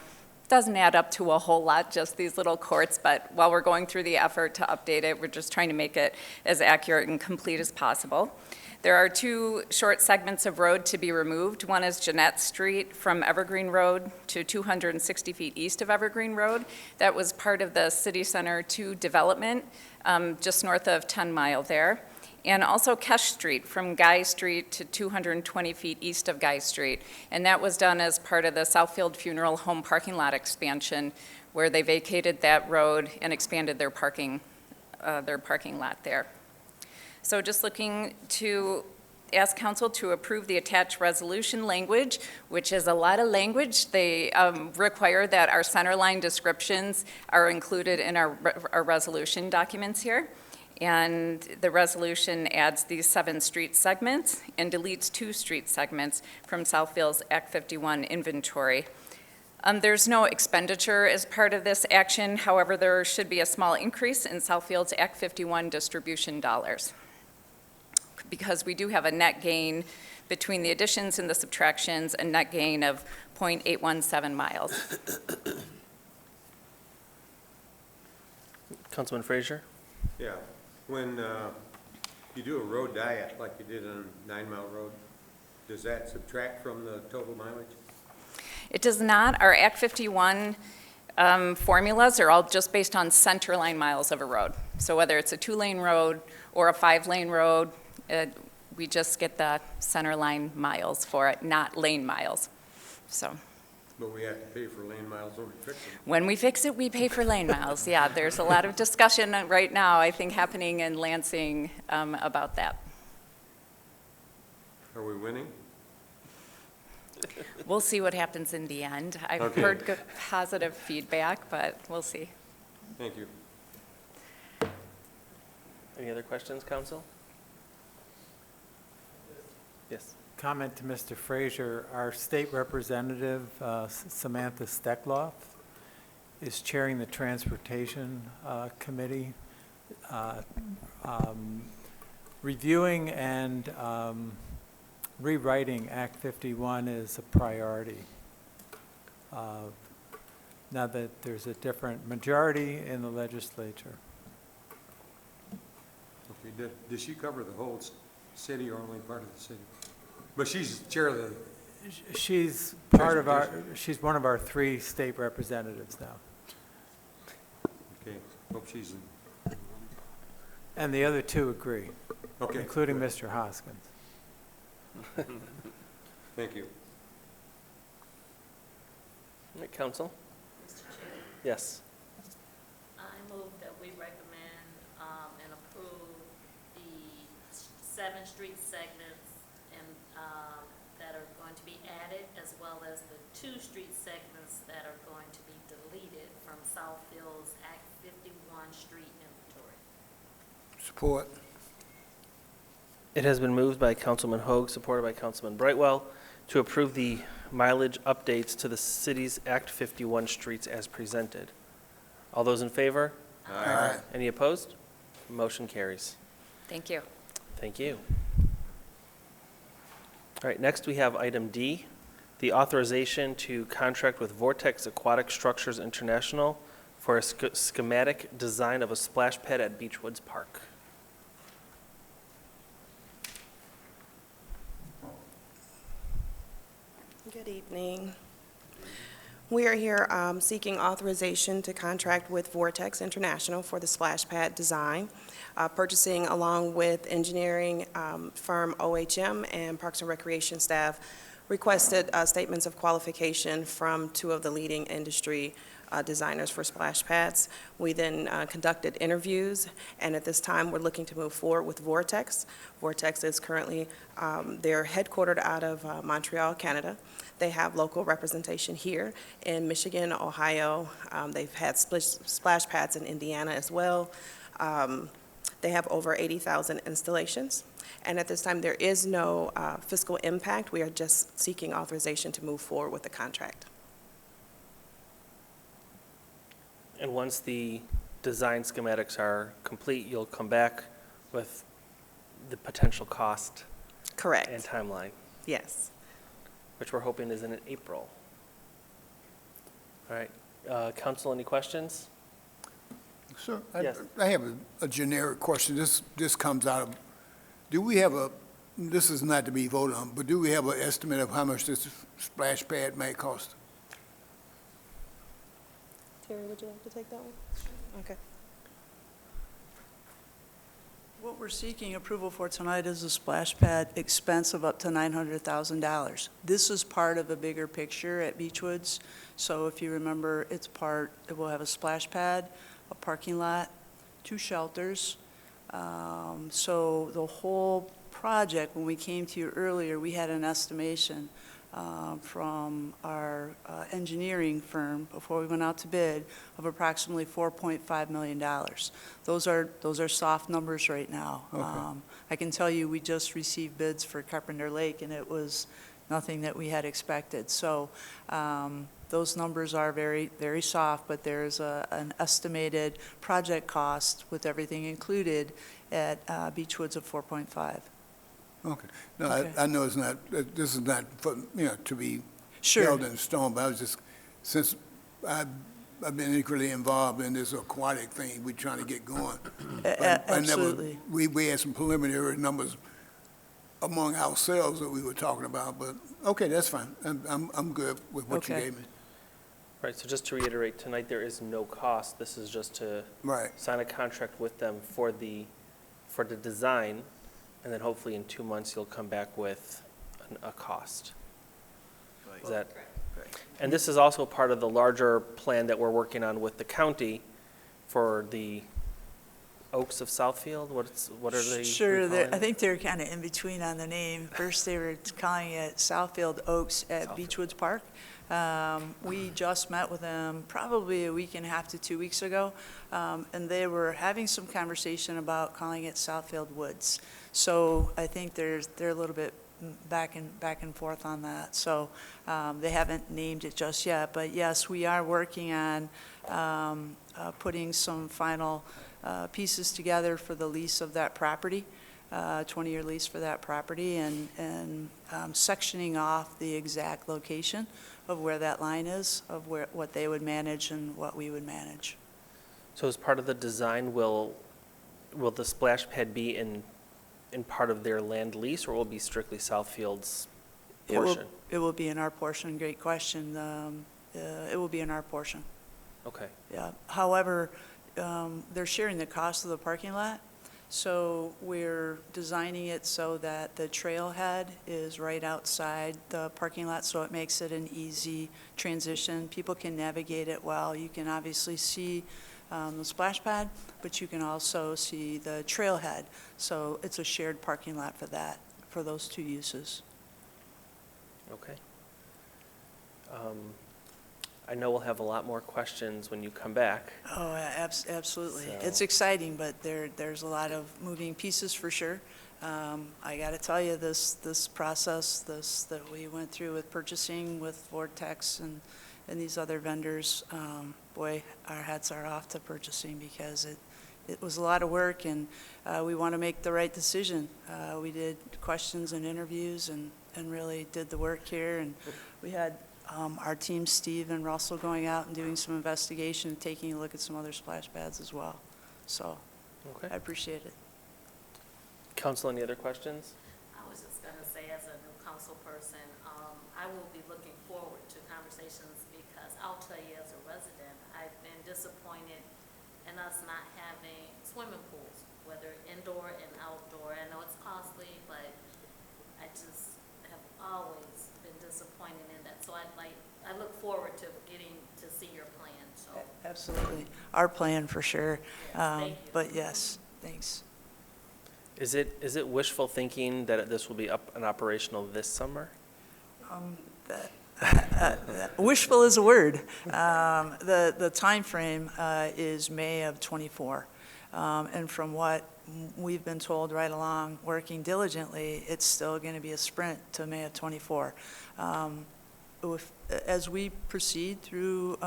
Doesn't add up to a whole lot, just these little courts, but while we're going through the effort to update it, we're just trying to make it as accurate and complete as possible. There are 2 short segments of road to be removed. One is Jeanette Street from Evergreen Road to 260 feet east of Evergreen Road. That was part of the City Center 2 development, just north of 10 Mile there. And also Kesh Street from Guy Street to 220 feet east of Guy Street. And that was done as part of the Southfield Funeral Home parking lot expansion, where they vacated that road and expanded their parking lot there. So just looking to ask council to approve the attached resolution language, which is a lot of language. They require that our centerline descriptions are included in our resolution documents here. And the resolution adds these 7 street segments and deletes 2 street segments from Southfield's Act 51 inventory. There's no expenditure as part of this action. However, there should be a small increase in Southfield's Act 51 distribution dollars, because we do have a net gain between the additions and the subtractions, a net gain of 0.817 miles. Councilman Frazier? Yeah, when you do a road diet like you did on 9 Mile Road, does that subtract from the total mileage? It does not. Our Act 51 formulas are all just based on center line miles of a road. So whether it's a 2-lane road or a 5-lane road, we just get the center line miles for it, not lane miles. So But we have to pay for lane miles when we fix them. when we fix it, we pay for lane miles. Yeah, there's a lot of discussion right now, I think, happening in Lansing about that. Are we winning? We'll see what happens in the end. I've Okay. heard good, positive feedback, but we'll see. Thank you. Any other questions, council? Yes. Comment to Mr. Frazier, our state representative, Samantha Steckloff, is chairing the Transportation Committee. Reviewing and rewriting Act 51 is a priority. Now that there's a different majority in the legislature. Okay, does she cover the whole city or only part of the city? But she's chair of the... She's part of our, she's one of our 3 state representatives now. Okay, hope she's in. And the other 2 agree, Okay. including Mr. Hoskins. Thank you. All right, council? Mr. Chair, Yes. I move that we recommend and approve the 7 street segments and that are going to be added, as well as the 2 street segments that are going to be deleted from Southfield's Act 51 street inventory. Support. It has been moved by Councilman Hoag, supported by Councilman Brightwell, to approve the mileage updates to the city's Act 51 streets as presented. All those in favor? Aye. Any opposed? Motion carries. Thank you. Thank you. All right, next we have item D, the authorization to contract with Vortex Aquatic Structures International for a schematic design of a splash pad at Beechwoods Park. Good evening. We are here seeking authorization to contract with Vortex International for the splash pad design, purchasing along with engineering firm OHM and Parks and Recreation staff requested statements of qualification from 2 of the leading industry designers for splash pads. We then conducted interviews, and at this time, we're looking to move forward with Vortex. Vortex is currently, they're headquartered out of Montreal, Canada. They have local representation here in Michigan, Ohio. They've had splash pads in Indiana as well. They have over 80,000 installations. And at this time, there is no fiscal impact. We are just seeking authorization to move forward with the contract. And once the design schematics are complete, you'll come back with the potential cost Correct. and timeline, Yes. which we're hoping is in April. All right, council, any questions? Sir, Yes. I have a generic question. This comes out of, do we have this is not to be voted on, but do we have an estimate of how much this splash pad may cost? Terry, would you like to take that one? Okay. What we're seeking approval for tonight is a splash pad expense of up to $900,000. This is part of a bigger picture at Beechwoods. So if you remember, it will have a splash pad, a parking lot, 2 shelters. So the whole project, when we came to you earlier, we had an estimation from our engineering firm before we went out to bid of approximately $4.5 million. Those are soft numbers right now. Okay. I can tell you, we just received bids for Carpenter Lake, and it was nothing that we had expected. So those numbers are very, very soft, but there's an estimated project cost with everything included at Beechwoods of 4.5. Okay. No, Okay. I know it's not, this is not, for, to be Sure. held in stone, but I was just, since I've been equally involved in this aquatic thing we're trying to get going. Absolutely. We had some preliminary numbers among ourselves that we were talking about, but, okay, that's fine. I'm good with what you Okay. gave me. Right, so just to reiterate, tonight there is no cost. This is just to Right. sign a contract with them for the design, and then hopefully in 2 months you'll come back with a cost. Is that? And this is also part of the larger plan that we're working on with the county for the Oaks of Southfield. What are they? Sure, recalling I it? think they're kind of in between on the name. First, they were calling it Southfield Oaks at Beechwoods Park. We just met with them probably a week and a half to 2 weeks ago, and they were having some conversation about calling it Southfield Woods. So I think they're a little bit back and forth on that. So they haven't named it just yet, but yes, we are working on putting some final pieces together for the lease of that property, 20-year lease for that property, and sectioning off the exact location of where that line is, of what they would manage and what we would manage. So as part of the design, will the splash pad be in part of their land lease, or will it be strictly Southfield's portion? It will be in our portion. Great question. It will be in our portion. Okay. Yeah. However, they're sharing the cost of the parking lot, so we're designing it so that the trailhead is right outside the parking lot, so it makes it an easy transition. People can navigate it well. You can obviously see the splash pad, but you can also see the trailhead. So it's a shared parking lot for that, for those two uses. Okay. I know we'll have a lot more questions when you come back. Oh, absolutely. So- It's exciting, but there's a lot of moving pieces for sure. I got to tell you, this process, that we went through with purchasing with Vortex and these other vendors, boy, our hats are off to purchasing because it was a lot of work, and we want to make the right decision. We did questions and interviews and really did the work here, and we had our team, Steve and Russell, going out and doing some investigation and taking a look at some other splash pads as well. So Okay. I appreciate it. Council, any other questions? I was just gonna say, as a new council person, I will be looking forward to conversations, because I'll tell you, as a resident, I've been disappointed in us not having swimming pools, whether indoor and outdoor. I know it's costly, but I just have always been disappointed in that. So I look forward to getting to see your plan, so. Absolutely. Our plan for sure. Thank you. But yes, thanks. Is it wishful thinking that this will be up and operational this summer? Wishful is a word. The timeframe is May of ¡24. And from what we've been told right along, working diligently, it's still going to be a sprint to May of '24. As we proceed through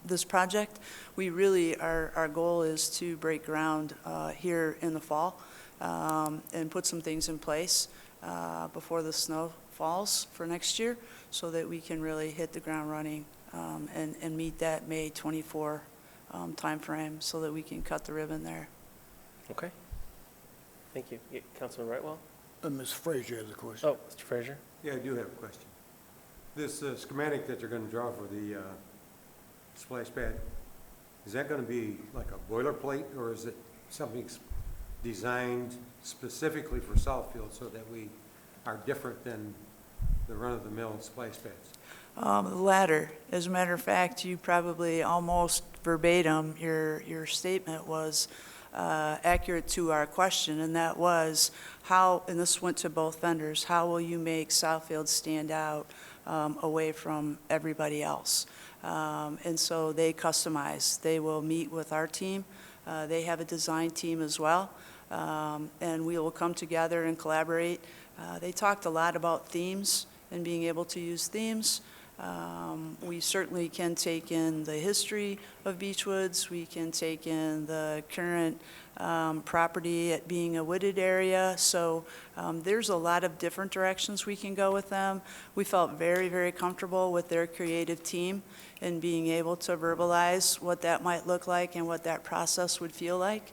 this project, we really, our goal is to break ground here in the fall and put some things in place before the snow falls for next year, so that we can really hit the ground running and meet that May '24 timeframe, so that we can cut the ribbon there. Okay. Thank you. Yeah, Councilman Brightwell? Ms. Frazier has a question. Oh, Mr. Frazier? Yeah, I do have a question. This schematic that you're going to draw for the splash pad, is that going to be like a boilerplate, or is it something designed specifically for Southfield so that we are different than the run-of-the-mill splash pads? The latter. As a matter of fact, you probably almost verbatim, your statement was accurate to our question, and that was how, and this went to both vendors, how will you make Southfield stand out away from everybody else? And so they customize. They will meet with our team. They have a design team as well, and we will come together and collaborate. They talked a lot about themes and being able to use themes. We certainly can take in the history of Beechwoods. We can take in the current property at being a wooded area. So there's a lot of different directions we can go with them. We felt very, very comfortable with their creative team and being able to verbalize what that might look like and what that process would feel like.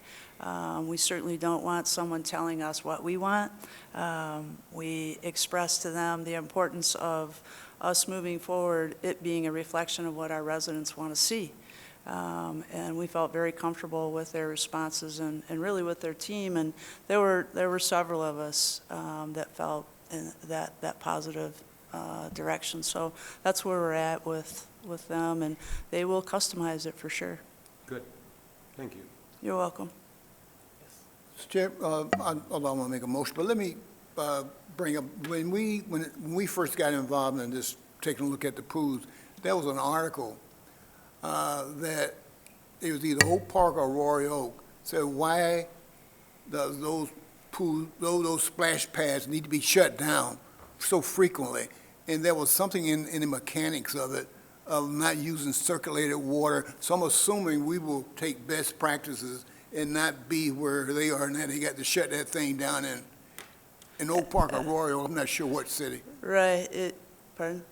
We certainly don't want someone telling us what we want. We express to them the importance of us moving forward, it being a reflection of what our residents want to see. And we felt very comfortable with their responses and really with their team. And there were several of us that felt in that positive direction. So that's where we're at with them, and they will customize it for sure. Good. Thank you. You're welcome. Mr. Chair, I want to make a motion, but let me bring up, when we first got involved in this, taking a look at the pools, there was an article that it was either Oak Park or Roy Oak, said why those pools, those splash pads need to be shut down so frequently. And there was something in the mechanics of it, of not using circulated water. So I'm assuming we will take best practices and not be where they are now. They got to shut that thing down in Oak Park or Royal, I'm not sure what city. Right, pardon?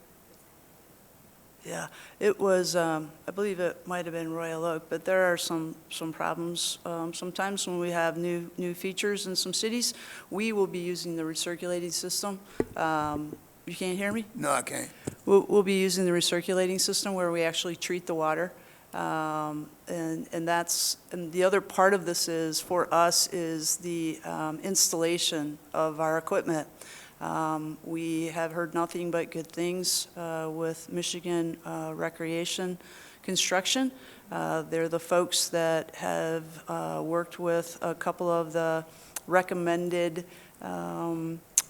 Yeah, it was, I believe it might have been Royal Oak, but there are some problems. Sometimes when we have new features in some cities, we will be using the recirculating system. You can't hear me? No, I can't. We'll be using the recirculating system where we actually treat the water. And the other part of this is, for us, is the installation of our equipment. We have heard nothing but good things with Michigan Recreation Construction. They're the folks that have worked with a couple of the recommended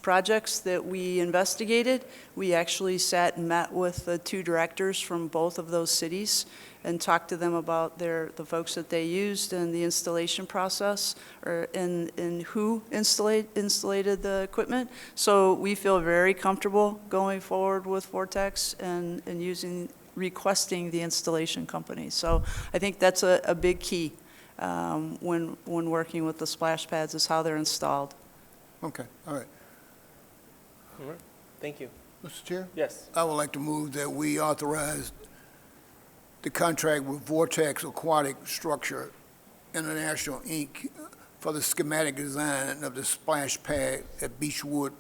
projects that we investigated. We actually sat and met with the two directors from both of those cities and talked to them about the folks that they used and the installation process, and who installated the equipment. So we feel very comfortable going forward with Vortex and requesting the installation company. So I think that's a big key when working with the splash pads, is how they're installed. Okay, all right. All right, thank you. Mr. Chair? Yes. I would like to move that we authorize the contract with Vortex Aquatic Structure International, Inc. for the schematic design of the splash pad at Beechwood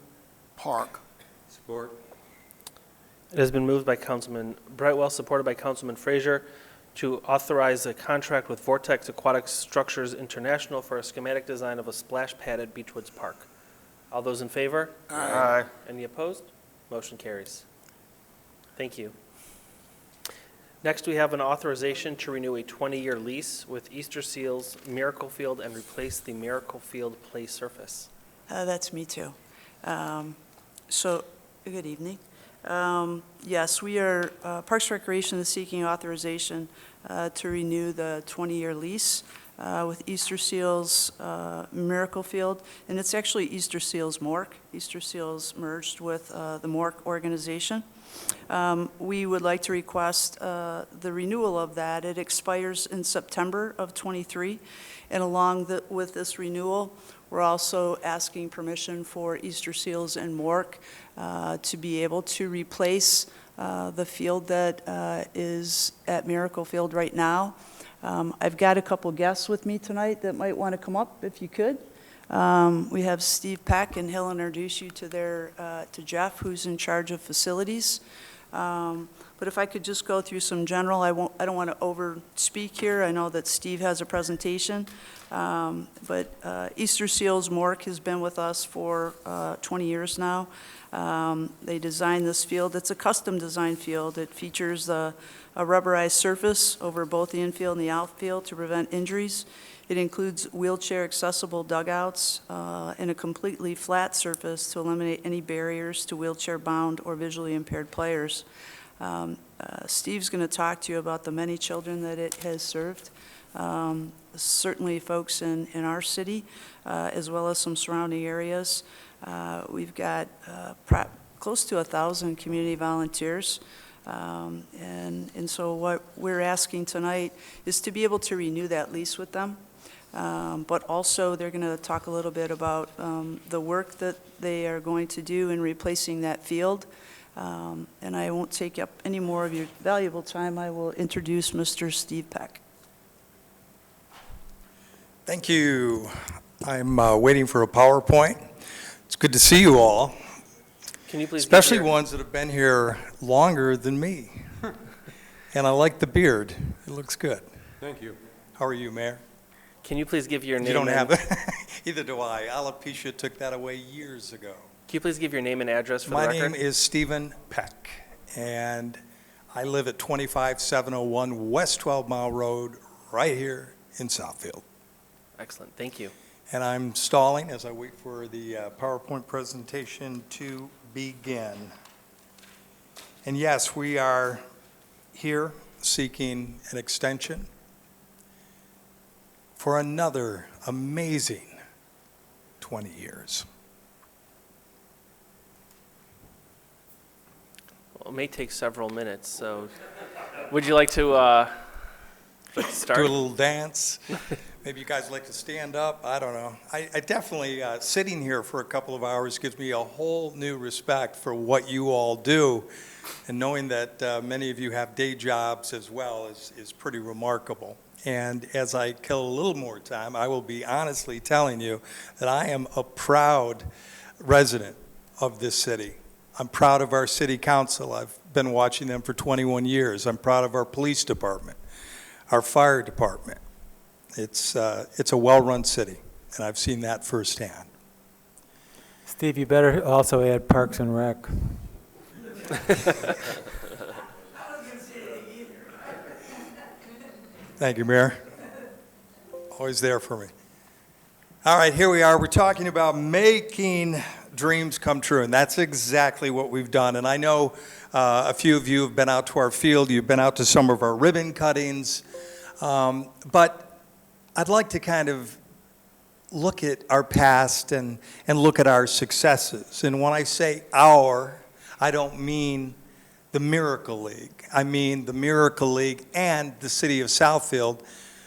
Park. Support. It has been moved by Councilman Brightwell, supported by Councilman Frazier, to authorize a contract with Vortex Aquatic Structures International for a schematic design of a splash pad at Beechwoods Park. All those in favor? Aye. Any opposed? Motion carries. Thank you. Next, we have an authorization to renew a 20-year lease with Easter Seals Miracle Field and replace the Miracle Field play surface. That's me too. So, good evening. Yes, we are, Parks Recreation is seeking authorization to renew the 20-year lease with Easter Seals Miracle Field, and it's actually Easter Seals Mork. Easter Seals merged with the Mork organization. We would like to request the renewal of that. It expires in September of '23, and along with this renewal, we're also asking permission for Easter Seals and Mork to be able to replace the field that is at Miracle Field right now. I've got a couple guests with me tonight that might want to come up, if you could. We have Steve Peck, and he'll introduce you to Jeff, who's in charge of facilities. But if I could just go through some general, I don't want to over speak here. I know that Steve has a presentation. But Easter Seals Mork has been with us for 20 years now. They designed this field. It's a custom designed field. It features a rubberized surface over both the infield and the outfield to prevent injuries. It includes wheelchair accessible dugouts and a completely flat surface to eliminate any barriers to wheelchair bound or visually impaired players. Steve's going to talk to you about the many children that it has served. Certainly folks in our city, as well as some surrounding areas. We've got close to 1,000 community volunteers. And so what we're asking tonight is to be able to renew that lease with them. But also they're going to talk a little bit about the work that they are going to do in replacing that field. And I won't take up any more of your valuable time. I will introduce Mr. Steve Peck. Thank you. I'm waiting for a PowerPoint. It's good to see you all, Can you please especially ones that have been here longer than me. And I like the beard. It looks good. Thank you. How are you, Mayor? Can you please give your name? You don't and- have it? Either do I. Alopecia took that away years ago. Can you please give your name and address for the My record? name is Stephen Peck, and I live at 25701 West 12 Mile Road, right here in Southfield. Excellent, thank you. And I'm stalling as I wait for the PowerPoint presentation to begin. And yes, we are here seeking an extension for another amazing 20 years. Well, it may take several minutes, so would you like to start? Do a little dance. Maybe you guys would like to stand up. I don't know. I definitely, sitting here for a couple of hours gives me a whole new respect for what you all do. And knowing that many of you have day jobs as well is pretty remarkable. And as I kill a little more time, I will be honestly telling you that I am a proud resident of this city. I'm proud of our city council. I've been watching them for 21 years. I'm proud of our police department, our fire department. It's a well-run city, and I've seen that firsthand. Steve, you better also add Parks and Rec. Thank you, Mayor. Always there for me. All right, here we are. We're talking about making dreams come true, and that's exactly what we've done. And I know a few of you have been out to our field. You've been out to some of our ribbon cuttings. But I'd like to kind of look at our past and look at our successes. And when I say our, I don't mean the Miracle League. I mean the Miracle League and the city of Southfield.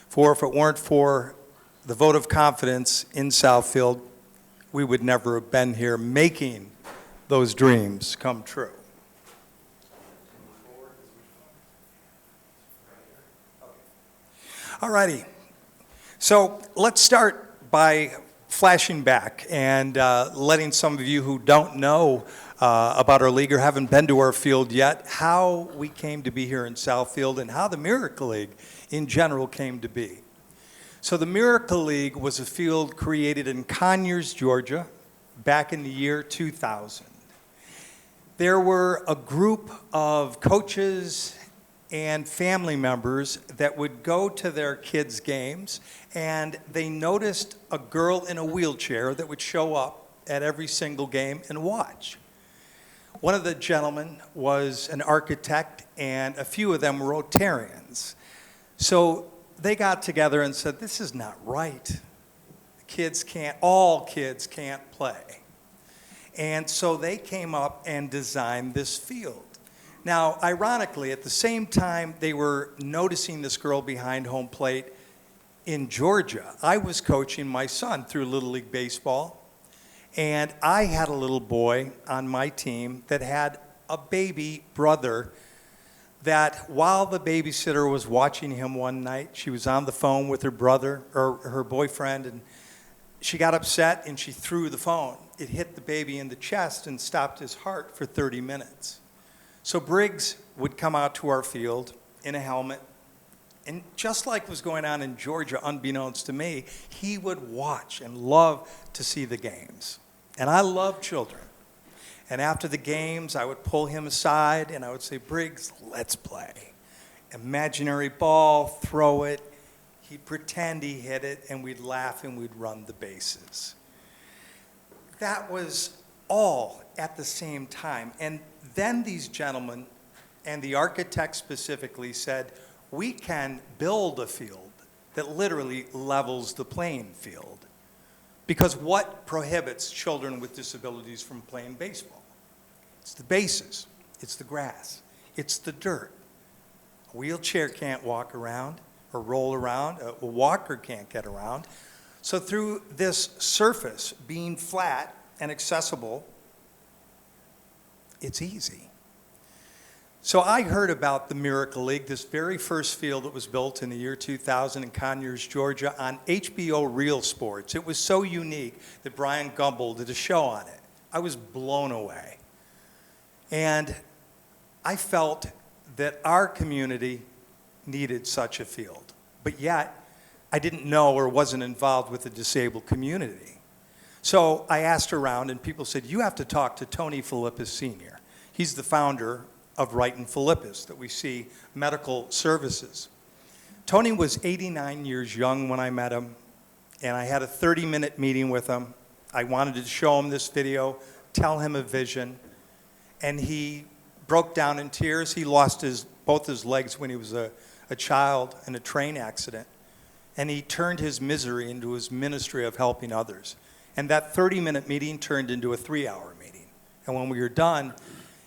For if it weren't for the vote of confidence in Southfield, we would never have been here making those dreams come true. All righty. So let's start by flashing back and letting some of you who don't know about our league or haven't been to our field yet, how we came to be here in Southfield and how the Miracle League in general came to be. So the Miracle League was a field created in Conyers, Georgia, back in the year 2000. There were a group of coaches and family members that would go to their kids' games, and they noticed a girl in a wheelchair that would show up at every single game and watch. One of the gentlemen was an architect, and a few of them were Rotarians. So they got together and said, this is not right. All kids can't play. And so they came up and designed this field. Now, ironically, at the same time they were noticing this girl behind home plate in Georgia, I was coaching my son through Little League Baseball, and I had a little boy on my team that had a baby brother that while the babysitter was watching him one night, she was on the phone with her brother or her boyfriend, and she got upset and she threw the phone. It hit the baby in the chest and stopped his heart for 30 minutes. So Briggs would come out to our field in a helmet, and just like was going on in Georgia, unbeknownst to me, he would watch and love to see the games. And I love children. And after the games, I would pull him aside and I would say, Briggs, let's play. Imaginary ball, throw it. He'd pretend he hit it, and we'd laugh and we'd run the bases. That was all at the same time. And then these gentlemen, and the architect specifically, said, we can build a field that literally levels the playing field. Because what prohibits children with disabilities from playing baseball? It's the bases, it's the grass, it's the dirt. A wheelchair can't walk around or roll around, a walker can't get around. So through this surface being flat and accessible, it's easy. So I heard about the Miracle League, this very first field that was built in the year 2000 in Conyers, Georgia, on HBO Real Sports. It was so unique that Brian Gumbel did a show on it. I was blown away. And I felt that our community needed such a field. But yet, I didn't know or wasn't involved with the disabled community. So I asked around, and people said, you have to talk to Tony Philippus Sr. He's the founder of Wright and Philippus, that we see medical services. Tony was 89 years young when I met him, and I had a 30-minute meeting with him. I wanted to show him this video, tell him a vision, and he broke down in tears. He lost both his legs when he was a child in a train accident, and he turned his misery into his ministry of helping others. And that 30-minute meeting turned into a 3-hour meeting. And when we were done,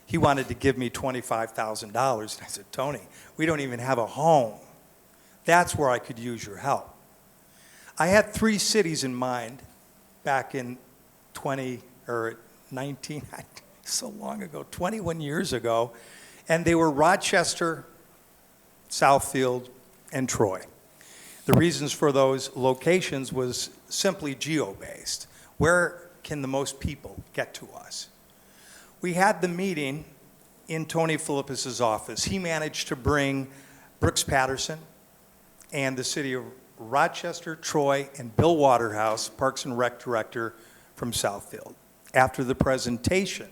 he wanted to give me $25,000. And I said, Tony, we don't even have a home. That's where I could use your help. I had 3 cities in mind back in 21 years ago, and they were Rochester, Southfield, and Troy. The reasons for those locations was simply geo-based. Where can the most people get to us? We had the meeting in Tony Philippus's office. He managed to bring Brooks Patterson and the city of Rochester, Troy, and Bill Waterhouse, Parks and Rec Director from Southfield. After the presentation,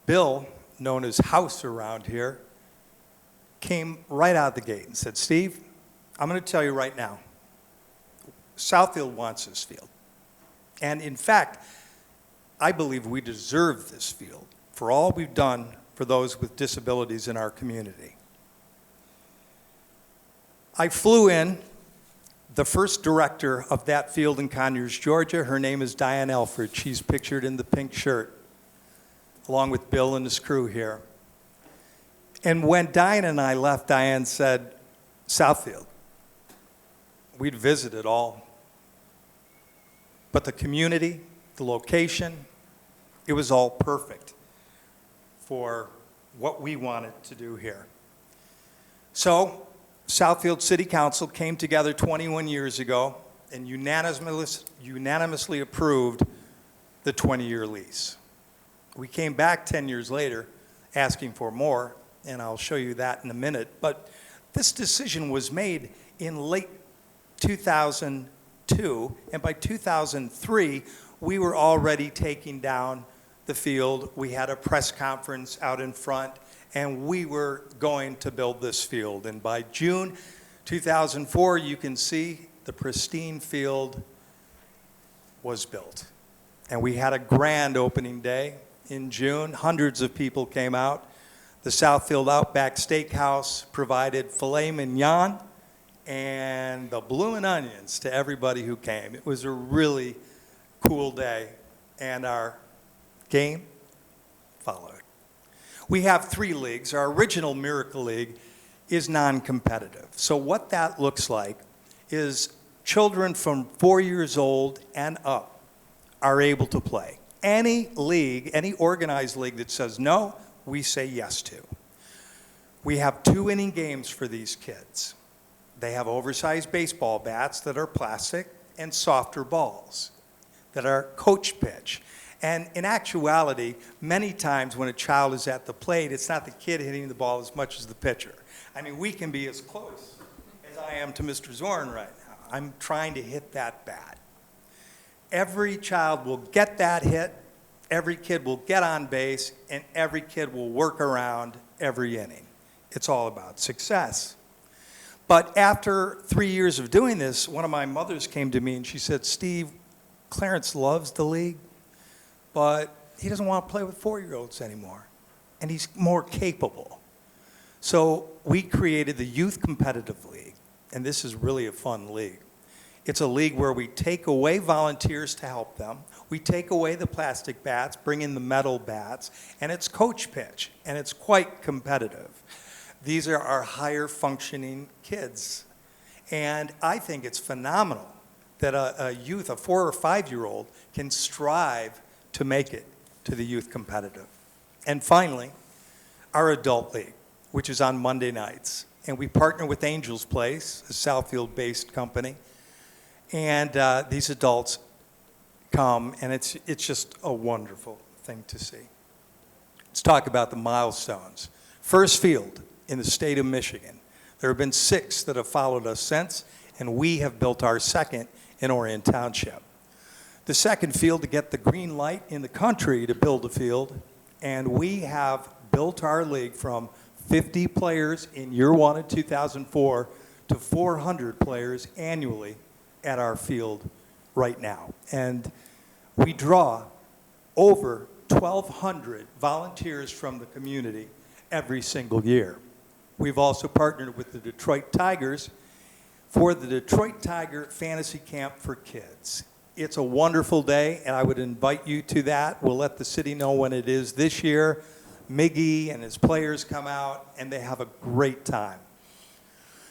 Bill, known as House around here, came right out the gate and said, Steve, I'm going to tell you right now, Southfield wants this field. And in fact, I believe we deserve this field for all we've done for those with disabilities in our community. I flew in the first director of that field in Conyers, Georgia. Her name is Diane Elford. She's pictured in the pink shirt, along with Bill and his crew here. And when Diane and I left, Diane said, Southfield, we'd visited all. But the community, the location, it was all perfect for what we wanted to do here. So Southfield City Council came together 21 years ago and unanimously approved the 20-year lease. We came back 10 years later asking for more, and I'll show you that in a minute. But this decision was made in late 2002, and by 2003, we were already taking down the field. We had a press conference out in front, and we were going to build this field. And by June 2004, you can see the pristine field was built. And we had a grand opening day in June. Hundreds of people came out. The Southfield Outback Steakhouse provided filet mignon and the bloomin' onions to everybody who came. It was a really cool day, and our game followed. We have 3 leagues. Our original Miracle League is non-competitive. So what that looks like is children from 4 years old and up are able to play. Any league, any organized league that says no, we say yes to. We have 2-inning games for these kids. They have oversized baseball bats that are plastic and softer balls that are coach pitch. And in actuality, many times when a child is at the plate, it's not the kid hitting the ball as much as the pitcher. I mean, we can be as close as I am to Mr. Zorn right now. I'm trying to hit that bat. Every child will get that hit, every kid will get on base, and every kid will work around every inning. It's all about success. But after 3 years of doing this, one of my mothers came to me and she said, Steve, Clarence loves the league, but he doesn't want to play with 4-year-olds anymore, and he's more capable. So we created the Youth Competitive League, and this is really a fun league. It's a league where we take away volunteers to help them. We take away the plastic bats, bring in the metal bats, and it's coach pitch, and it's quite competitive. These are our higher functioning kids. And I think it's phenomenal that a youth, a 4 or 5-year-old, can strive to make it to the youth competitive. And finally, our adult league, which is on Monday nights. And we partner with Angels Place, a Southfield-based company. And these adults come, and it's just a wonderful thing to see. Let's talk about the milestones. First field in the state of Michigan. There have been 6 that have followed us since, and we have built our second in Orion Township. The second field to get the green light in the country to build a field, and we have built our league from 50 players in year 1 in 2004 to 400 players annually at our field right now. And we draw over 1,200 volunteers from the community every single year. We've also partnered with the Detroit Tigers for the Detroit Tiger Fantasy Camp for Kids. It's a wonderful day, and I would invite you to that. We'll let the city know when it is this year. Miggy and his players come out, and they have a great time.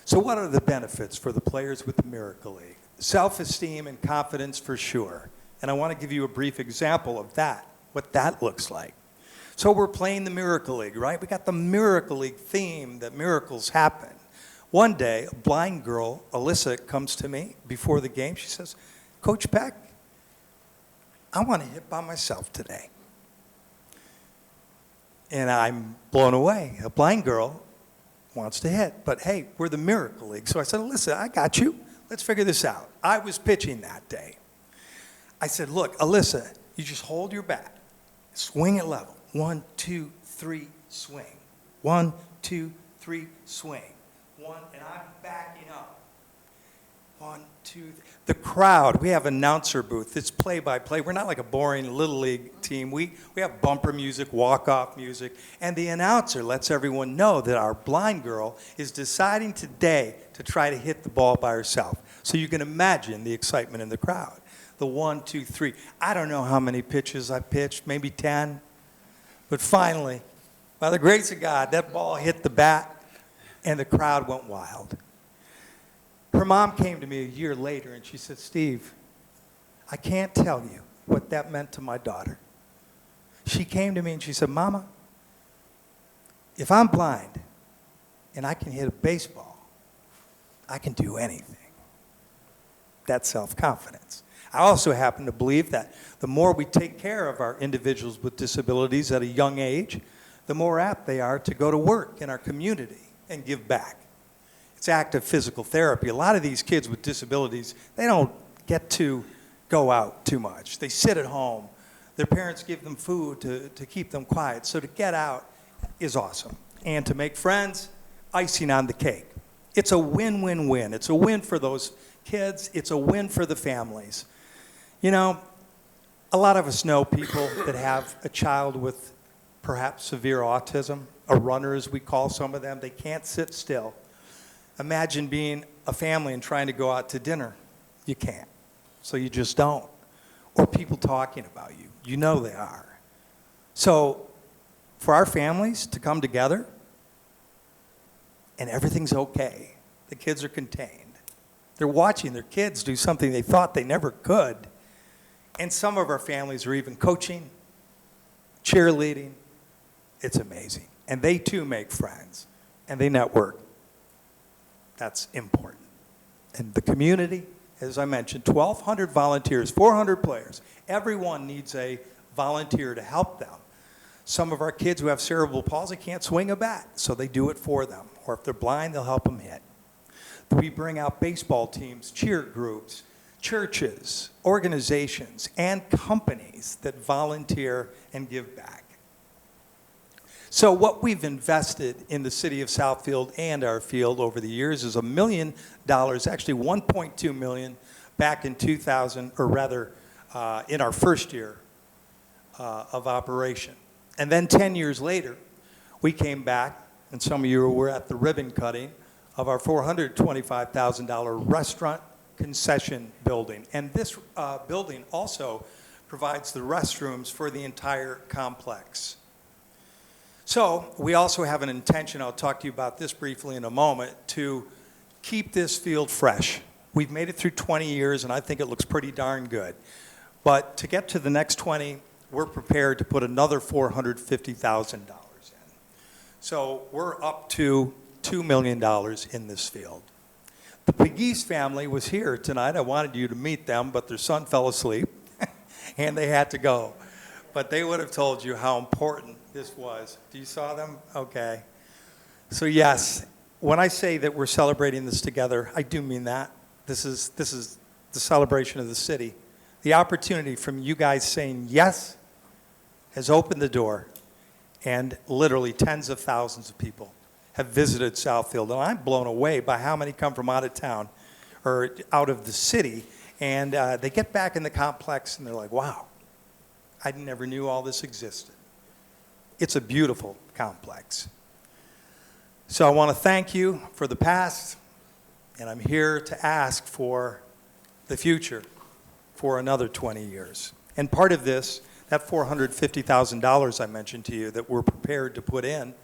So what are the benefits for the players with the Miracle League? Self-esteem and confidence for sure. And I want to give you a brief example of that, what that looks like. So we're playing the Miracle League, right? We got the Miracle League theme that miracles happen. One day, a blind girl, Alyssa, comes to me before the game. She says, Coach Peck, I want to hit by myself today. And I'm blown away. A blind girl wants to hit, but hey, we're the Miracle League. So I said, Alyssa, I got you. Let's figure this out. I was pitching that day. I said, look, Alyssa, you just hold your bat. Swing it level. 1, 2, 3, swing. 1, 2, 3, swing. 1, and I'm backing up. 1, 2, 3. The crowd, we have announcer booth. It's play-by-play. We're not like a boring Little League team. We have bumper music, walk-off music, and the announcer lets everyone know that our blind girl is deciding today to try to hit the ball by herself. So you can imagine the excitement in the crowd. The 1, 2, 3. I don't know how many pitches I pitched, maybe 10. But finally, by the grace of God, that ball hit the bat, and the crowd went wild. Her mom came to me a year later, and she said, Steve, I can't tell you what that meant to my daughter. She came to me and she said, Mama, if I'm blind and I can hit a baseball, I can do anything. That's self-confidence. I also happen to believe that the more we take care of our individuals with disabilities at a young age, the more apt they are to go to work in our community and give back. It's active physical therapy. A lot of these kids with disabilities, they don't get to go out too much. They sit at home. Their parents give them food to keep them quiet. So to get out is awesome. And to make friends, icing on the cake. It's a win-win-win. It's a win for those kids. It's a win for the families. You know, a lot of us know people that have a child with perhaps severe autism, a runner as we call some of them. They can't sit still. Imagine being a family and trying to go out to dinner. You can't. So you just don't. Or people talking about you. You know they are. So for our families to come together and everything's okay, the kids are contained. They're watching their kids do something they thought they never could. And some of our families are even coaching, cheerleading. It's amazing. And they too make friends and they network. That's important. And the community, as I mentioned, 1,200 volunteers, 400 players. Everyone needs a volunteer to help them. Some of our kids who have cerebral palsy can't swing a bat, so they do it for them. Or if they're blind, they'll help them hit. We bring out baseball teams, cheer groups, churches, organizations, and companies that volunteer and give back. So what we've invested in the city of Southfield and our field over the years is $1 million, actually $1.2 million back in 2000, or rather in our first year of operation. And then 10 years later, we came back, and some of you were at the ribbon cutting of our $425,000 restaurant concession building. And this building also provides the restrooms for the entire complex. So we also have an intention, I'll talk to you about this briefly in a moment, to keep this field fresh. We've made it through 20 years, and I think it looks pretty darn good. But to get to the next 20, we're prepared to put another $450,000 in. So we're up to $2 million in this field. The Pegues family was here tonight. I wanted you to meet them, but their son fell asleep, and they had to go. But they would have told you how important this was. Do you saw them? Okay. So yes, when I say that we're celebrating this together, I do mean that. This is the celebration of the city. The opportunity from you guys saying yes has opened the door, and literally tens of thousands of people have visited Southfield. And I'm blown away by how many come from out of town or out of the city, and they get back in the complex and they're like, wow, I never knew all this existed. It's a beautiful complex. So I want to thank you for the past, and I'm here to ask for the future for another 20 years. And part of this, that $450,000 I mentioned to you that we're prepared to put in,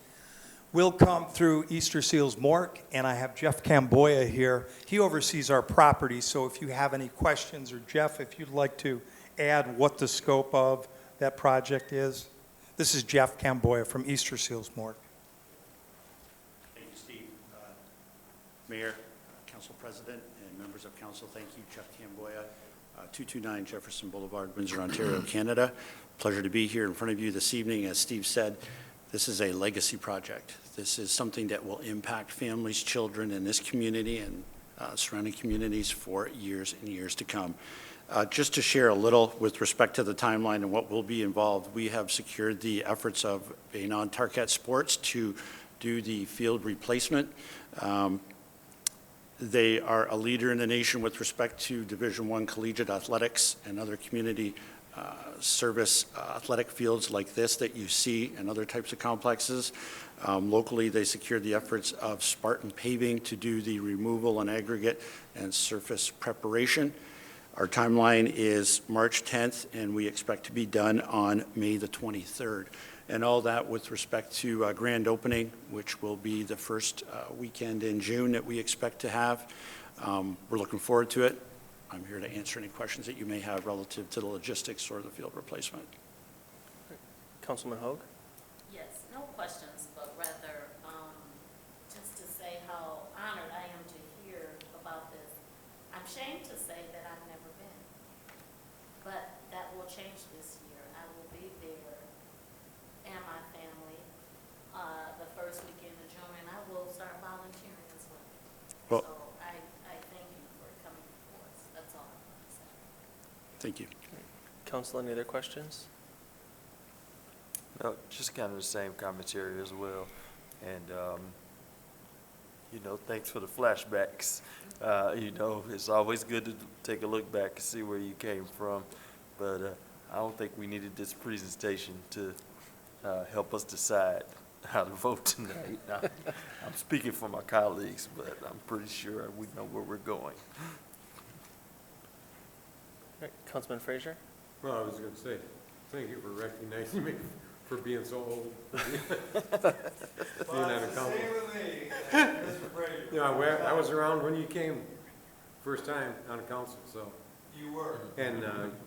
will come through Easter Seals Mork, and I have Jeff Camboya here. He oversees our property, so if you have any questions, or Jeff, if you'd like to add what the scope of that project is. This is Jeff Camboya from Easter Seals Mork. Thank you, Steve. Mayor, Council President, and members of council, thank you, Jeff Camboya, 229 Jefferson Boulevard, Windsor, Ontario, Canada. Pleasure to be here in front of you this evening. As Steve said, this is a legacy project. This is something that will impact families, children in this community and surrounding communities for years and years to come. Just to share a little with respect to the timeline and what will be involved, we have secured the efforts of Banon Tarkett Sports to do the field replacement. They are a leader in the nation with respect to Division I collegiate athletics and other community service athletic fields like this that you see in other types of complexes. Locally, they secured the efforts of Spartan Paving to do the removal and aggregate and surface preparation. Our timeline is March 10th, and we expect to be done on May the 23rd. And all that with respect to grand opening, which will be the first weekend in June that we expect to have. We're looking forward to it. I'm here to answer any questions that you may have relative to the logistics or the field replacement. Councilman Hoag? Yes, no questions, but rather just to say how honored I am to hear about this. I'm ashamed to say that I've never been, but that will change this year. I will be there and my family the first weekend of June, and I will start volunteering as well. Well, So I thank you for coming before us. That's all I'm going to say. thank you. Council, any other questions? No, just kind of the same commentary as well. And, thanks for the flashbacks. It's always good to take a look back and see where you came from. But I don't think we needed this presentation to help us decide how to vote tonight. I'm speaking for my colleagues, but I'm pretty sure we know where we're going. All right, Councilman Frazier? Well, I was going to say, thank you for recognizing me for being so old. Being on a council. I was around when you came first time on a council, so. You were. And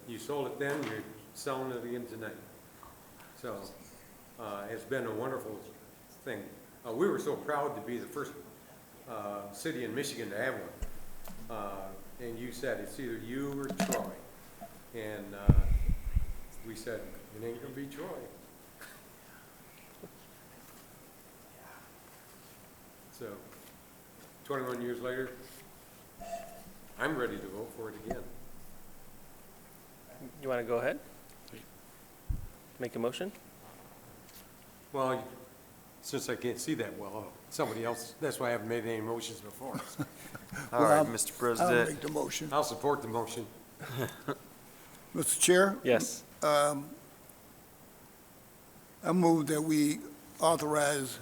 you sold it then, you're selling it again tonight. So it's been a wonderful thing. We were so proud to be the first city in Michigan to have one. And you said it's either you or Troy. And we said, it ain't gonna be Troy. So, 21 years later, I'm ready to vote for it again. You want to go ahead? Make a motion? Well, since I can't see that well, somebody else, that's why I haven't made any motions before. All right, Mr. I'll President. make the motion. I'll support the motion. Mr. Chair? Yes. I move that we authorize,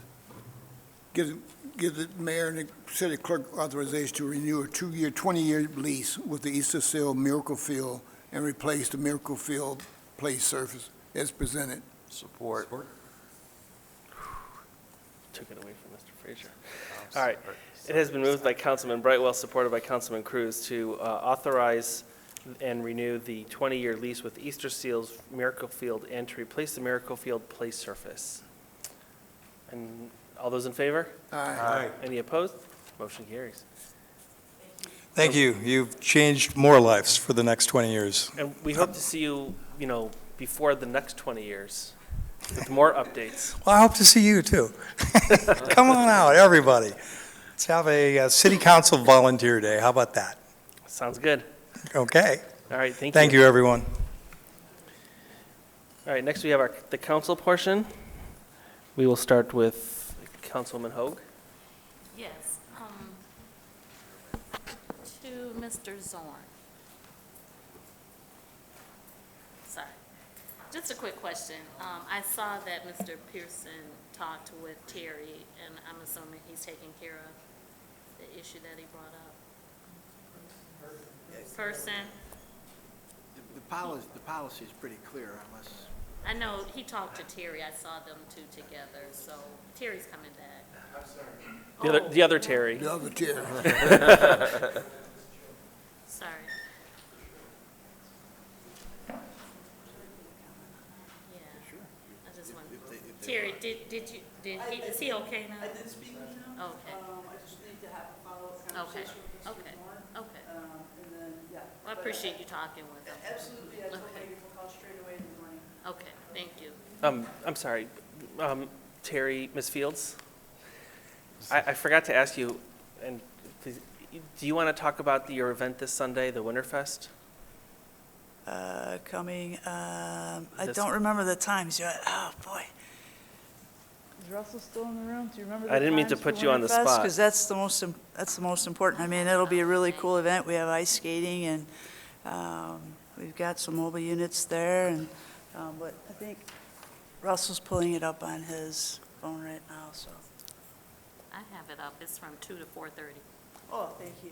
give the mayor and the city clerk authorization to renew a 2-year, 20-year lease with the Easter Seal Miracle Field and replace the Miracle Field play surface as presented. Support. Took it away from Mr. Frazier. All right. It has been moved by Councilman Brightwell, supported by Councilman Cruz, to authorize and renew the 20-year lease with Easter Seals Miracle Field and to replace the Miracle Field play surface. And all those in favor? Aye. Any opposed? Motion carries. Thank you. You've changed more lives for the next 20 years. And we hope to see you, before the next 20 years with more updates. Well, I hope to see you too. Come on out, everybody. Let's have a city council volunteer day. How about that? Sounds good. Okay. All right, thank you. Thank you, everyone. All right, next we have the council portion. We will start with Councilman Hoag. Yes, to Mr. Zorn. Sorry. Just a quick question. I saw that Mr. Pearson talked with Terry, and I'm assuming he's taking care of the issue that he brought up. Person? The policy is pretty clear unless, I know, he talked to Terry. I saw them two together, so Terry's coming back. I'm sorry. The other Terry. The other Terry. Sorry. Yeah, I just wanted, Terry, is he okay now? I did speak with him. Okay. I just need to have a follow-up conversation with Mr. Okay. Moore. Okay. And then, yeah. Well, I appreciate you talking with him. Absolutely, I told Okay. Megan we'll call straight away in the morning. Okay, thank you. I'm sorry, Terry, Ms. Fields? I forgot to ask you, and please, do you want to talk about your event this Sunday, the Winterfest? I This- don't remember the times yet. Oh, boy. Is Russell still in the room? Do you remember the I didn't mean to times for put you on the Winterfest? spot. Because that's the most important. I mean, it'll be a really cool event. We have ice skating, and we've got some mobile units there, and, but I think Russell's pulling it up on his phone right now, so. I have it up. It's from 2 to 4:30. Oh, thank you.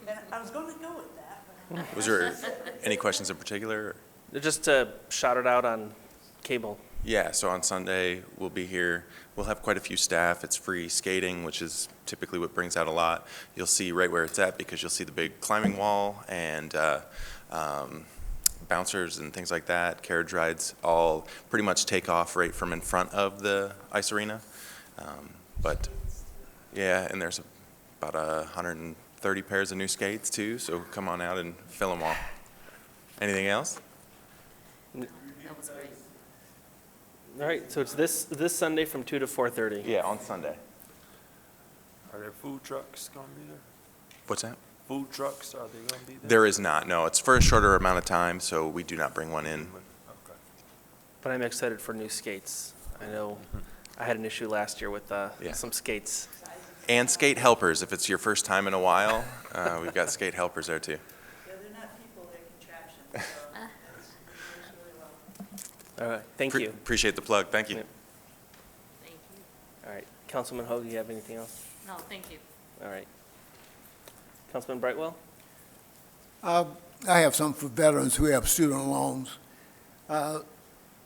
And I was going to go with that, but. Was there any questions in particular? Just to shout it out on cable. Yeah, so on Sunday, we'll be here. We'll have quite a few staff. It's free skating, which is typically what brings out a lot. You'll see right where it's at because you'll see the big climbing wall and bouncers and things like that. Carriage rides all pretty much take off right from in front of the ice arena. But yeah, and there's about 130 pairs of new skates too, so come on out and fill them all. Anything else? That was great. All right, so it's this Sunday from 2 to 4:30. Yeah, on Sunday. Are there food trucks going to be there? What's that? Food trucks, are they going to be there? There is not, no. It's for a shorter amount of time, so we do not bring one in. Okay. But I'm excited for new skates. I know I had an issue last year with Yeah. some skates. And skate helpers, if it's your first time in a while, we've got skate helpers there too. Yeah, they're not people, they're contraptions, so it's really well. All right, thank you. Appreciate the plug, thank you. Yep. Thank you. All right, Councilman Hoag, do you have anything else? No, thank you. All right. Councilman Brightwell? I have some for veterans who have student loans.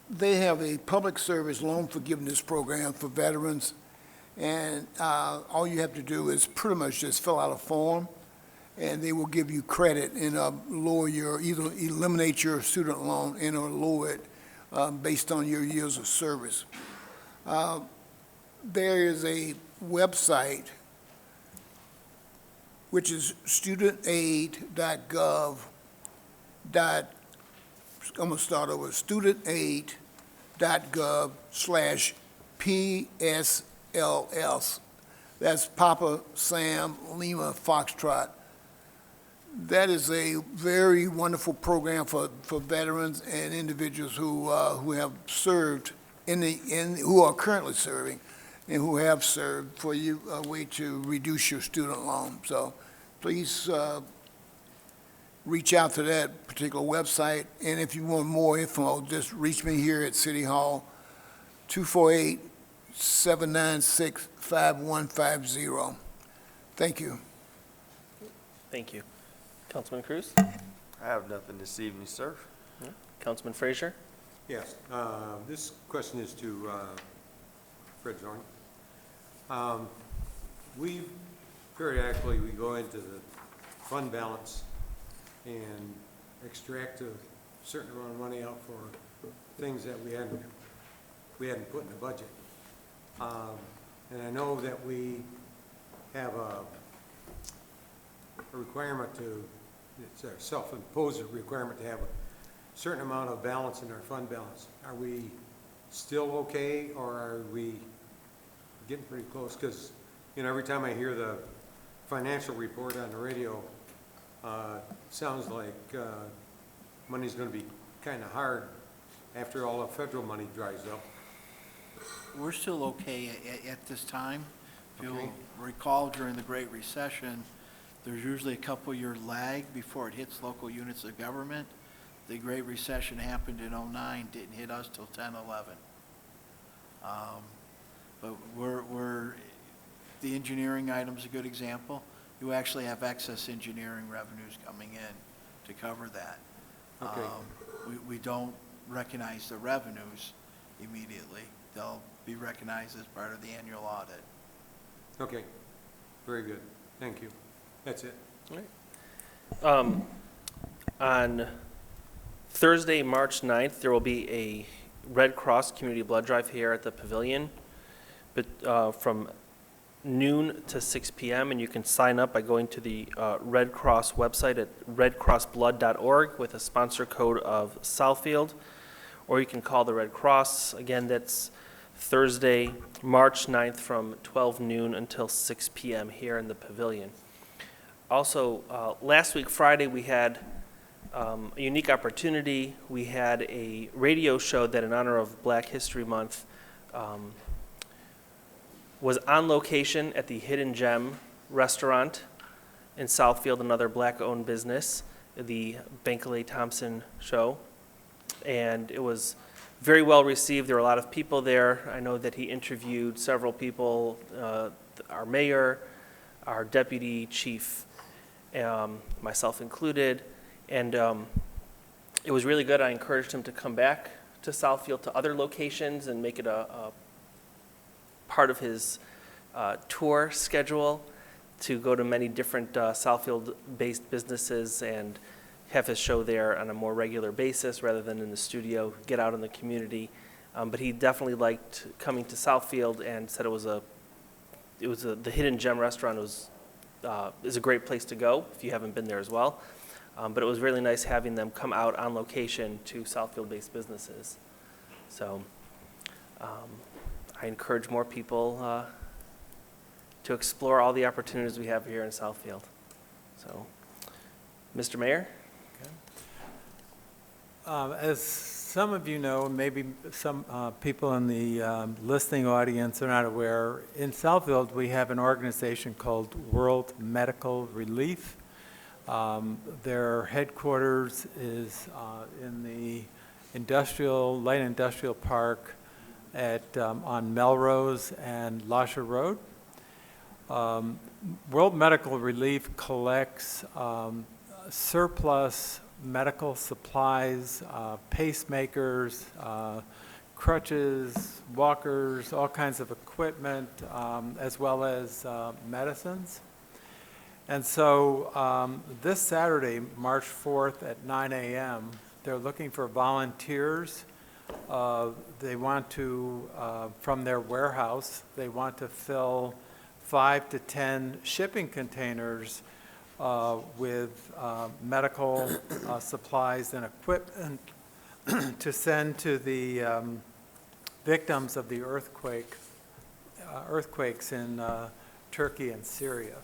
They have a public service loan forgiveness program for veterans, and all you have to do is pretty much just fill out a form, and they will give you credit and lower your, either eliminate your student loan and or lower it based on your years of service. There is a website which is studentaid.gov.ca, I'm gonna start over, studentaid.gov/PSLS. That's Papa Sam Lima Foxtrot. That is a very wonderful program for veterans and individuals who have served who are currently serving and who have served, for you, a way to reduce your student loan. So please reach out to that particular website, and if you want more info, just reach me here at City Hall, 248-796-5150. Thank you. Thank you. Councilman Cruz? I have nothing this evening, sir. Councilman Frazier? Yes, this question is to Fred Zorn. We periodically, we go into the fund balance and extract a certain amount of money out for things that we hadn't put in the budget. And I know that we have a requirement to, it's a self-imposed requirement to have a certain amount of balance in our fund balance. Are we still okay, or are we getting pretty close? Because, you know, every time I hear the financial report on the radio, sounds like money's going to be kind of hard after all the federal money dries up. We're still okay at this time. If you'll recall, during the Great Recession, there's usually a couple-year lag before it hits local units of government. The Great Recession happened in '09, didn't hit us till 10-11. But the engineering item's a good example. You actually have excess engineering revenues coming in to cover that. Okay. We don't recognize the revenues immediately. They'll be recognized as part of the annual audit. Okay, very good. Thank you. That's it. All right. On Thursday, March 9th, there will be a Red Cross Community Blood Drive here at the Pavilion, but from noon to 6 p.m., and you can sign up by going to the Red Cross website at redcrossblood.org with a sponsor code of Southfield, or you can call the Red Cross. Again, that's Thursday, March 9th from 12 noon until 6 p.m. here in the Pavilion. Also, last week, Friday, we had a unique opportunity. We had a radio show that, in honor of Black History Month, was on location at the Hidden Gem restaurant in Southfield, another Black-owned business, the Bankley Thompson show. And it was very well received. There were a lot of people there. I know that he interviewed several people, our mayor, our deputy chief, myself included, and it was really good. I encouraged him to come back to Southfield, to other locations, and make it a part of his tour schedule to go to many different Southfield-based businesses and have his show there on a more regular basis rather than in the studio, get out in the community. But he definitely liked coming to Southfield and said the Hidden Gem restaurant is a great place to go if you haven't been there as well. But it was really nice having them come out on location to Southfield-based businesses. So I encourage more people to explore all the opportunities we have here in Southfield. So, Mr. Mayor? As some of you know, maybe some people in the listening audience are not aware, in Southfield we have an organization called World Medical Relief. Their headquarters is in the light industrial park on Melrose and Lasher Road. World Medical Relief collects surplus medical supplies, pacemakers, crutches, walkers, all kinds of equipment, as well as medicines. And so this Saturday, March 4th at 9 a.m., they're looking for volunteers. They want to, from their warehouse, they want to fill 5 to 10 shipping containers with medical supplies and equipment to send to the victims of the earthquakes in Turkey and Syria.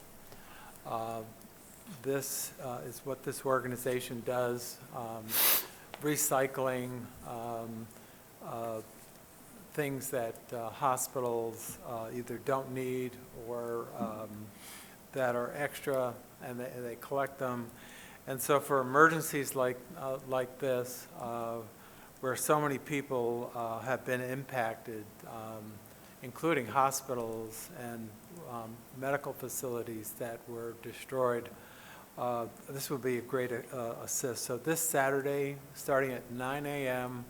This is what this organization does, recycling things that hospitals either don't need or that are extra, and they collect them. And so for emergencies like this, where so many people have been impacted, including hospitals and medical facilities that were destroyed, this would be a great assist. So this Saturday, starting at 9 a.m.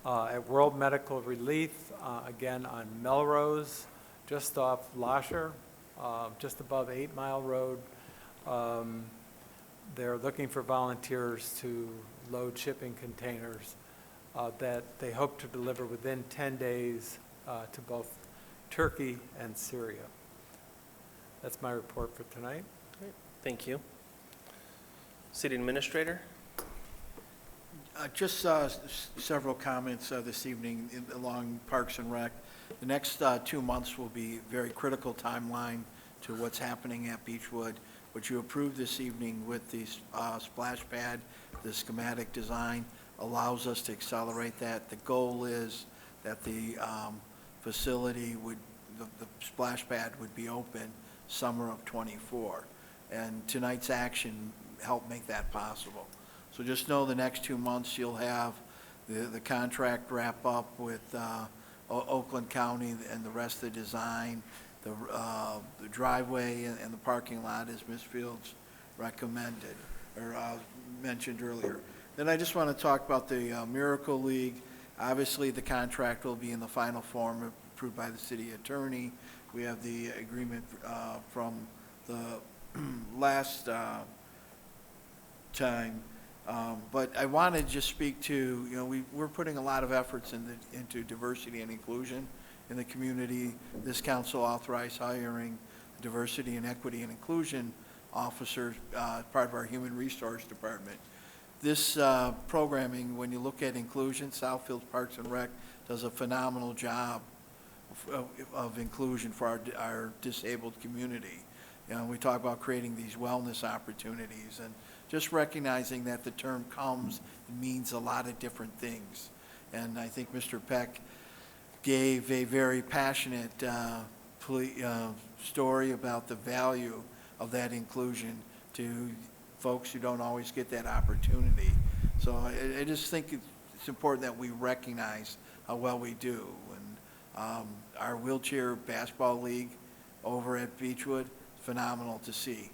At World Medical Relief, again on Melrose, just off Lasher, just above 8 Mile Road. They're looking for volunteers to load shipping containers that they hope to deliver within 10 days to both Turkey and Syria. That's my report for tonight. Thank you. City Administrator? Just several comments this evening along Parks and Rec. The next 2 months will be a very critical timeline to what's happening at Beechwood. What you approved this evening with the splash pad, the schematic design, allows us to accelerate that. The goal is that the facility would, the splash pad would be open summer of '24. And tonight's action helped make that possible. So just know the next 2 months you'll have the contract wrap up with Oakland County and the rest of the design, the driveway and the parking lot as Ms. Fields recommended or mentioned earlier. Then I just want to talk about the Miracle League. Obviously, the contract will be in the final form approved by the city attorney. We have the agreement from the last time. But I want to just speak to, we're putting a lot of efforts into diversity and inclusion in the community. This council authorized hiring diversity and equity and inclusion officers, part of our human resource department. This programming, when you look at inclusion, Southfield Parks and Rec does a phenomenal job of inclusion for our disabled community. We talk about creating these wellness opportunities and just recognizing that the term comes and means a lot of different things. And I think Mr. Peck gave a very passionate story about the value of that inclusion to folks who don't always get that opportunity. So I just think it's important that we recognize how well we do. And our wheelchair basketball league over at Beechwood, phenomenal to see.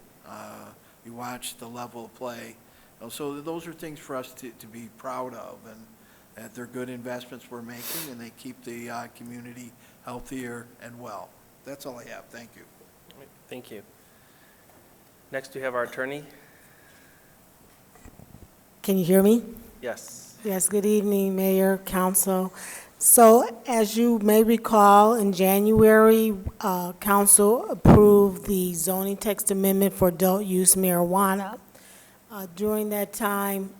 You watch the level of play. So those are things for us to be proud of, and that they're good investments we're making, and they keep the community healthier and well. That's all I have. Thank you. Thank you. Next, we have our attorney. Can you hear me? Yes. Yes, good evening, Mayor, Council. So as you may recall, in January, Council approved the zoning text amendment for adult use marijuana. During that time,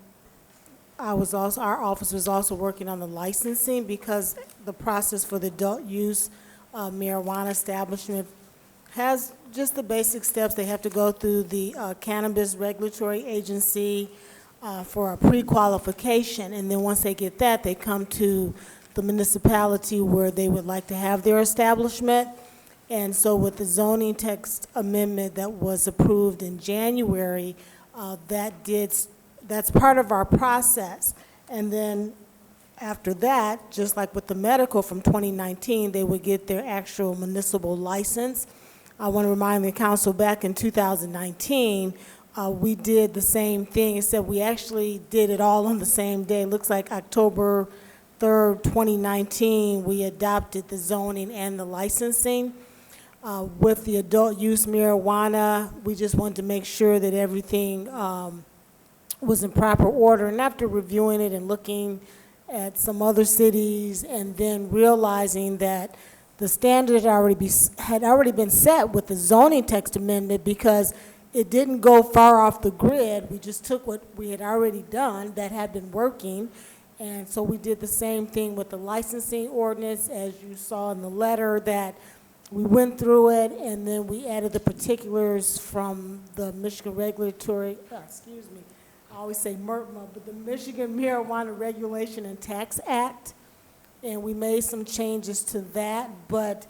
our office was also working on the licensing because the process for the adult use marijuana establishment has just the basic steps. They have to go through the Cannabis Regulatory Agency for a pre-qualification, and then once they get that, they come to the municipality where they would like to have their establishment. And so with the zoning text amendment that was approved in January, that's part of our process. And then after that, just like with the medical from 2019, they would get their actual municipal license. I want to remind the council back in 2019, we did the same thing, except we actually did it all on the same day. It looks like October 3rd, 2019, we adopted the zoning and the licensing. With the adult use marijuana, we just wanted to make sure that everything was in proper order. And after reviewing it and looking at some other cities and then realizing that the standard had already been set with the zoning text amendment because it didn't go far off the grid. We just took what we had already done that had been working, And so we did the same thing with the licensing ordinance, as you saw in the letter, that we went through it, and then we added the particulars from the Michigan Regulatory, I always say MRMA, but the Michigan Marijuana Regulation and Tax Act, and we made some changes to that, but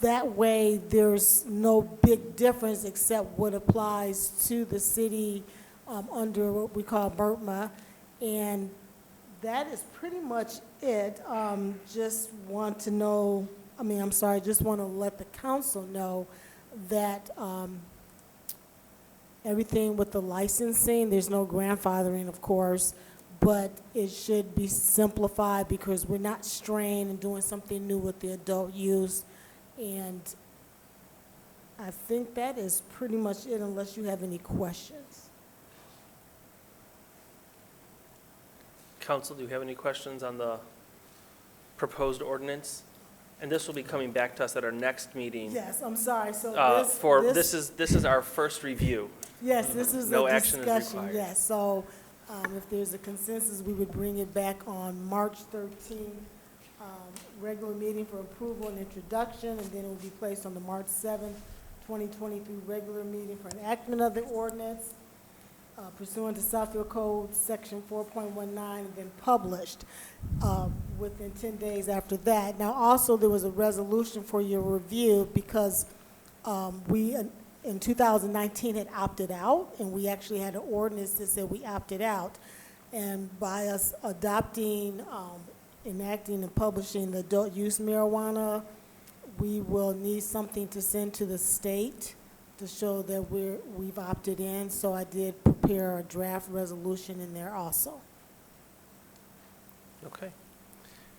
that way there's no big difference except what applies to the city under what we call MRMA, and that is pretty much it. Just want to know, just want to let the council know that everything with the licensing, there's no grandfathering, of course, but it should be simplified because we're not straying and doing something new with the adult use. And I think that is pretty much it, unless you have any questions. Council, do you have any questions on the proposed ordinance? And this will be coming back to us at our next meeting. Yes, I'm sorry, so This is our first review. Yes, this is No a action is discussion, required. yes. So if there's a consensus, we would bring it back on March 13th, regular meeting for approval and introduction, and then it will be placed on the March 7th, 2023 regular meeting for enactment of the ordinance pursuant to Southfield Code Section 4.19, and then published within 10 days after that. Now, also, there was a resolution for your review because we in 2019 had opted out, and we actually had an ordinance that said we opted out. And by us adopting, enacting and publishing the adult use marijuana, we will need something to send to the state to show that we've opted in. So I did prepare a draft resolution in there also. Okay.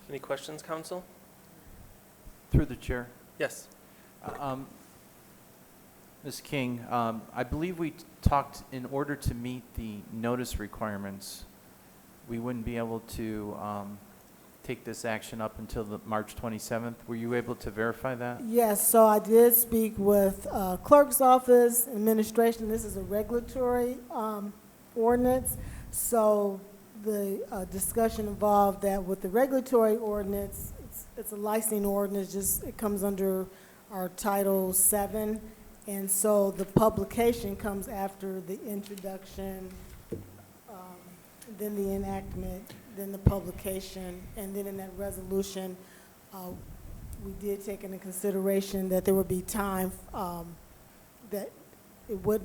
Any questions, council? Through the chair. Yes. Ms. King, I believe we talked, in order to meet the notice requirements, we wouldn't be able to take this action up until the March 27th. Were you able to verify that? Yes, so I did speak with clerk's office, administration. This is a regulatory ordinance. So the discussion involved that with the regulatory ordinance, it's a licensing ordinance, just it comes under our Title VII. And so the publication comes after the introduction, then the enactment, then the publication, and then in that resolution, we did take into consideration that there would be time that it would,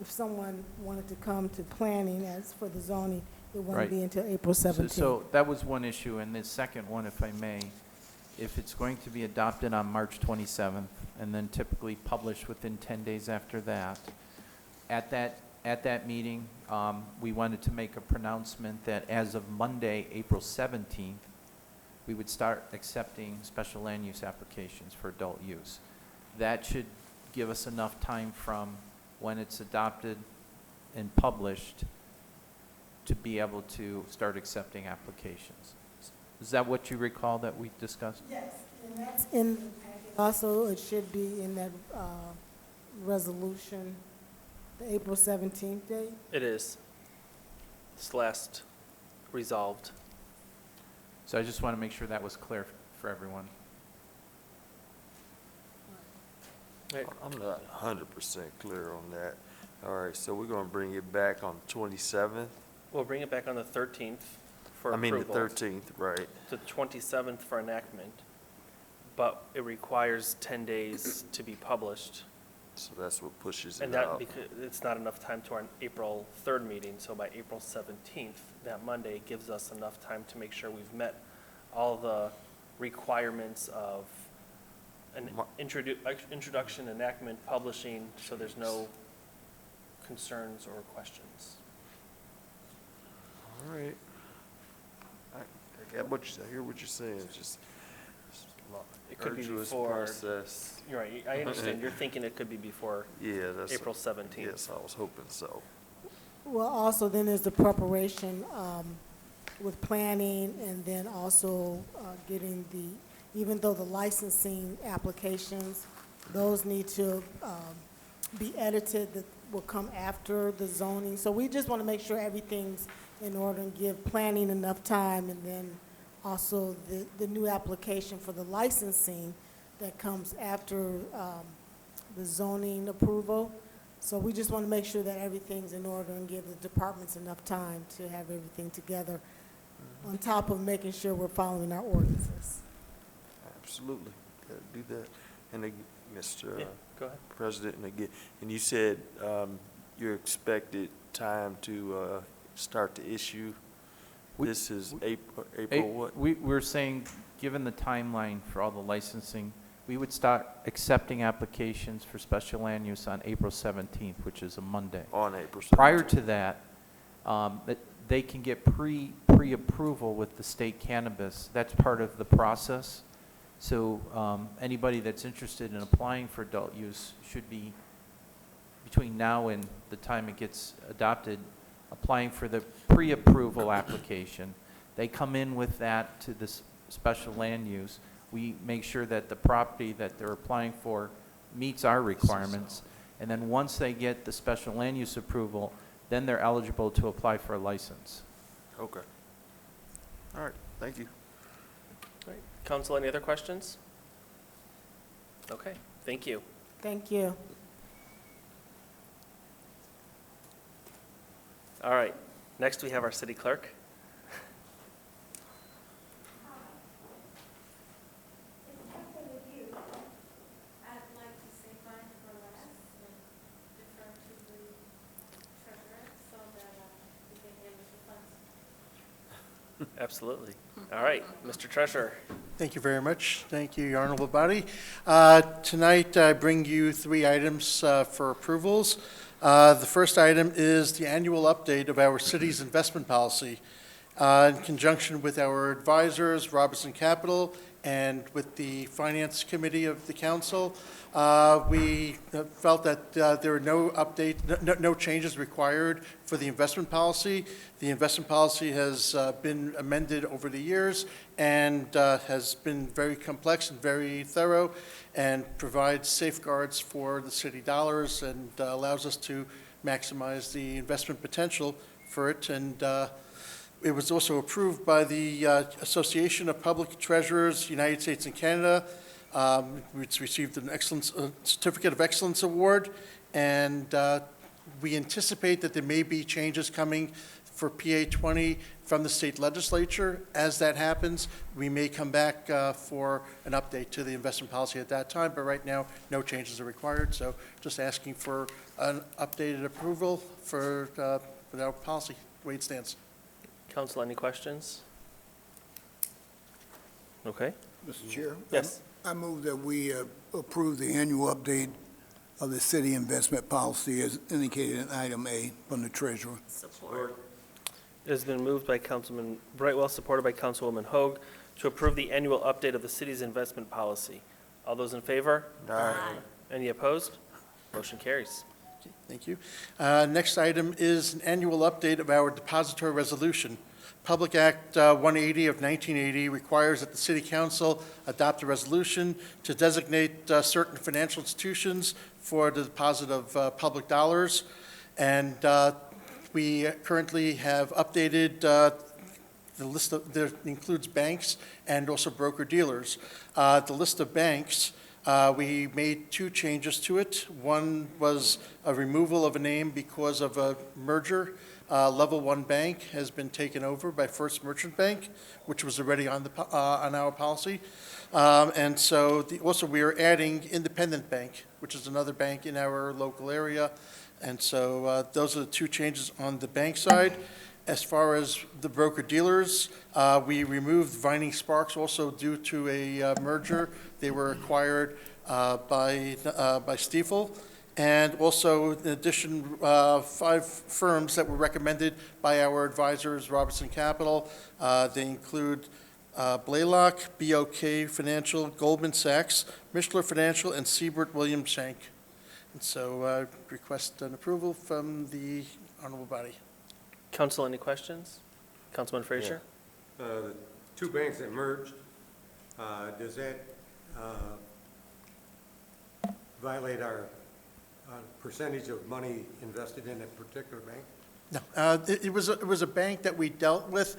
if someone wanted to come to planning as for the zoning, it wouldn't Right. be until April 17th. So that was one issue, and the second one, if I may, if it's going to be adopted on March 27th, and then typically published within 10 days after that, at that meeting, we wanted to make a pronouncement that as of Monday, April 17th, we would start accepting special land use applications for adult use. That should give us enough time from when it's adopted and published to be able to start accepting applications. Is that what you recall that we discussed? Yes, and that's in the packet. Also, it should be in that resolution, the April 17th date. It is. It's last resolved. So I just want to make sure that was clear for everyone. I'm not 100% clear on that. All right, so we're going to bring it back on the 27th? We'll bring it back on the 13th for I mean, the approval. 13th, right. The 27th for enactment, but it requires 10 days to be published. So that's what pushes And it that, out. because it's not enough time to our April 3rd meeting, so by April 17th, that Monday, gives us enough time to make sure we've met all the requirements of an introduction, enactment, publishing, so there's no concerns or questions. All right. I get what I hear what you're saying, it's just It could be arduous before. process. You're right, I understand, you're thinking it could be before Yeah, that's. April 17th. Yes, I was hoping so. Well, also then there's the preparation with planning, and then also getting even though the licensing applications, those need to be edited, that will come after the zoning. So we just want to make sure everything's in order to give planning enough time, and then also the new application for the licensing that comes after the zoning approval. So we just want to make sure that everything's in order and give the departments enough time to have everything together, on top of making sure we're following our ordinances. Absolutely, gotta do that. And again, Mr. Yeah, go ahead. President, and again, and you said your expected time to start to issue, this is April what? We're saying, given the timeline for all the licensing, we would start accepting applications for special land use on April 17th, which is a Monday. On April 17th. Prior to that, that they can get pre-approval with the state cannabis. That's part of the process. So anybody that's interested in applying for adult use should be, between now and the time it gets adopted, applying for the pre-approval application. They come in with that to this special land use. We make sure that the property that they're applying for meets our requirements. And then once they get the special land use approval, then they're eligible to apply for a license. Okay. All right, thank you. All right. Council, any other questions? Okay, thank you. Thank you. All right, next we have our city clerk. Absolutely. All right, Mr. Treasurer. Thank you very much. Thank you, Your Honorable Body. Tonight, I bring you 3 items for approvals. The first item is the annual update of our city's investment policy. In conjunction with our advisors, Robertson Capital, and with the Finance Committee of the Council, we felt that there were no changes required for the investment policy. The investment policy has been amended over the years and has been very complex and very thorough, and provides safeguards for the city dollars and allows us to maximize the investment potential for it. And it was also approved by the Association of Public Treasurers, United States and Canada. It's received an excellence, Certificate of Excellence Award, and we anticipate that there may be changes coming for PA 20 from the state legislature. As that happens, we may come back for an update to the investment policy at that time, but right now, no changes are required. So just asking for an updated approval for our policy, the way it stands. Council, any questions? Okay. Mr. Chair? Yes. I move that we approve the annual update of the city investment policy as indicated in item A from the treasurer. Support. It has been moved by Councilman Brightwell, supported by Councilwoman Hoag, to approve the annual update of the city's investment policy. All those in favor? Aye. Any opposed? Motion carries. Thank you. Next item is an annual update of our depository resolution. Public Act 180 of 1980 requires that the City Council adopt a resolution to designate certain financial institutions for the deposit of public dollars. And we currently have updated the list that includes banks and also broker-dealers. The list of banks, we made 2 changes to it. One was a removal of a name because of a merger. Level 1 Bank has been taken over by First Merchant Bank, which was already on our policy. And so also we are adding Independent Bank, which is another bank in our local area. And so those are the 2 changes on the bank side. As far as the broker-dealers, we removed Vining Sparks also due to a merger. They were acquired by Stifel. And also, in addition, 5 firms that were recommended by our advisors, Robertson Capital. They include Blaylock, BOK Financial, Goldman Sachs, Mishler Financial, and Siebert Williams Shank. And so request an approval from the honorable body. Council, any questions? Councilman Frazier? The 2 banks that merged, does that violate our percentage of money invested in a particular bank? No, it was a bank that we dealt with.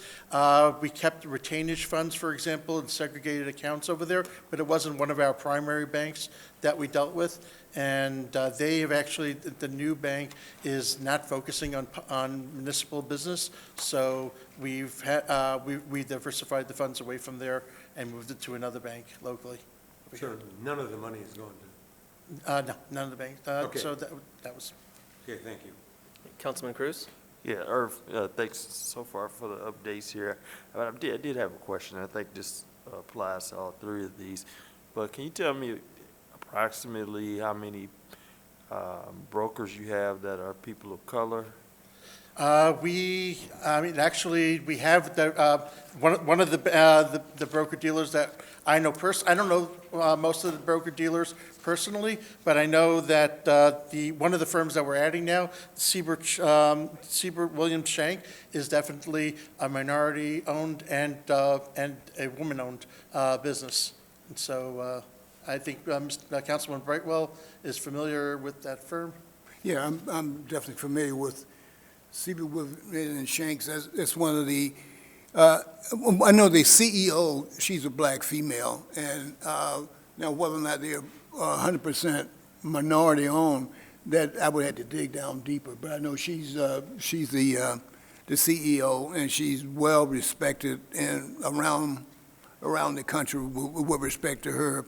We kept retainage funds, for example, and segregated accounts over there, but it wasn't one of our primary banks that we dealt with. And they have actually, the new bank is not focusing on municipal business, so we diversified the funds away from there and moved it to another bank locally. So none of the money is going to, No, none of the banks. Okay. So that was. okay, thank you. Councilman Cruz? Yeah, thanks so far for the updates here. I did have a question. I think this applies to all three of these. But can you tell me approximately how many brokers you have that are people of color? We have one of the broker dealers that I know I don't know most of the broker dealers personally, but I know that one of the firms that we're adding now, Siebert Williams Shank, is definitely a minority-owned and a woman-owned business. And so I think Councilman Brightwell is familiar with that firm. Yeah, I'm definitely familiar with Siebert Williams and Shanks. That's one of the, I know the CEO, she's a black female, and now whether or not they're 100% minority owned, that I would have to dig down deeper. But I know she's the CEO, and she's well respected and around the country with respect to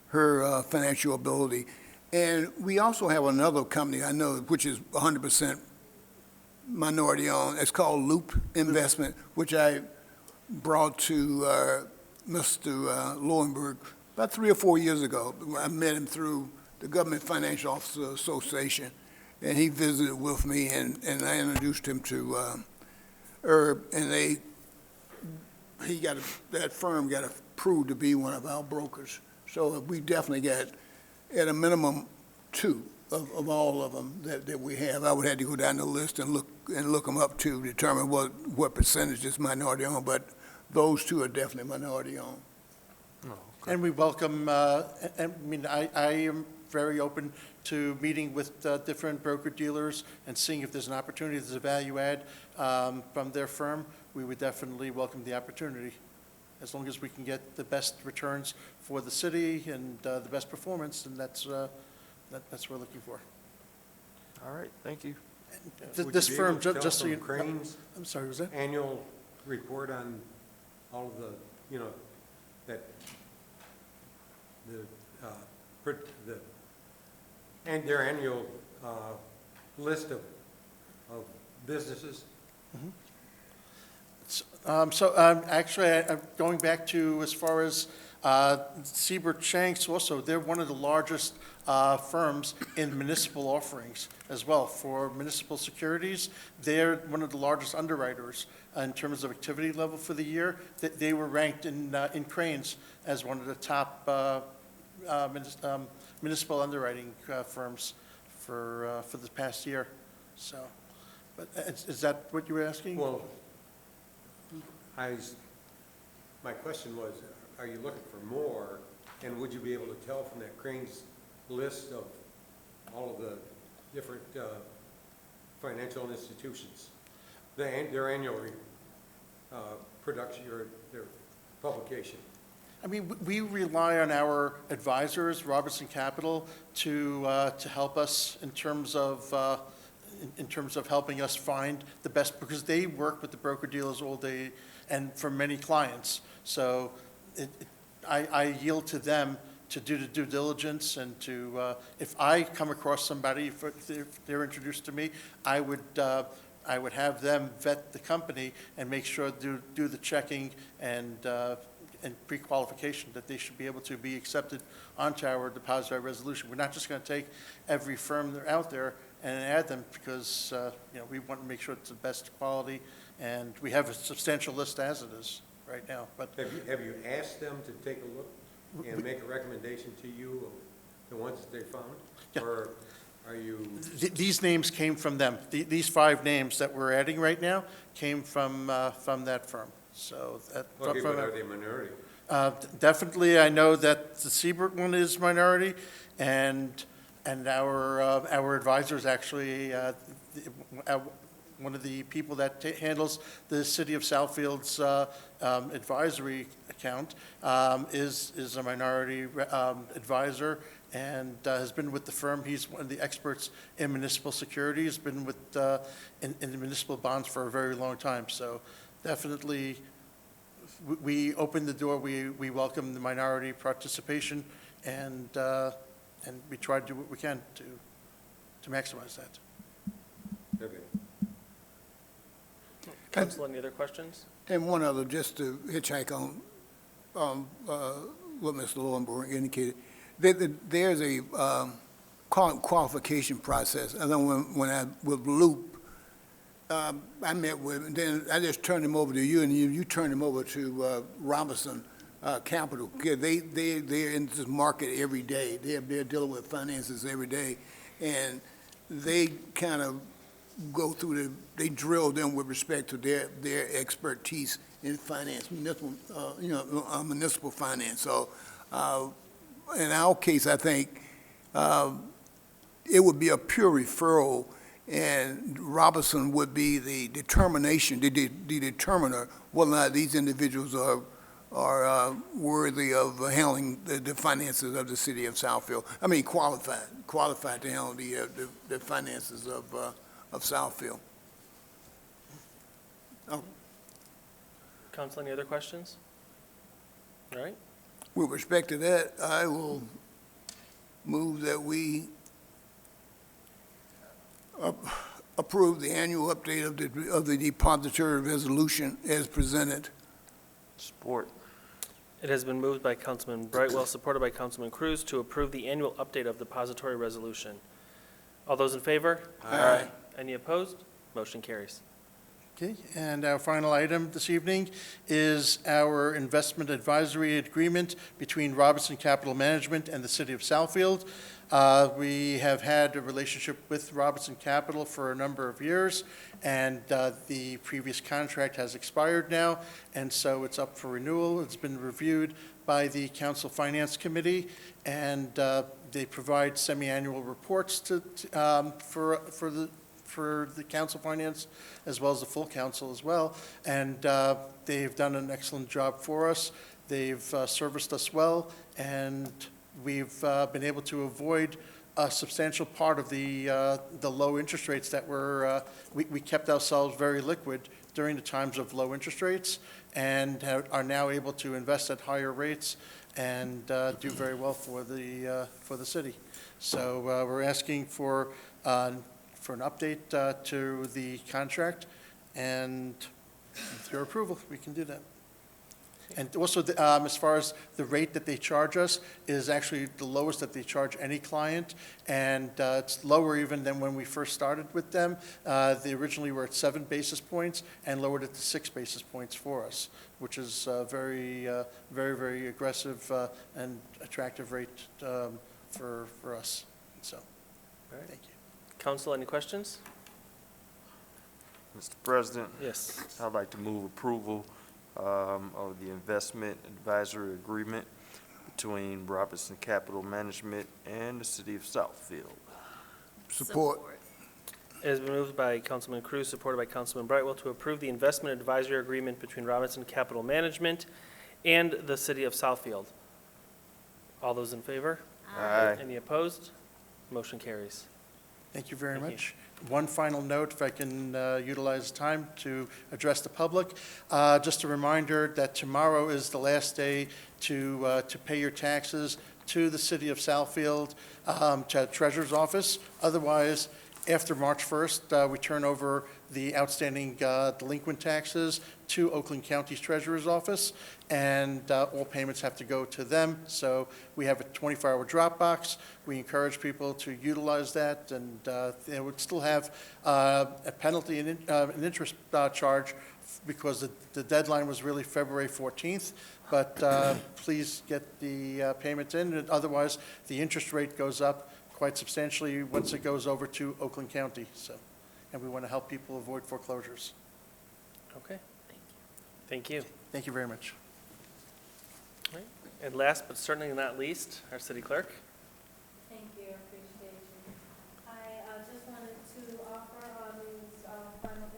her financial ability. And we also have another company I know which is 100% minority owned. It's called Loop Investment, which I brought to Mr. Lowenberg about 3 or 4 years ago. I met him through the Government Financial Officers Association, and he visited with me, and I introduced him to Herb, and that firm got approved to be one of our brokers. So we definitely got, at a minimum, 2 of all of them that we have. I would have to go down the list and look them up to determine what percentage is minority owned, but those 2 are definitely minority owned. And we welcome, I am very open to meeting with different broker-dealers and seeing if there's an opportunity, there's a value add from their firm. We would definitely welcome the opportunity, as long as we can get the best returns for the city and the best performance, and that's what we're looking for. All right, thank you. This firm, just so Tell you from Cranes I'm sorry, was that? annual report on all of the, that and their annual list of businesses? Actually, going back to as far as Siebert Shanks also, they're one of the largest firms in municipal offerings as well. For municipal securities, they're one of the largest underwriters in terms of activity level for the year. They were ranked in Cranes as one of the top municipal underwriting firms for the past year. So, but is that what you were asking? Well, my question was, are you looking for more, and would you be able to tell from that Cranes list of all of the different financial institutions, their annual production, or their publication? I mean, we rely on our advisors, Robertson Capital, to help us in terms of helping us find the best, because they work with the broker-dealers all day and for many clients. So I yield to them to do the due diligence, and to, if I come across somebody, if they're introduced to me, I would have them vet the company and make sure to do the checking and pre-qualification that they should be able to be accepted onto our depository resolution. We're not just going to take every firm that are out there and add them, because we want to make sure it's the best quality, and we have a substantial list as it is right now. But have you asked them to take a look and make a recommendation to you of the ones that they found? Yeah. Or are you? These names came from them. These 5 names that we're adding right now came from that firm. So Okay, but are they minority? Definitely, I know that the Siebert one is minority, and our advisors actually, one of the people that handles the City of Southfield's advisory account, is a minority advisor and has been with the firm. He's one of the experts in municipal security. He's been with, in the municipal bonds for a very long time. So definitely, we open the door, we welcome the minority participation, and we try to do what we can to maximize that. Council, any other questions? And one other, just to hitchhike on what Mr. Lowenberg indicated. There's a qualification process. I know when I, with Loop, I met with, and then I just turned him over to you, and you turned him over to Robinson Capital. They're in this market every day. They're dealing with finances every day, and they kind of go through they drill them with respect to their expertise in finance, municipal, municipal finance. So, in our case, I think it would be a pure referral, and Robinson would be the determination, the determiner whether or not these individuals are worthy of handling the finances of the city of Southfield. I mean, qualified to handle the finances of Southfield. Oh. Council, any other questions? All right. With respect to that, I will move that we approve the annual update of the depository resolution as presented. Support. It has been moved by Councilman Brightwell, supported by Councilman Cruz, to approve the annual update of depository resolution. All those in favor? Aye. Any opposed? Motion carries. Okay, and our final item this evening is our investment advisory agreement between Robinson Capital Management and the City of Southfield. We have had a relationship with Robinson Capital for a number of years, and the previous contract has expired now, and so it's up for renewal. It's been reviewed by the Council Finance Committee, and they provide semi-annual reports for the council finance, as well as the full council as well. And they've done an excellent job for us. They've serviced us well, and we've been able to avoid a substantial part of the low interest rates that we kept ourselves very liquid during the times of low interest rates, and are now able to invest at higher rates and do very well for the city. So we're asking for an update to the contract, and with your approval, we can do that. And also, as far as the rate that they charge us is actually the lowest that they charge any client, and it's lower even than when we first started with them. They originally were at 7 basis points and lowered it to 6 basis points for us, which is very, very aggressive and attractive rate for us. So, All right. thank you. Council, any questions? Mr. President, Yes. I'd like to move approval of the investment advisory agreement between Robinson Capital Management and the City of Southfield. Support. It has been moved by Councilman Cruz, supported by Councilman Brightwell, to approve the investment advisory agreement between Robinson Capital Management and the City of Southfield. All those in favor? Aye. Any opposed? Motion carries. Thank you very Thank you. much. One final note, if I can utilize time to address the public. Just a reminder that tomorrow is the last day to pay your taxes to the City of Southfield, to the Treasurer's Office. Otherwise, after March 1st, we turn over the outstanding delinquent taxes to Oakland County's Treasurer's Office, and all payments have to go to them. So we have a 24-hour drop box. We encourage people to utilize that, and they would still have a penalty and an interest charge, because the deadline was really February 14th. But please get the payment in. Otherwise, the interest rate goes up quite substantially once it goes over to Oakland County. So, and we want to help people avoid foreclosures. Okay. Thank you. Thank you very much. All right. And last but certainly not least, our city clerk. Thank you, I appreciate you. I just wanted to offer on these final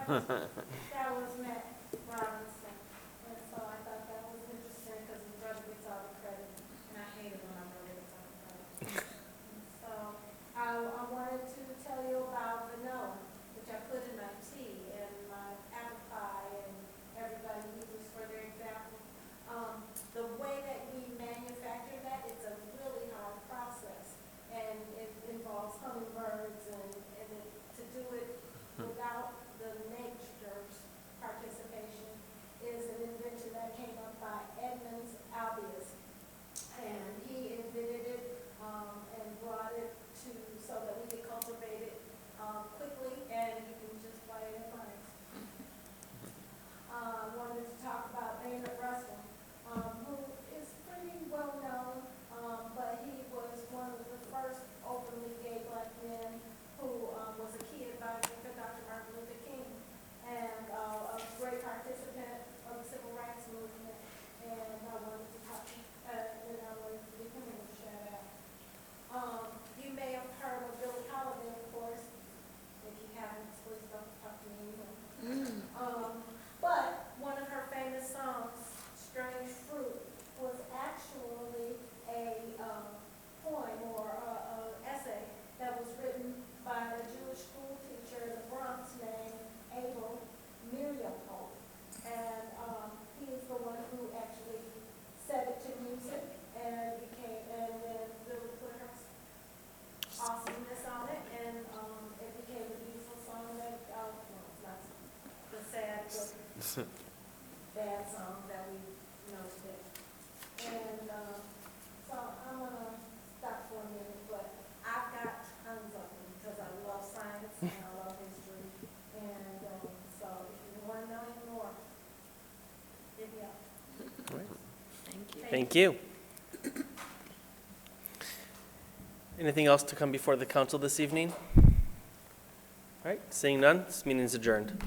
That was Matt Robinson, and so I thought that was interesting because his brother gets all the credit, and I hate it when my brother gets all the credit. So I wanted to tell you about vanilla, which I put in my tea and my apple pie, and everybody uses for their example. The way that we manufacture that, it's a really hard process, and it involves hummingbirds, and to do it without the nature's participation is an invention that came up by Edmunds Albius. And he invented it and brought it to, so that we could cultivate it quickly, and you can just buy it in plants. Wanted to talk about Maynard Russell, who is pretty well known, but he was one of the first openly gay black men who was a key advisor for Dr. Martin Luther King, and a great participant of the civil rights movement. And I wanted to talk, and I wanted to give him a shout out. You may have heard of Billie Holiday, of course. If you haven't, please don't talk to me anymore. But one of her famous songs, Strange Fruit, was actually a poem or a essay that was written by a Jewish school teacher in the Bronx named Abel Miriampohl. And he is the one who actually set it to music and then Billie put her awesomeness on it, and it became a beautiful song that, well, it's not the sad, but bad song that we know today. And so I'm gonna stop for a minute, but I've got tons of them because I love science and I love history. And so if you want to know any more, hit me up. Thank you. Anything else to come before the council this evening? All right, seeing none, this meeting is adjourned.